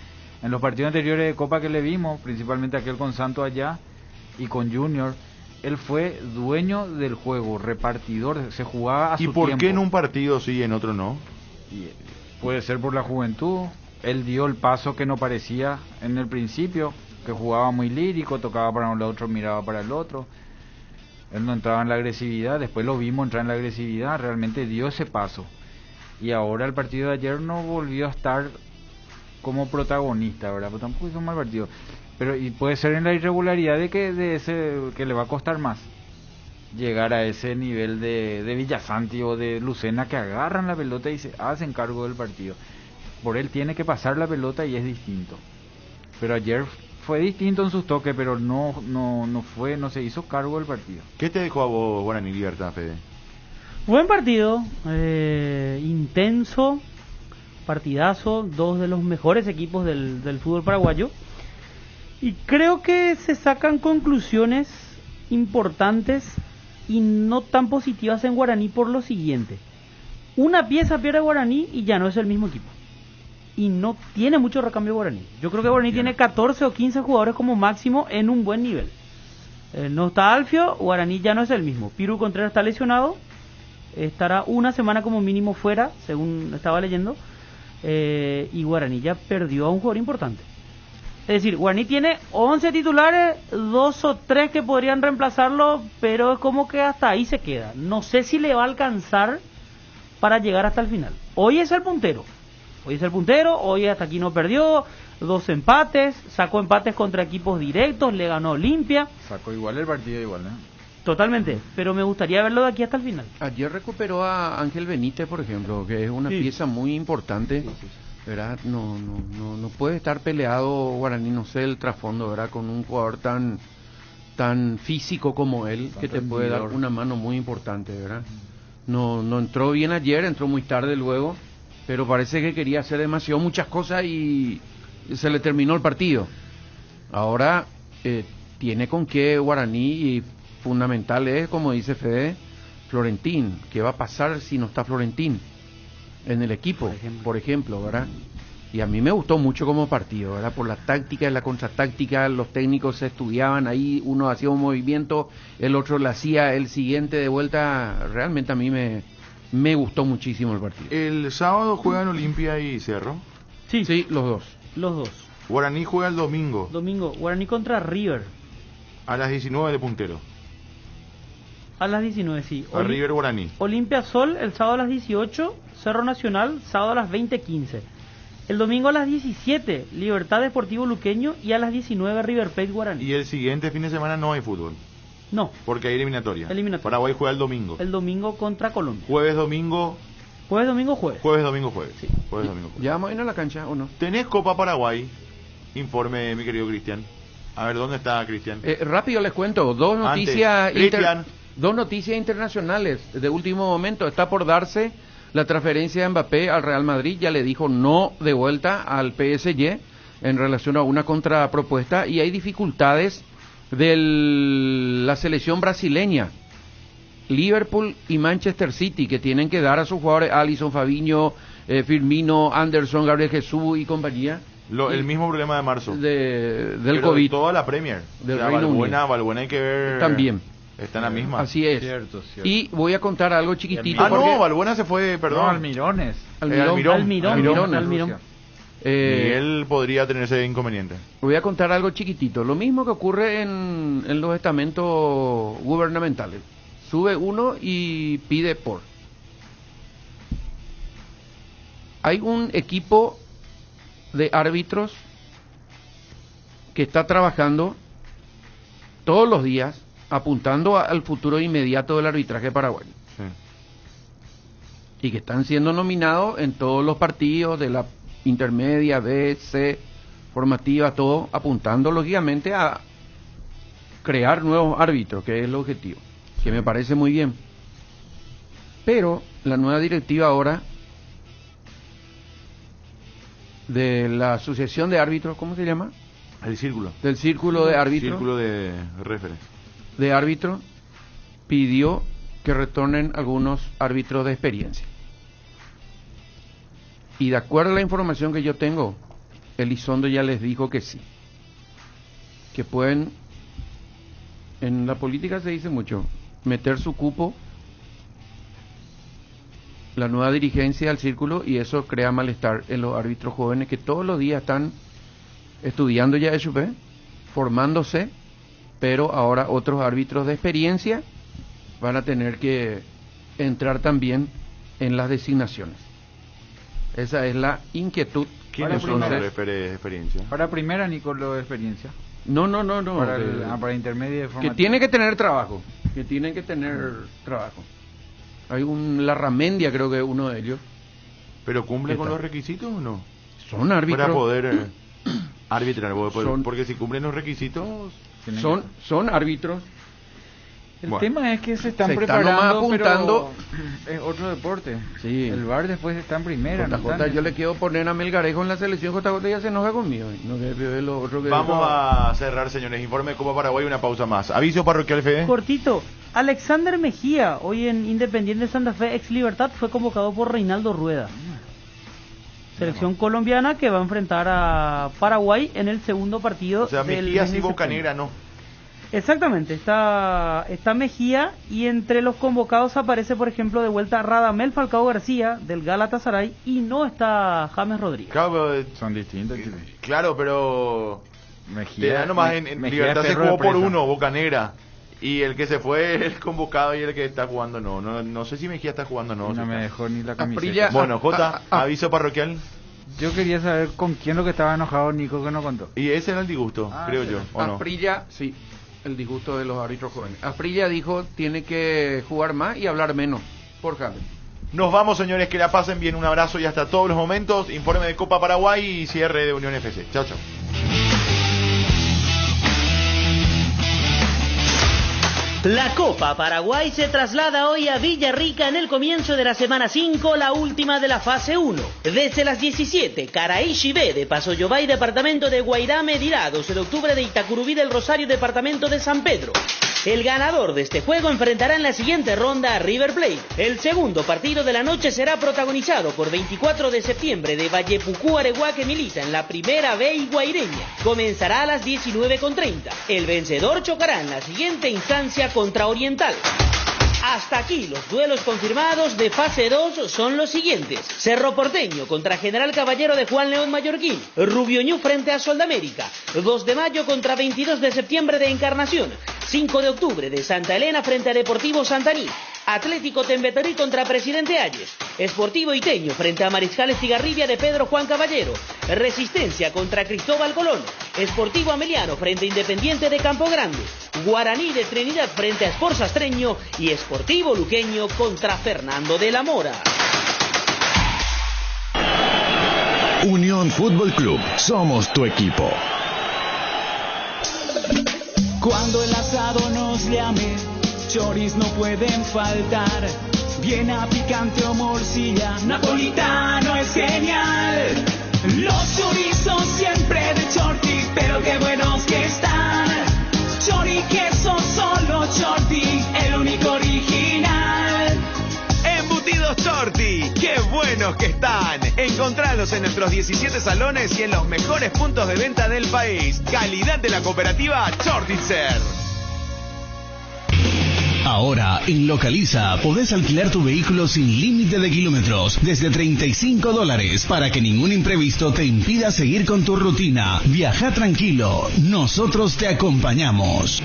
En los partidos anteriores de Copa que le vimos, principalmente aquel con Santos allá y con Junior, él fue dueño del juego, repartidor, se jugaba a su tiempo. ¿Y por qué en un partido sí y en otro no? Puede ser por la juventud, él dio el paso que no parecía en el principio, que jugaba muy lírico, tocaba para un lado, otro miraba para el otro, él no entraba en la agresividad, después lo vimos entrar en la agresividad, realmente dio ese paso, y ahora el partido de ayer no volvió a estar como protagonista, ¿verdad? Pero tampoco hizo un mal partido, pero y puede ser en la irregularidad de ese que le va a costar más llegar a ese nivel de Villasanti o de Lucena, que agarran la pelota y se hacen cargo del partido. Por él tiene que pasar la pelota y es distinto, pero ayer fue distinto en sus toques, pero no se hizo cargo del partido. ¿Qué te dejó a vos Guaraní Libertad, Fede? Buen partido, intenso, partidazo, dos de los mejores equipos del fútbol paraguayo, y creo que se sacan conclusiones importantes y no tan positivas en Guaraní por lo siguiente: una pieza pierde Guaraní y ya no es el mismo equipo, y no tiene mucho recambio Guaraní. Yo creo que Guaraní tiene 14 o 15 jugadores como máximo en un buen nivel. No está Alfio, Guaraní ya no es el mismo. Piru Contreras está lesionado, estará una semana como mínimo fuera, según estaba leyendo, y Guaraní ya perdió a un jugador importante. Es decir, Guaraní tiene 11 titulares, 2 o 3 que podrían reemplazarlo, pero es como que hasta ahí se queda. No sé si le va a alcanzar para llegar hasta el final. Hoy es el puntero, hoy hasta aquí no perdió, 2 empates, sacó empates contra equipos directos, le ganó Olimpia. Sacó igual el partido, igual, ¿no? Totalmente, pero me gustaría verlo de aquí hasta el final. Ayer recuperó a Ángel Benítez, por ejemplo, que es una pieza muy importante, ¿verdad? No puede estar peleado Guaraní, no sé el trasfondo, ¿verdad? Con un jugador tan físico como él, que te puede dar una mano muy importante, ¿verdad? No entró bien ayer, entró muy tarde luego, pero parece que quería hacer demasiado muchas cosas y se le terminó el partido. Ahora tiene con qué Guaraní, y fundamental es, como dice Fede, Florentín. ¿Qué va a pasar si no está Florentín en el equipo, por ejemplo, ¿verdad? Y a mí me gustó mucho como partido, ¿verdad? Por la táctica y la contratáctica, los técnicos se estudiaban ahí, uno hacía un movimiento, el otro le hacía el siguiente de vuelta. Realmente a mí me gustó muchísimo el partido. ¿El sábado juegan Olimpia y Cerro? Sí, los dos. Guaraní juega el domingo. Guaraní contra River. A las 19 de puntero. A las 19, sí. A River Guaraní. Olimpia Sol el sábado a las 18, Cerro Nacional sábado a las 20:15. El domingo a las 17, Libertad Deportivo Luqueño, y a las 19, River Plate Guaraní. Y el siguiente fin de semana no hay fútbol. No. Porque hay eliminatoria. Paraguay juega el domingo. El domingo contra Colombia. Jueves, domingo, jueves. Sí. Jueves, domingo, jueves. ¿Ya vamos a ir a la cancha o no? ¿Tenés Copa Paraguay? Informe, mi querido Cristian. A ver, ¿dónde está Cristian? Rápido les cuento, dos noticias internacionales de último momento. Está por darse la transferencia de Mbappé al Real Madrid, ya le dijo no de vuelta al PSG en relación a una contrapropuesta, y hay dificultades de la selección brasileña. Liverpool y Manchester City, que tienen que dar a sus jugadores Alisson, Fabinho, Firmino, Anderson, Gabriel Jesús y compañía. El mismo problema de marzo. Del COVID. Toda la Premier. Del Reino Unido. Valbuena hay que ver. También. Está en la misma. Así es. Cierto. Y voy a contar algo chiquitito. No, Valbuena se fue, perdón. No, Almirones. Almirón. Miguel podría tener ese inconveniente. Voy a contar algo chiquitito. Lo mismo que ocurre en los estamentos gubernamentales. Sube uno y pide por. Hay un equipo de árbitros que está trabajando todos los días apuntando al futuro inmediato del arbitraje paraguayo. Y que están siendo nominados en todos los partidos de la intermedia, B, C, formativa, todo apuntando lógicamente a crear nuevos árbitros, que es el objetivo, que me parece muy bien. Pero la nueva directiva ahora de la Asociación de Árbitros, ¿cómo se llama? El círculo. Del Círculo de Árbitros. Círculo de referees. De árbitros, pidió que retornen algunos árbitros de experiencia. Y de acuerdo a la información que yo tengo, Elizondo ya les dijo que sí. Que pueden, en la política se dice mucho, meter su cupo la nueva dirigencia del círculo, y eso crea malestar en los árbitros jóvenes que todos los días están estudiando ya SUP, formándose, pero ahora otros árbitros de experiencia van a tener que entrar también en las designaciones. Esa es la inquietud. ¿Quiénes son los referees de experiencia? Para primera, Nico, lo de experiencia. No. Para intermedia y que tiene que tener trabajo. Que tienen que tener trabajo. Hay un Larramendia, creo que es uno de ellos. ¿Pero cumple con los requisitos o no? Son árbitros. Para poder arbitrar, porque si cumplen los requisitos... Son árbitros. El tema es que se están preparando, apuntando, pero es otro deporte. Sí. El VAR después está en primera. JJ, yo le quiero poner a Melgarejo en la selección. JJ ya se enoja conmigo. Vamos a cerrar, señores. Informe de Copa Paraguay, una pausa más. Aviso parroquial, Fede. Cortito. Alexander Mejía, hoy en Independiente Santa Fe, ex Libertad, fue convocado por Reinaldo Rueda. Selección colombiana que va a enfrentar a Paraguay en el segundo partido. O sea, Mejía sí, Boca Negra no. Exactamente, está Mejía, y entre los convocados aparece, por ejemplo, de vuelta Radamel Falcao García del Galatasaray, y no está James Rodríguez. Claro, son distintos. Claro, pero Mejía, te da nomás en Libertad se jugó por uno, Boca Negra. Y el que se fue el convocado y el que está jugando no sé si Mejía está jugando no me dejó ni la camiseta. Bueno, Jota, aviso parroquial. Yo quería saber con quién lo que estaba enojado Nico, que no contó. Y ese era el disgusto, creo yo, ¿o no? Asprilla, sí, el disgusto de los árbitros jóvenes. Asprilla dijo tiene que jugar más y hablar menos por James. Nos vamos, señores, que la pasen bien, un abrazo y hasta todos los momentos. Informe de Copa Paraguay y cierre de Unión FC. Chao, chao. La Copa Paraguay se traslada hoy a Villarrica en el comienzo de la semana 5, la última de la fase 1. Desde las 17, Caraishi B de Pasoyobay, departamento de Guairame, dirá 12 de octubre de Itacurubí del Rosario, departamento de San Pedro. El ganador de este juego enfrentará en la siguiente ronda a River Plate. El segundo partido de la noche será protagonizado por 24 de septiembre de Vallepucú Areguá, que milita en la primera B y guaireña. Comenzará a las 19:30. El vencedor chocará en la siguiente instancia contra Oriental. Hasta aquí los duelos confirmados de fase 2 son los siguientes: Cerro Porteño contra General Caballero de Juan León Mallorquín, Rubio Ñu frente a Soldamérica, 2 de mayo contra 22 de septiembre de Encarnación, 5 de octubre de Santa Elena frente a Deportivo Santaní, Atlético Tembetorí contra Presidente Hayes, Sportivo Iteño frente a Mariscal Estigarribia de Pedro Juan Caballero, Resistencia contra Cristóbal Colón, Sportivo Ameliano frente a Independiente de Campo Grande, Guaraní de Trinidad frente a Sport Sastreño y Sportivo Luqueño contra Fernando de la Mora. Unión Fútbol Club, somos tu equipo. Cuando el asado nos llame, choris no pueden faltar. Viena, picante o morcilla, napolitano es genial. Los chorizos siempre de Chorti, pero qué buenos que están. Chori queso, solo Chorti, el único original. Embutidos Chorti, qué buenos que están. Encontralos en nuestros 17 salones y en los mejores puntos de venta del país. Calidad de la cooperativa Chortitzer. Ahora, en Localiza, podés alquilar tu vehículo sin límite de kilómetros, desde $35, para que ningún imprevisto te impida seguir con tu rutina. Viaja tranquilo, nosotros te acompañamos.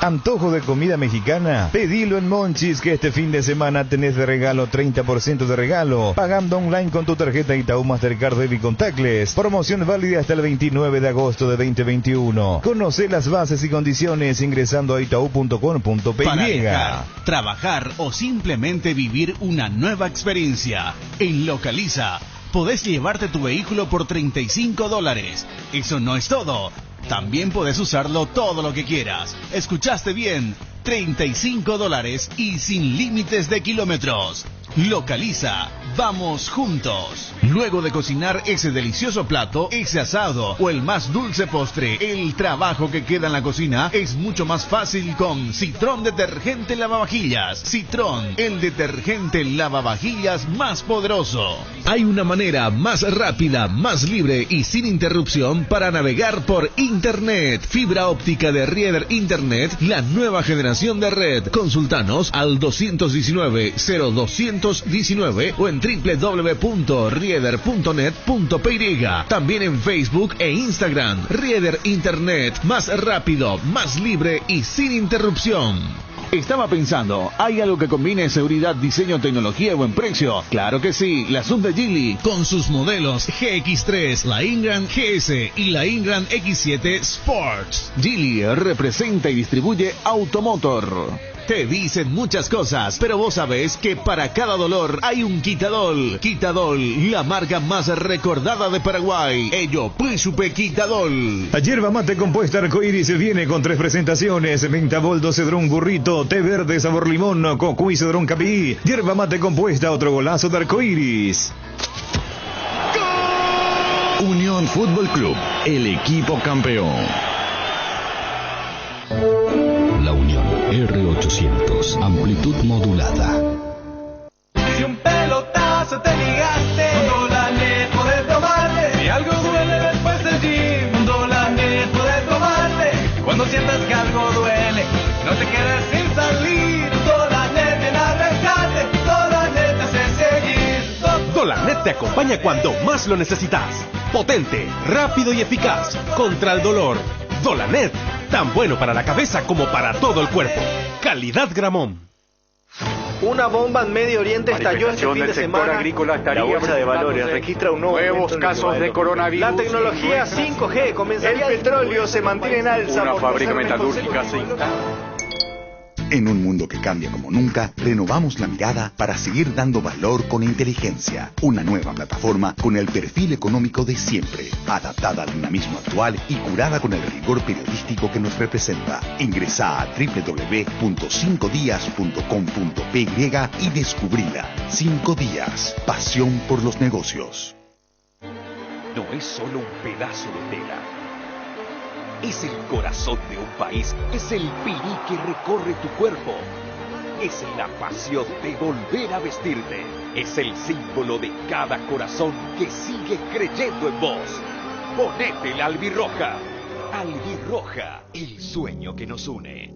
¿Antojo de comida mexicana? Pedilo en Monchis, que este fin de semana tenés de regalo 30% de regalo, pagando online con tu tarjeta Itaú Mastercard Debit Contactless. Promoción válida hasta el 29 de agosto de 2021. Conoce las bases y condiciones ingresando a itau.com.py. Para viajar, trabajar o simplemente vivir una nueva experiencia, en Localiza podés llevarte tu vehículo por $35. Eso no es todo. También podés usarlo todo lo que quieras. ¿Escuchaste bien? $35 y sin límites de kilómetros. Localiza, vamos juntos. Luego de cocinar ese delicioso plato, ese asado o el más dulce postre, el trabajo que queda en la cocina es mucho más fácil con Citrón Detergente Lavavajillas. Citrón, el detergente lavavajillas más poderoso. Hay una manera más rápida, más libre y sin interrupción para navegar por Internet. Fibra óptica de Rieder Internet, la nueva generación de red. Consultanos al 219-0219 o en www.rieder.net.py. También en Facebook e Instagram. Rieder Internet, más rápido, más libre y sin interrupción. Estaba pensando, ¿hay algo que combine seguridad, diseño, tecnología y buen precio? Claro que sí, la Hyundai Geely, con sus modelos GX3, la Ingram GS y la Ingram X7 Sports. Geely representa y distribuye Automotor. Te dicen muchas cosas, pero vos sabés que para cada dolor hay un Quitadol. Quitadol, la marca más recordada de Paraguay. Ello, Príncipe Quitadol. La yerba mate compuesta Arcoiris viene con 3 presentaciones: menta, boldo, cedrón, burrito, té verde, sabor limón, cocuy, cedrón, capí. Yerba mate compuesta, otro golazo de Arcoiris. Unión Fútbol Club, el equipo campeón. La Unión R800, amplitud modulada. Si un pelotazo te ligaste, con Dolanet podés tomarle. Si algo duele después del gym, con Dolanet podés tomarle. Cuando sientas que algo duele, no te quedes sin salir. Dolanet viene a rescate, Dolanet te hace seguir. Dolanet te acompaña cuando más lo necesitas. Potente, rápido y eficaz contra el dolor. Dolanet, tan bueno para la cabeza como para todo el cuerpo. Calidad Gramón. Una bomba en Medio Oriente estalló este fin de semana. La bolsa de valores registra un nuevos casos de coronavirus. La tecnología 5G comenzaría. El petróleo se mantiene en alza. Una fábrica metalúrgica se instala. En un mundo que cambia como nunca, renovamos la mirada para seguir dando valor con inteligencia. Una nueva plataforma con el perfil económico de siempre, adaptada al dinamismo actual y curada con el rigor periodístico que nos representa. Ingresa a www.5dias.com.py y descubrila. 5 días, pasión por los negocios. No es solo un pedazo de tela. Es el corazón de un país, es el pirí que recorre tu cuerpo, es la pasión de volver a vestirte, es el símbolo de cada corazón que sigue creyendo en vos. Ponete la albirroja. Albirroja, el sueño que nos une.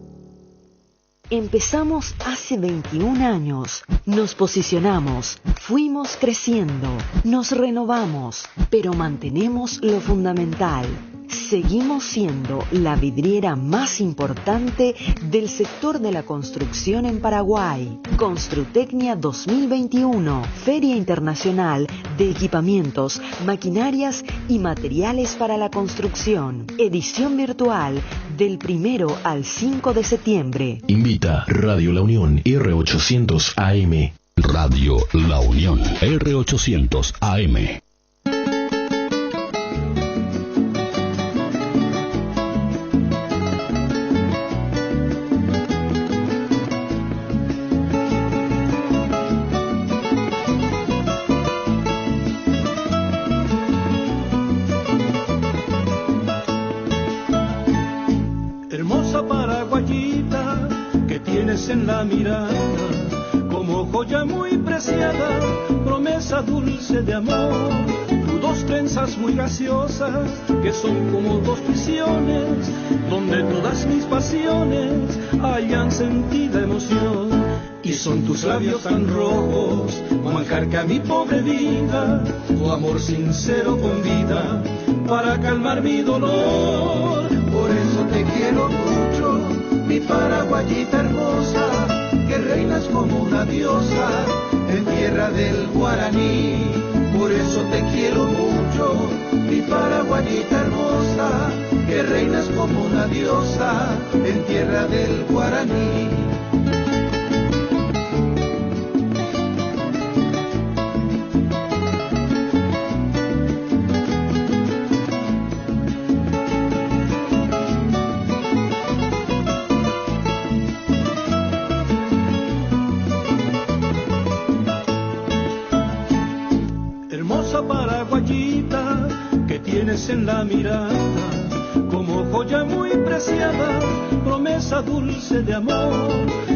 Empezamos hace 21 años, nos posicionamos, fuimos creciendo, nos renovamos, pero mantenemos lo fundamental. Seguimos siendo la vidriera más importante del sector de la construcción en Paraguay. Construtecnia 2021, Feria Internacional de Equipamientos, Maquinarias y Materiales para la Construcción. Edición virtual del 1 al 5 de septiembre. Invita Radio La Unión R800 AM. Radio La Unión R800 AM. En la mirada, como joya muy preciada, promesa dulce de amor. Tus 2 trenzas muy graciosas, que son como 2 prisiones, donde todas mis pasiones hayan sentida emoción. Y son tus labios tan rojos, manjar que a mi pobre vida, tu amor sincero convida, para calmar mi dolor. Por eso te quiero mucho, mi paraguayita hermosa, que reinas como una diosa en tierra del Guaraní. Por eso te quiero mucho, mi paraguayita hermosa, que reinas como una diosa en tierra del Guaraní. Paraguayita que tienes en la mirada, como joya muy preciada, promesa dulce de amor.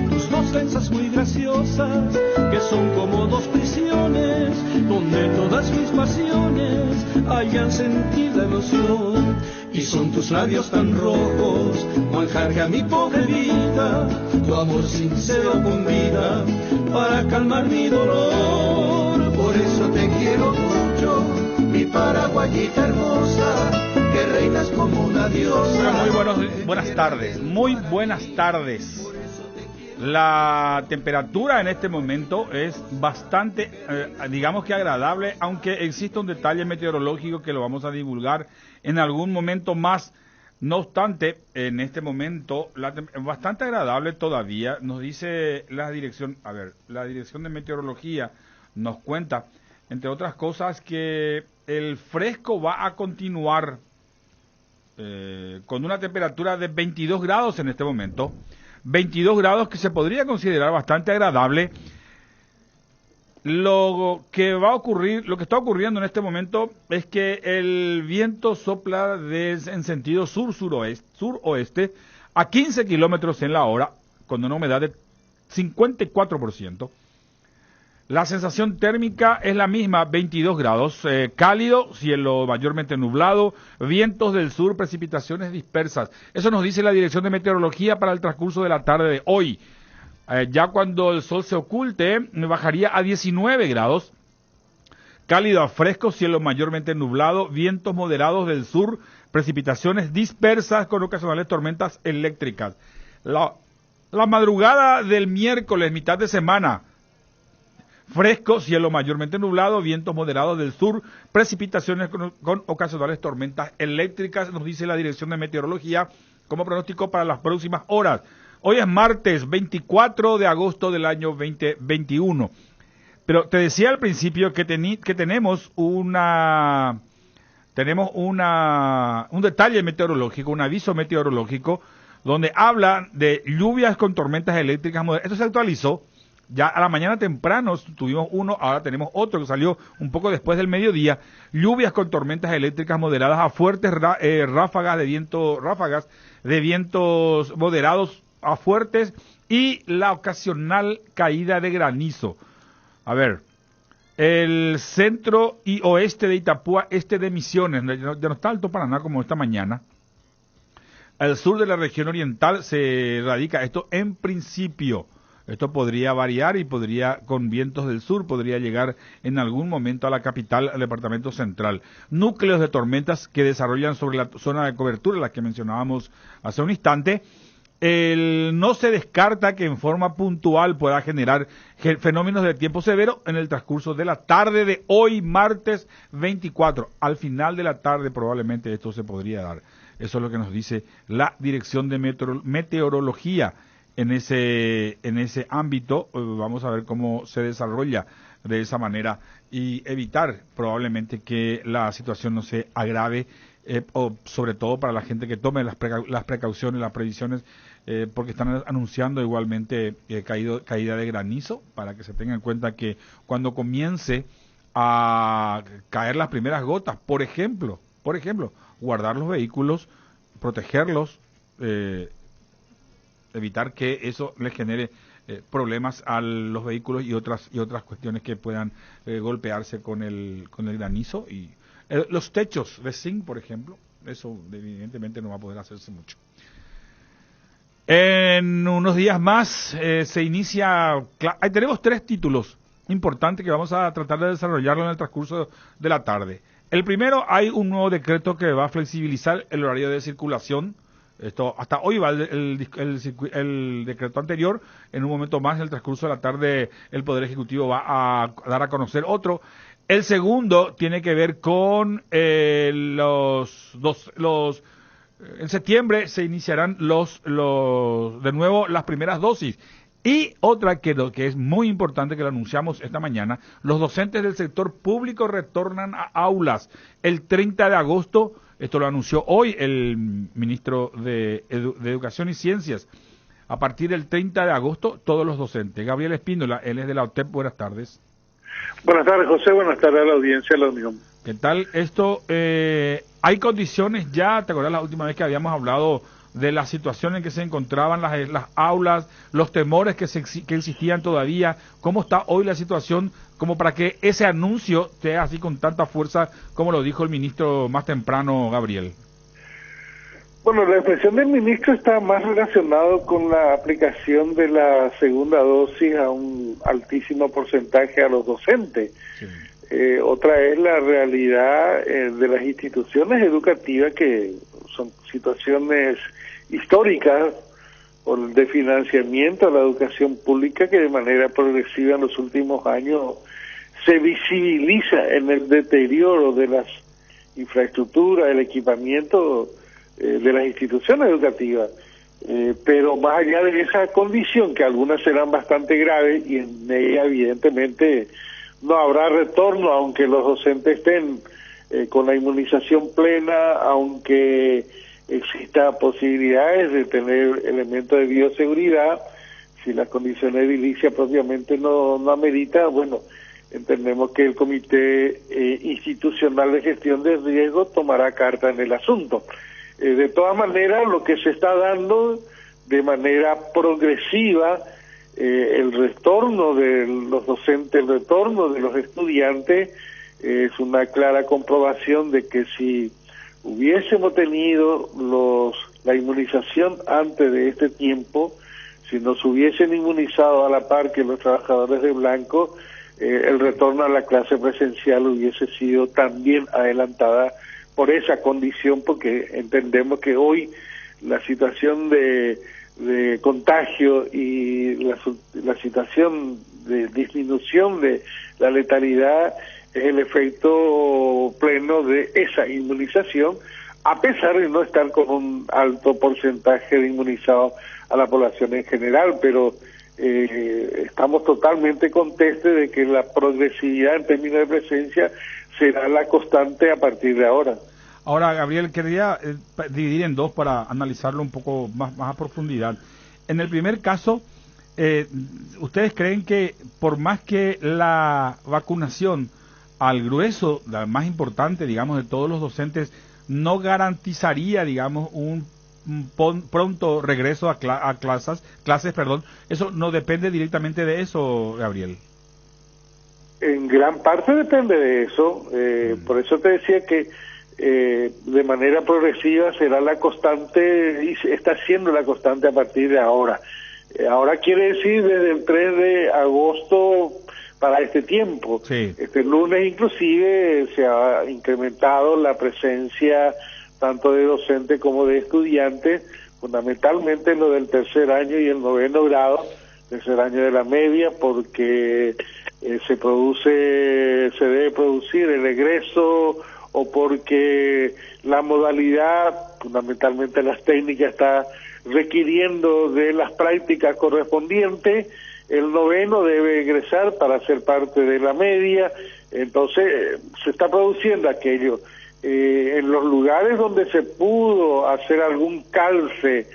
Tus dos trenzas muy graciosas, que son como dos prisiones, donde todas mis pasiones hayan sentido emoción. Y son tus labios tan rojos, manjarga mi pobre vida, tu amor sincero con vida, para calmar mi dolor. Por eso te quiero mucho, mi paraguayita hermosa, que reinas como una diosa. Muy buenas tardes. La temperatura en este momento es bastante, digamos que agradable, aunque existe un detalle meteorológico que lo vamos a divulgar en algún momento más. No obstante, en este momento, bastante agradable todavía, nos dice la dirección de meteorología nos cuenta, entre otras cosas, que el fresco va a continuar con una temperatura de 22 grados en este momento. 22 grados que se podría considerar bastante agradable. Lo que está ocurriendo en este momento es que el viento sopla en sentido suroeste a 15 kilómetros en la hora, con una humedad de 54%. La sensación térmica es la misma, 22 grados, cálido, cielo mayormente nublado, vientos del sur, precipitaciones dispersas. Eso nos dice la Dirección de Meteorología para el transcurso de la tarde de hoy. Ya cuando el sol se oculte, bajaría a 19 grados, cálido a fresco, cielo mayormente nublado, vientos moderados del sur, precipitaciones dispersas con ocasionales tormentas eléctricas. La madrugada del miércoles, mitad de semana, fresco, cielo mayormente nublado, vientos moderados del sur, precipitaciones con ocasionales tormentas eléctricas, nos dice la Dirección de Meteorología como pronóstico para las próximas horas. Hoy es martes 24 de agosto del año 2021. Pero te decía al principio que tenemos un detalle meteorológico, un aviso meteorológico, donde habla de lluvias con tormentas eléctricas moderadas. Esto se actualizó. Ya a la mañana temprano tuvimos uno, ahora tenemos otro que salió un poco después del mediodía. Lluvias con tormentas eléctricas moderadas a fuertes ráfagas de vientos moderados a fuertes y la ocasional caída de granizo. A ver, el centro y oeste de Itapúa, este de Misiones, ya no está Alto Paraná como esta mañana. Al sur de la región oriental se radica esto en principio. Esto podría variar y con vientos del sur, podría llegar en algún momento a la capital, al departamento central. Núcleos de tormentas que desarrollan sobre la zona de cobertura, la que mencionábamos hace un instante. No se descarta que en forma puntual pueda generar fenómenos de tiempo severo en el transcurso de la tarde de hoy, martes 24. Al final de la tarde probablemente esto se podría dar. Eso es lo que nos dice la Dirección de Meteorología. En ese ámbito, vamos a ver cómo se desarrolla de esa manera y evitar probablemente que la situación no se agrave, o sobre todo para la gente que tome las precauciones, las previsiones, porque están anunciando igualmente caída de granizo, para que se tenga en cuenta que cuando comience a caer las primeras gotas, por ejemplo, guardar los vehículos, protegerlos, evitar que eso les genere problemas a los vehículos y otras cuestiones que puedan golpearse con el granizo. Y los techos de zinc, por ejemplo, eso evidentemente no va a poder hacerse mucho. En unos días más se inicia, ahí tenemos 3 títulos importantes que vamos a tratar de desarrollarlo en el transcurso de la tarde. El primero, hay un nuevo decreto que va a flexibilizar el horario de circulación Esto hasta hoy va el decreto anterior. En un momento más, en el transcurso de la tarde, el Poder Ejecutivo va a dar a conocer otro. El segundo tiene que ver con en septiembre se iniciarán de nuevo las primeras dosis. Y otra que es muy importante, que lo anunciamos esta mañana, los docentes del sector público retornan a aulas el 30 de agosto. Esto lo anunció hoy el ministro de Educación y Ciencias. A partir del 30 de agosto, todos los docentes. Gabriel Espíndola, él es de la OTEP. Buenas tardes. Buenas tardes, José. Buenas tardes a la audiencia de la Unión. ¿Qué tal? Esto, hay condiciones ya, ¿te acuerdas la última vez que habíamos hablado de la situación en que se encontraban las aulas, los temores que existían todavía? ¿Cómo está hoy la situación como para que ese anuncio esté así con tanta fuerza como lo dijo el ministro más temprano, Gabriel? Bueno, la expresión del ministro está más relacionado con la aplicación de la segunda dosis a un altísimo porcentaje a los docentes. Sí. Otra es la realidad de las instituciones educativas, que son situaciones históricas de financiamiento a la educación pública, que de manera progresiva en los últimos años se visibiliza en el deterioro de las infraestructuras, el equipamiento de las instituciones educativas. Pero más allá de esa condición, que algunas serán bastante graves, y en ella evidentemente no habrá retorno, aunque los docentes estén con la inmunización plena, aunque exista posibilidades de tener elementos de bioseguridad, si las condiciones de edilicia propiamente no amerita, bueno, entendemos que el Comité Institucional de Gestión de Riesgo tomará carta en el asunto. De todas maneras, lo que se está dando de manera progresiva, el retorno de los docentes, el retorno de los estudiantes, es una clara comprobación de que si hubiésemos tenido la inmunización antes de este tiempo, si nos hubiesen inmunizado a la par que los trabajadores de blanco, el retorno a la clase presencial hubiese sido también adelantada por esa condición, porque entendemos que hoy la situación de contagio y la situación de disminución de la letalidad es el efecto pleno de esa inmunización, a pesar de no estar con un alto porcentaje de inmunizados a la población en general, pero estamos totalmente conscientes de que la progresividad en términos de presencia será la constante a partir de ahora. Ahora, Gabriel, quería dividir en dos para analizarlo un poco más a profundidad. En el primer caso, ¿ustedes creen que por más que la vacunación al grueso, la más importante, digamos, de todos los docentes, no garantizaría, digamos, un pronto regreso a clases, eso no depende directamente de eso, Gabriel? En gran parte depende de eso, por eso te decía que de manera progresiva será la constante, y está siendo la constante a partir de ahora. Ahora quiere decir desde el 3 de agosto para este tiempo. Sí. Este lunes inclusive se ha incrementado la presencia tanto de docentes como de estudiantes, fundamentalmente lo del tercer año y el 9º grado, tercer año de la media, porque se debe producir el egreso, o porque la modalidad, fundamentalmente las técnicas, está requiriendo de las prácticas correspondientes. El 9º debe egresar para ser parte de la media, entonces se está produciendo aquello. En los lugares donde se pudo hacer algún calce,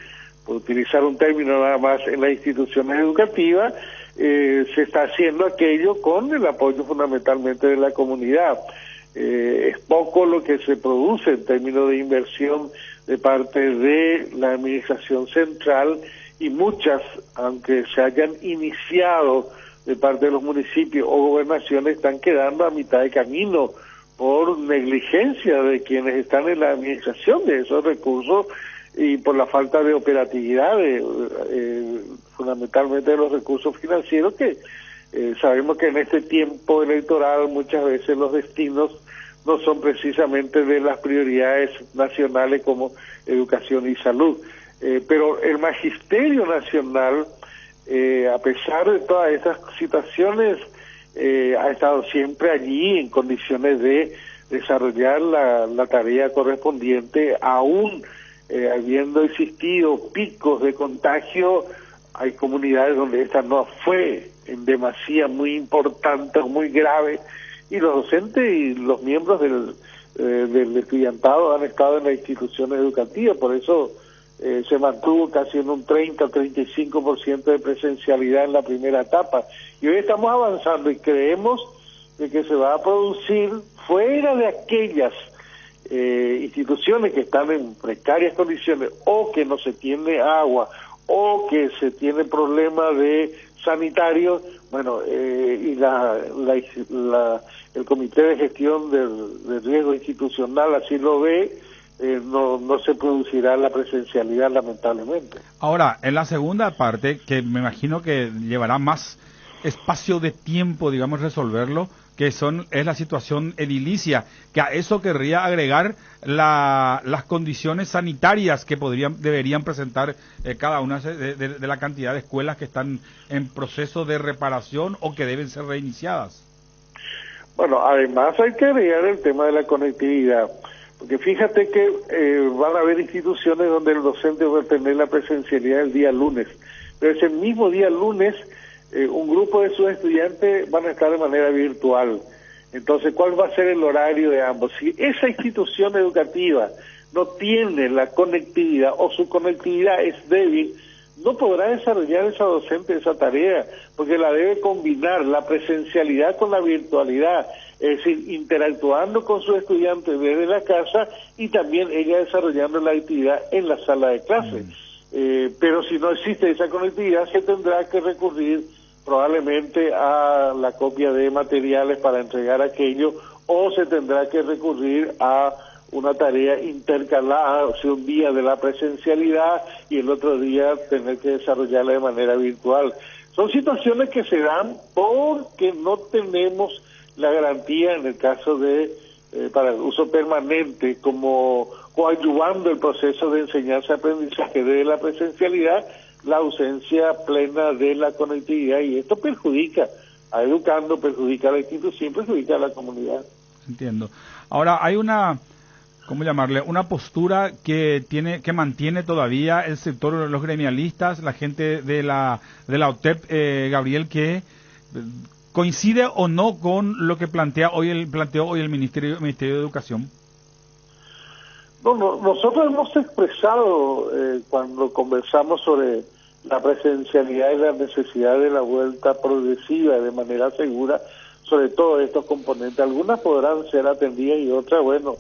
por utilizar un término nada más, en las instituciones educativas, se está haciendo aquello con el apoyo fundamentalmente de la comunidad. Es poco lo que se produce en términos de inversión de parte de la administración central, y muchas, aunque se hayan iniciado de parte de los municipios o gobernaciones, están quedando a mitad de camino por negligencia de quienes están en la administración de esos recursos y por la falta de operatividad fundamentalmente de los recursos financieros, que sabemos que en este tiempo electoral muchas veces los destinos no son precisamente de las prioridades nacionales como educación y salud. Pero el Magisterio Nacional, a pesar de todas esas situaciones, ha estado siempre allí en condiciones de desarrollar la tarea correspondiente, aún habiendo existido picos de contagio. Hay comunidades donde esta no fue en demasía muy importante o muy grave, y los docentes y los miembros del estudiantado han estado en las instituciones educativas. Por eso se mantuvo casi en un 30-35% de presencialidad en la primera etapa, y hoy estamos avanzando y creemos de que se va a producir fuera de aquellas instituciones que están en precarias condiciones, o que no se tiene agua, o que se tiene problemas de sanitarios. Bueno, y el Comité de Gestión del Riesgo Institucional así lo ve. No se producirá la presencialidad, lamentablemente. Ahora, en la segunda parte, que me imagino que llevará más espacio de tiempo, digamos, resolverlo, que es la situación edilicia, que a eso querría agregar las condiciones sanitarias que deberían presentar cada una de la cantidad de escuelas que están en proceso de reparación o que deben ser reiniciadas. Bueno, además hay que agregar el tema de la conectividad, porque fíjate que van a haber instituciones donde el docente va a tener la presencialidad el día lunes, pero ese mismo día lunes un grupo de sus estudiantes van a estar de manera virtual. Entonces, ¿cuál va a ser el horario de ambos? Si esa institución educativa no tiene la conectividad o su conectividad es débil, no podrá desarrollar esa docente esa tarea, porque la debe combinar la presencialidad con la virtualidad, es decir, interactuando con sus estudiantes desde la casa y también ella desarrollando la actividad en la sala de clases. Pero si no existe esa conectividad, se tendrá que recurrir probablemente a la copia de materiales para entregar aquello, o se tendrá que recurrir a una tarea intercalada, o sea, un día de la presencialidad y el otro día tener que desarrollarla de manera virtual. Son situaciones que se dan porque no tenemos la garantía en el caso de para el uso permanente como coadyuvando el proceso de enseñanza-aprendizaje de la presencialidad, la ausencia plena de la conectividad, y esto perjudica a educando, perjudica a la institución, perjudica a la comunidad. Entiendo. Ahora hay una, ¿cómo llamarle? Una postura que mantiene todavía el sector de los gremialistas, la gente de la OTEP, Gabriel, que coincide o no con lo que planteó hoy el Ministerio de Educación. No, nosotros hemos expresado cuando conversamos sobre la presencialidad y la necesidad de la vuelta progresiva de manera segura sobre todos estos componentes. Algunas podrán ser atendidas y otras, bueno,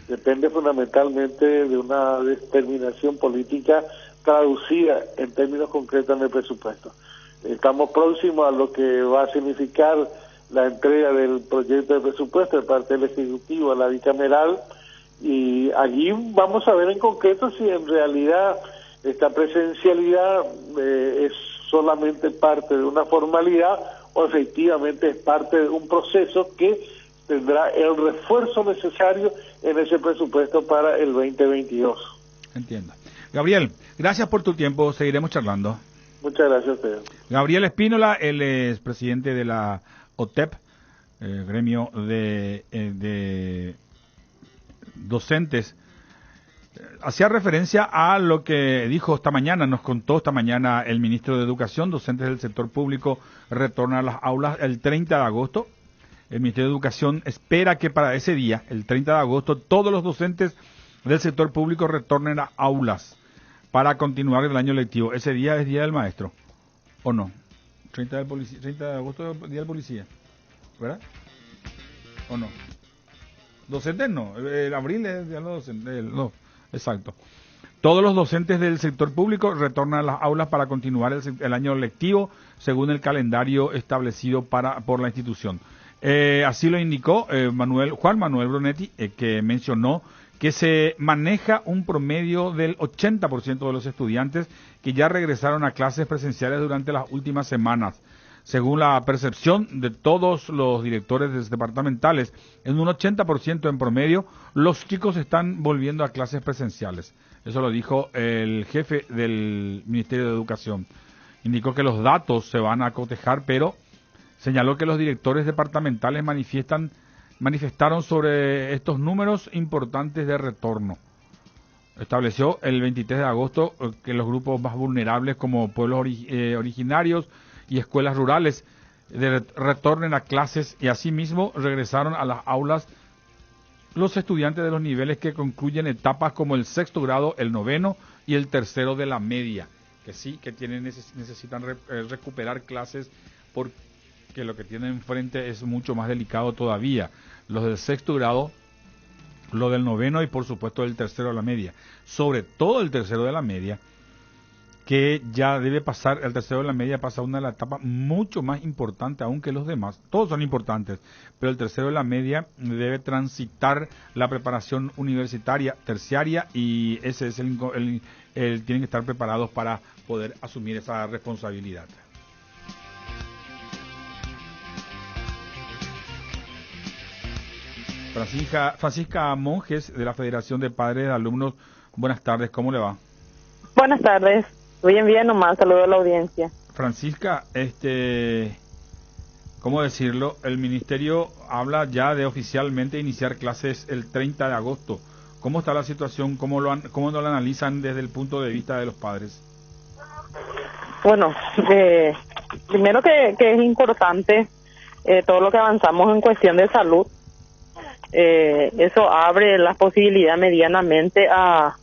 depende fundamentalmente de una determinación política traducida en términos concretos en el presupuesto. Estamos próximos a lo que va a significar la entrega del proyecto de presupuesto de parte del Ejecutivo a la bicameral, y allí vamos a ver en concreto si en realidad esta presencialidad es solamente parte de una formalidad o efectivamente es parte de un proceso que tendrá el refuerzo necesario en ese presupuesto para el 2022. Entiendo. Gabriel, gracias por tu tiempo, seguiremos charlando. Muchas gracias a ustedes. Gabriel Espínola, él es presidente de la OTEP, gremio de docentes. Hacía referencia a lo que dijo esta mañana, nos contó esta mañana el ministro de Educación. Docentes del sector público retornan a las aulas el 30 de agosto. El Ministerio de Educación espera que para ese día, el 30 de agosto, todos los docentes del sector público retornen a aulas para continuar el año lectivo. Ese día es Día del Maestro, ¿o no? 30 de agosto es Día del Policía, ¿verdad? ¿O no? Docentes no, el abril es Día de los Docentes, no, exacto. Todos los docentes del sector público retornan a las aulas para continuar el año lectivo según el calendario establecido por la institución. Así lo indicó Juan Manuel Brunetti, que mencionó que se maneja un promedio del 80% de los estudiantes que ya regresaron a clases presenciales durante las últimas semanas. según la percepción de todos los directores departamentales, en un 80% en promedio, los chicos están volviendo a clases presenciales. Eso lo dijo el jefe del Ministerio de Educación. Indicó que los datos se van a cotejar, pero señaló que los directores departamentales manifestaron sobre estos números importantes de retorno. Estableció el 23 de agosto que los grupos más vulnerables como pueblos originarios y escuelas rurales retornen a clases y asimismo regresaron a las aulas los estudiantes de los niveles que concluyen etapas como el 6º grado, el 9º y el 3º de la media, que sí, que necesitan recuperar clases porque lo que tienen enfrente es mucho más delicado todavía. Los del 6º grado, lo del 9º y por supuesto el 3º de la media. Sobre todo el 3º de la media, que ya debe pasar, el 3º de la media pasa una de las etapas mucho más importante aún que los demás. Todos son importantes, pero el 3º de la media debe transitar la preparación universitaria, terciaria, y ese es tienen que estar preparados para poder asumir esa responsabilidad. Francisca Monjes, de la Federación de Padres de Alumnos, buenas tardes, ¿cómo le va? Buenas tardes, bien nomás, saludo a la audiencia. Francisca, ¿cómo decirlo? El Ministerio habla ya de oficialmente iniciar clases el 30 de agosto. ¿Cómo está la situación? ¿Cómo lo analizan desde el punto de vista de los padres? Bueno, primero que es importante todo lo que avanzamos en cuestión de salud. Eso abre la posibilidad medianamente a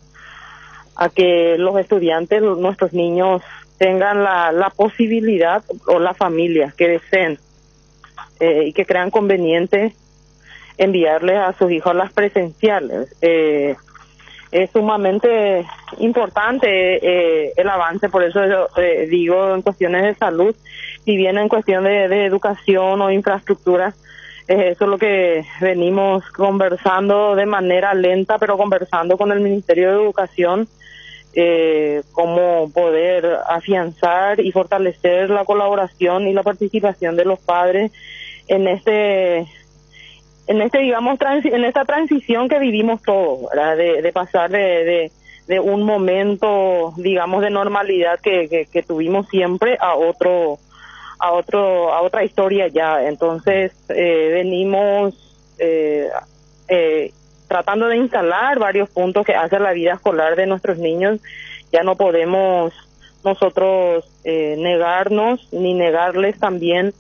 que los estudiantes, nuestros niños, tengan la posibilidad, o la familia que deseen y que crean conveniente enviarles a sus hijos a las presenciales. Es sumamente importante el avance, por eso yo digo en cuestiones de salud, si bien en cuestión de educación o infraestructura, eso es lo que venimos conversando de manera lenta, pero conversando con el Ministerio de Educación, cómo poder afianzar y fortalecer la colaboración y la participación de los padres en digamos, en esta transición que vivimos todos, ¿verdad? De pasar de un momento, digamos, de normalidad que tuvimos siempre a otra historia ya. Entonces venimos tratando de instalar varios puntos que hacen la vida escolar de nuestros niños. Ya no podemos nosotros negarnos ni negarles también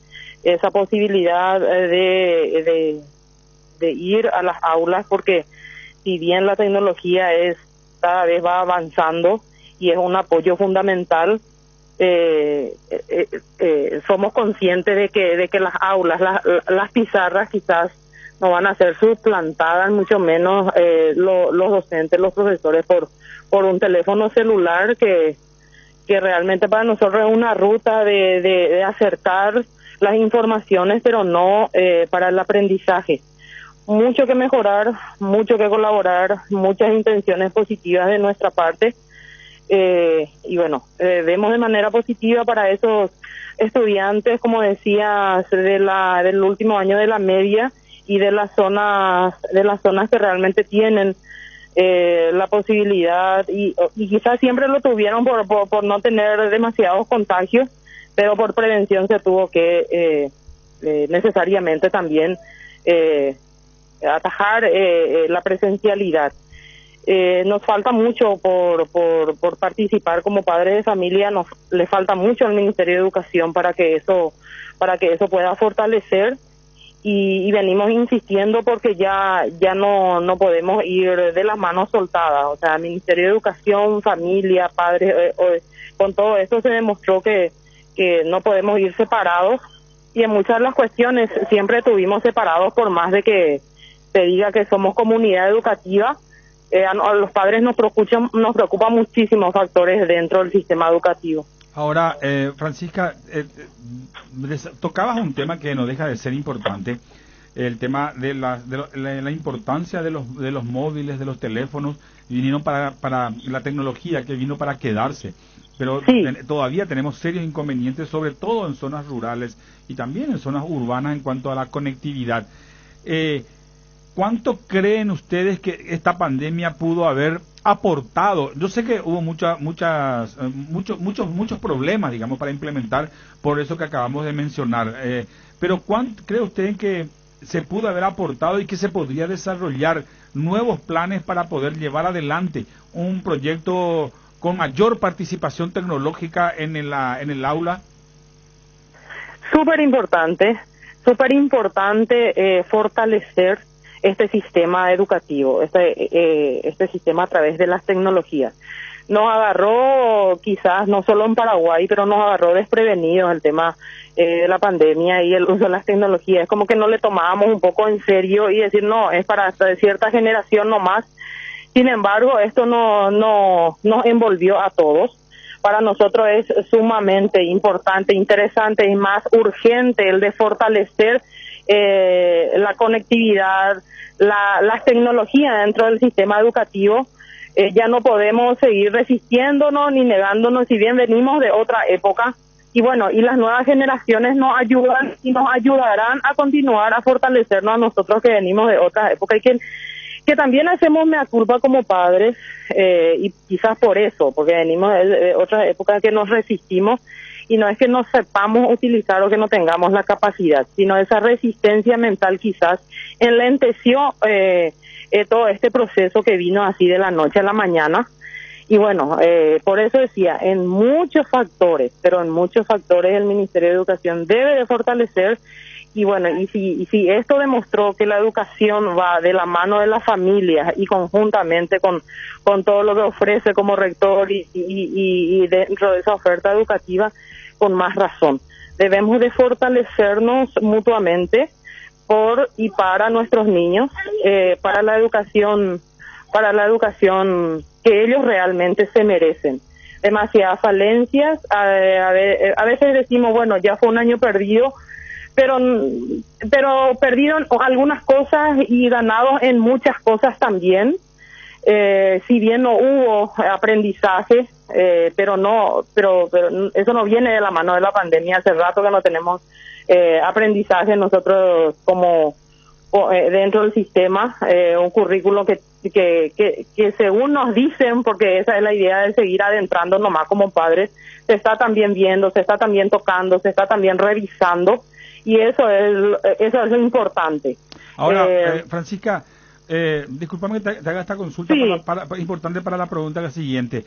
esa posibilidad de ir a las aulas, porque si bien la tecnología cada vez va avanzando y es un apoyo fundamental, somos conscientes de que las aulas, las pizarras quizás no van a ser suplantadas, mucho menos los docentes, los profesores por un teléfono celular que realmente para nosotros es una ruta de acertar las informaciones, pero no para el aprendizaje. Mucho que mejorar, mucho que colaborar, muchas intenciones positivas de nuestra parte. Y bueno, vemos de manera positiva para esos estudiantes, como decías, del último año de la media y de las zonas que realmente tienen la posibilidad y quizás siempre lo tuvieron por no tener demasiados contagios, pero por prevención se tuvo que necesariamente también atajar la presencialidad. Nos falta mucho por participar como padres de familia, le falta mucho al Ministerio de Educación para que eso pueda fortalecer, y venimos insistiendo porque ya no podemos ir de las manos soltadas. O sea, Ministerio de Educación, familia, padres, con todo esto se demostró que no podemos ir separados, y en muchas de las cuestiones siempre estuvimos separados, por más de que se diga que somos comunidad educativa. A los padres nos preocupa muchísimos factores dentro del sistema educativo. Ahora, Francisca, tocabas un tema que no deja de ser importante, el tema de la importancia de los móviles, de los teléfonos, vinieron para la tecnología, que vino para quedarse. pero todavía tenemos serios inconvenientes, sobre todo en zonas rurales y también en zonas urbanas en cuanto a la conectividad. ¿Cuánto creen ustedes que esta pandemia pudo haber aportado? Yo sé que hubo muchos problemas, digamos, para implementar, por eso que acabamos de mencionar, pero ¿cuánto cree usted que se pudo haber aportado y que se podría desarrollar nuevos planes para poder llevar adelante un proyecto con mayor participación tecnológica en el aula? Súper importante fortalecer este sistema educativo, este sistema a través de las tecnologías. Nos agarró, quizás no solo en Paraguay, pero nos agarró desprevenidos el tema de la pandemia y el uso de las tecnologías. Es como que no le tomábamos un poco en serio y decir, no, es para cierta generación nomás. Sin embargo, esto nos envolvió a todos. Para nosotros es sumamente importante, interesante y más urgente el de fortalecer la conectividad, las tecnologías dentro del sistema educativo. Ya no podemos seguir resistiéndonos ni negándonos, si bien venimos de otra época. Y bueno, y las nuevas generaciones nos ayudan y nos ayudarán a continuar a fortalecernos a nosotros que venimos de otra época y que también hacemos mea culpa como padres, y quizás por eso, porque venimos de otra época que nos resistimos, y no es que no sepamos utilizar o que no tengamos la capacidad, sino esa resistencia mental quizás enlenteció todo este proceso que vino así de la noche a la mañana. Y bueno, por eso decía, en muchos factores, pero en muchos factores el Ministerio de Educación debe de fortalecer. Y bueno, y si esto demostró que la educación va de la mano de las familias y conjuntamente con todo lo que ofrece como rector y dentro de esa oferta educativa, con más razón. Debemos de fortalecernos mutuamente por y para nuestros niños, para la educación que ellos realmente se merecen. Demasiadas falencias, a veces decimos, bueno, ya fue un año perdido, pero perdieron algunas cosas y ganados en muchas cosas también. Si bien no hubo aprendizaje, pero eso no viene de la mano de la pandemia. Hace rato que no tenemos aprendizaje nosotros como dentro del sistema, un currículo que según nos dicen, porque esa es la idea de seguir adentrando nomás como padres, se está también viendo, se está también tocando, se está también revisando, y eso es lo importante. Ahora, Francisca, discúlpame que te haga esta consulta, sí, importante para la pregunta que siguiente.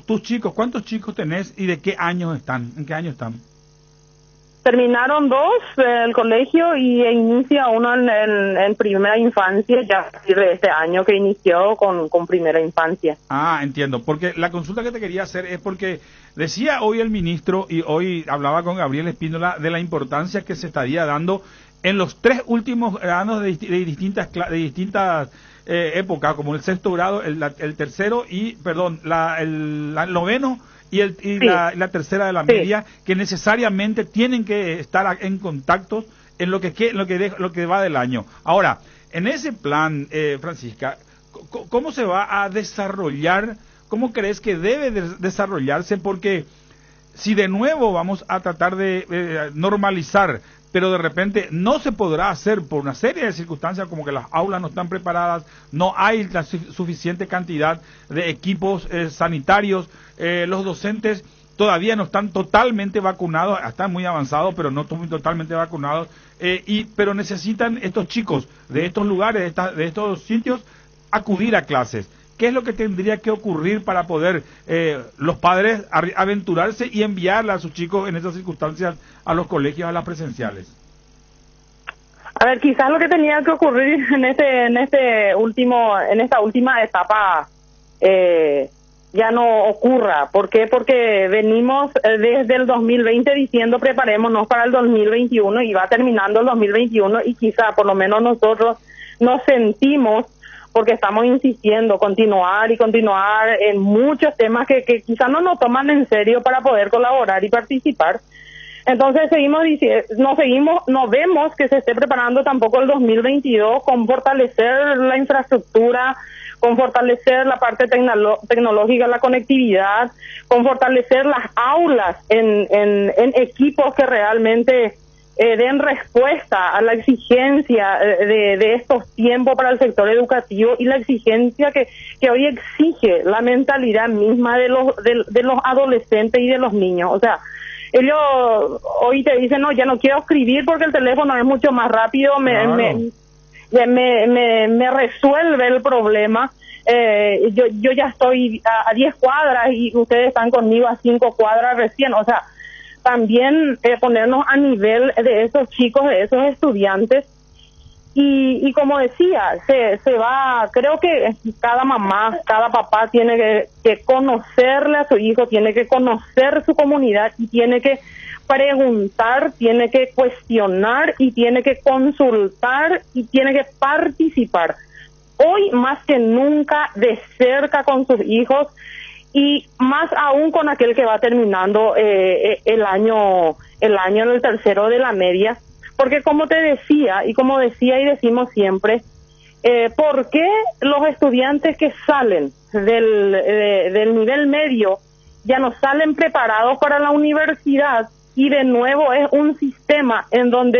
Tus chicos, ¿cuántos chicos tenés y de qué años están? ¿En qué año están? Terminaron 2 el colegio y inicia uno en primera infancia, ya a partir de este año que inició con primera infancia. Ah, entiendo, porque la consulta que te quería hacer es porque decía hoy el ministro, y hoy hablaba con Gabriel Espíndola, de la importancia que se estaría dando en los 3 últimos grados de distintas épocas, como el sexto grado, el tercero y, perdón, el noveno y la tercera de la media, que necesariamente tienen que estar en contacto en lo que va del año. Ahora, en ese plan, Francisca, ¿cómo se va a desarrollar? ¿Cómo crees que debe desarrollarse? Porque si de nuevo vamos a tratar de normalizar, pero de repente no se podrá hacer por una serie de circunstancias, como que las aulas no están preparadas, no hay la suficiente cantidad de equipos sanitarios, los docentes todavía no están totalmente vacunados, están muy avanzados, pero no totalmente vacunados, pero necesitan estos chicos de estos lugares, de estos sitios, acudir a clases. ¿Qué es lo que tendría que ocurrir para poder los padres aventurarse y enviarle a sus chicos en esas circunstancias a los colegios, a las presenciales? A ver, quizás lo que tenía que ocurrir en esta última etapa ya no ocurra. ¿Por qué? Porque venimos desde el 2020 diciendo preparémonos para el 2021 y va terminando el 2021 y quizá por lo menos nosotros nos sentimos, porque estamos insistiendo, continuar en muchos temas que quizás no nos toman en serio para poder colaborar y participar. Entonces no vemos que se esté preparando tampoco el 2022 con fortalecer la infraestructura, con fortalecer la parte tecnológica, la conectividad, con fortalecer las aulas en equipos que realmente den respuesta a la exigencia de estos tiempos para el sector educativo y la exigencia que hoy exige la mentalidad misma de los adolescentes y de los niños. O sea, ellos hoy te dicen, no, ya no quiero escribir porque el teléfono es mucho más rápido, me resuelve el problema. Yo ya estoy a 10 cuadras y ustedes están conmigo a 5 cuadras recién. O sea, también ponernos a nivel de esos chicos, de esos estudiantes. Y como decía, se va, creo que cada mamá, cada papá tiene que conocerle a su hijo, tiene que conocer su comunidad y tiene que preguntar, tiene que cuestionar y tiene que consultar y tiene que participar. Hoy más que nunca de cerca con sus hijos y más aún con aquel que va terminando el año en el tercero de la media. Porque como te decía, y como decía y decimos siempre, ¿por qué los estudiantes que salen del nivel medio ya no salen preparados para la universidad? Y de nuevo es un sistema en donde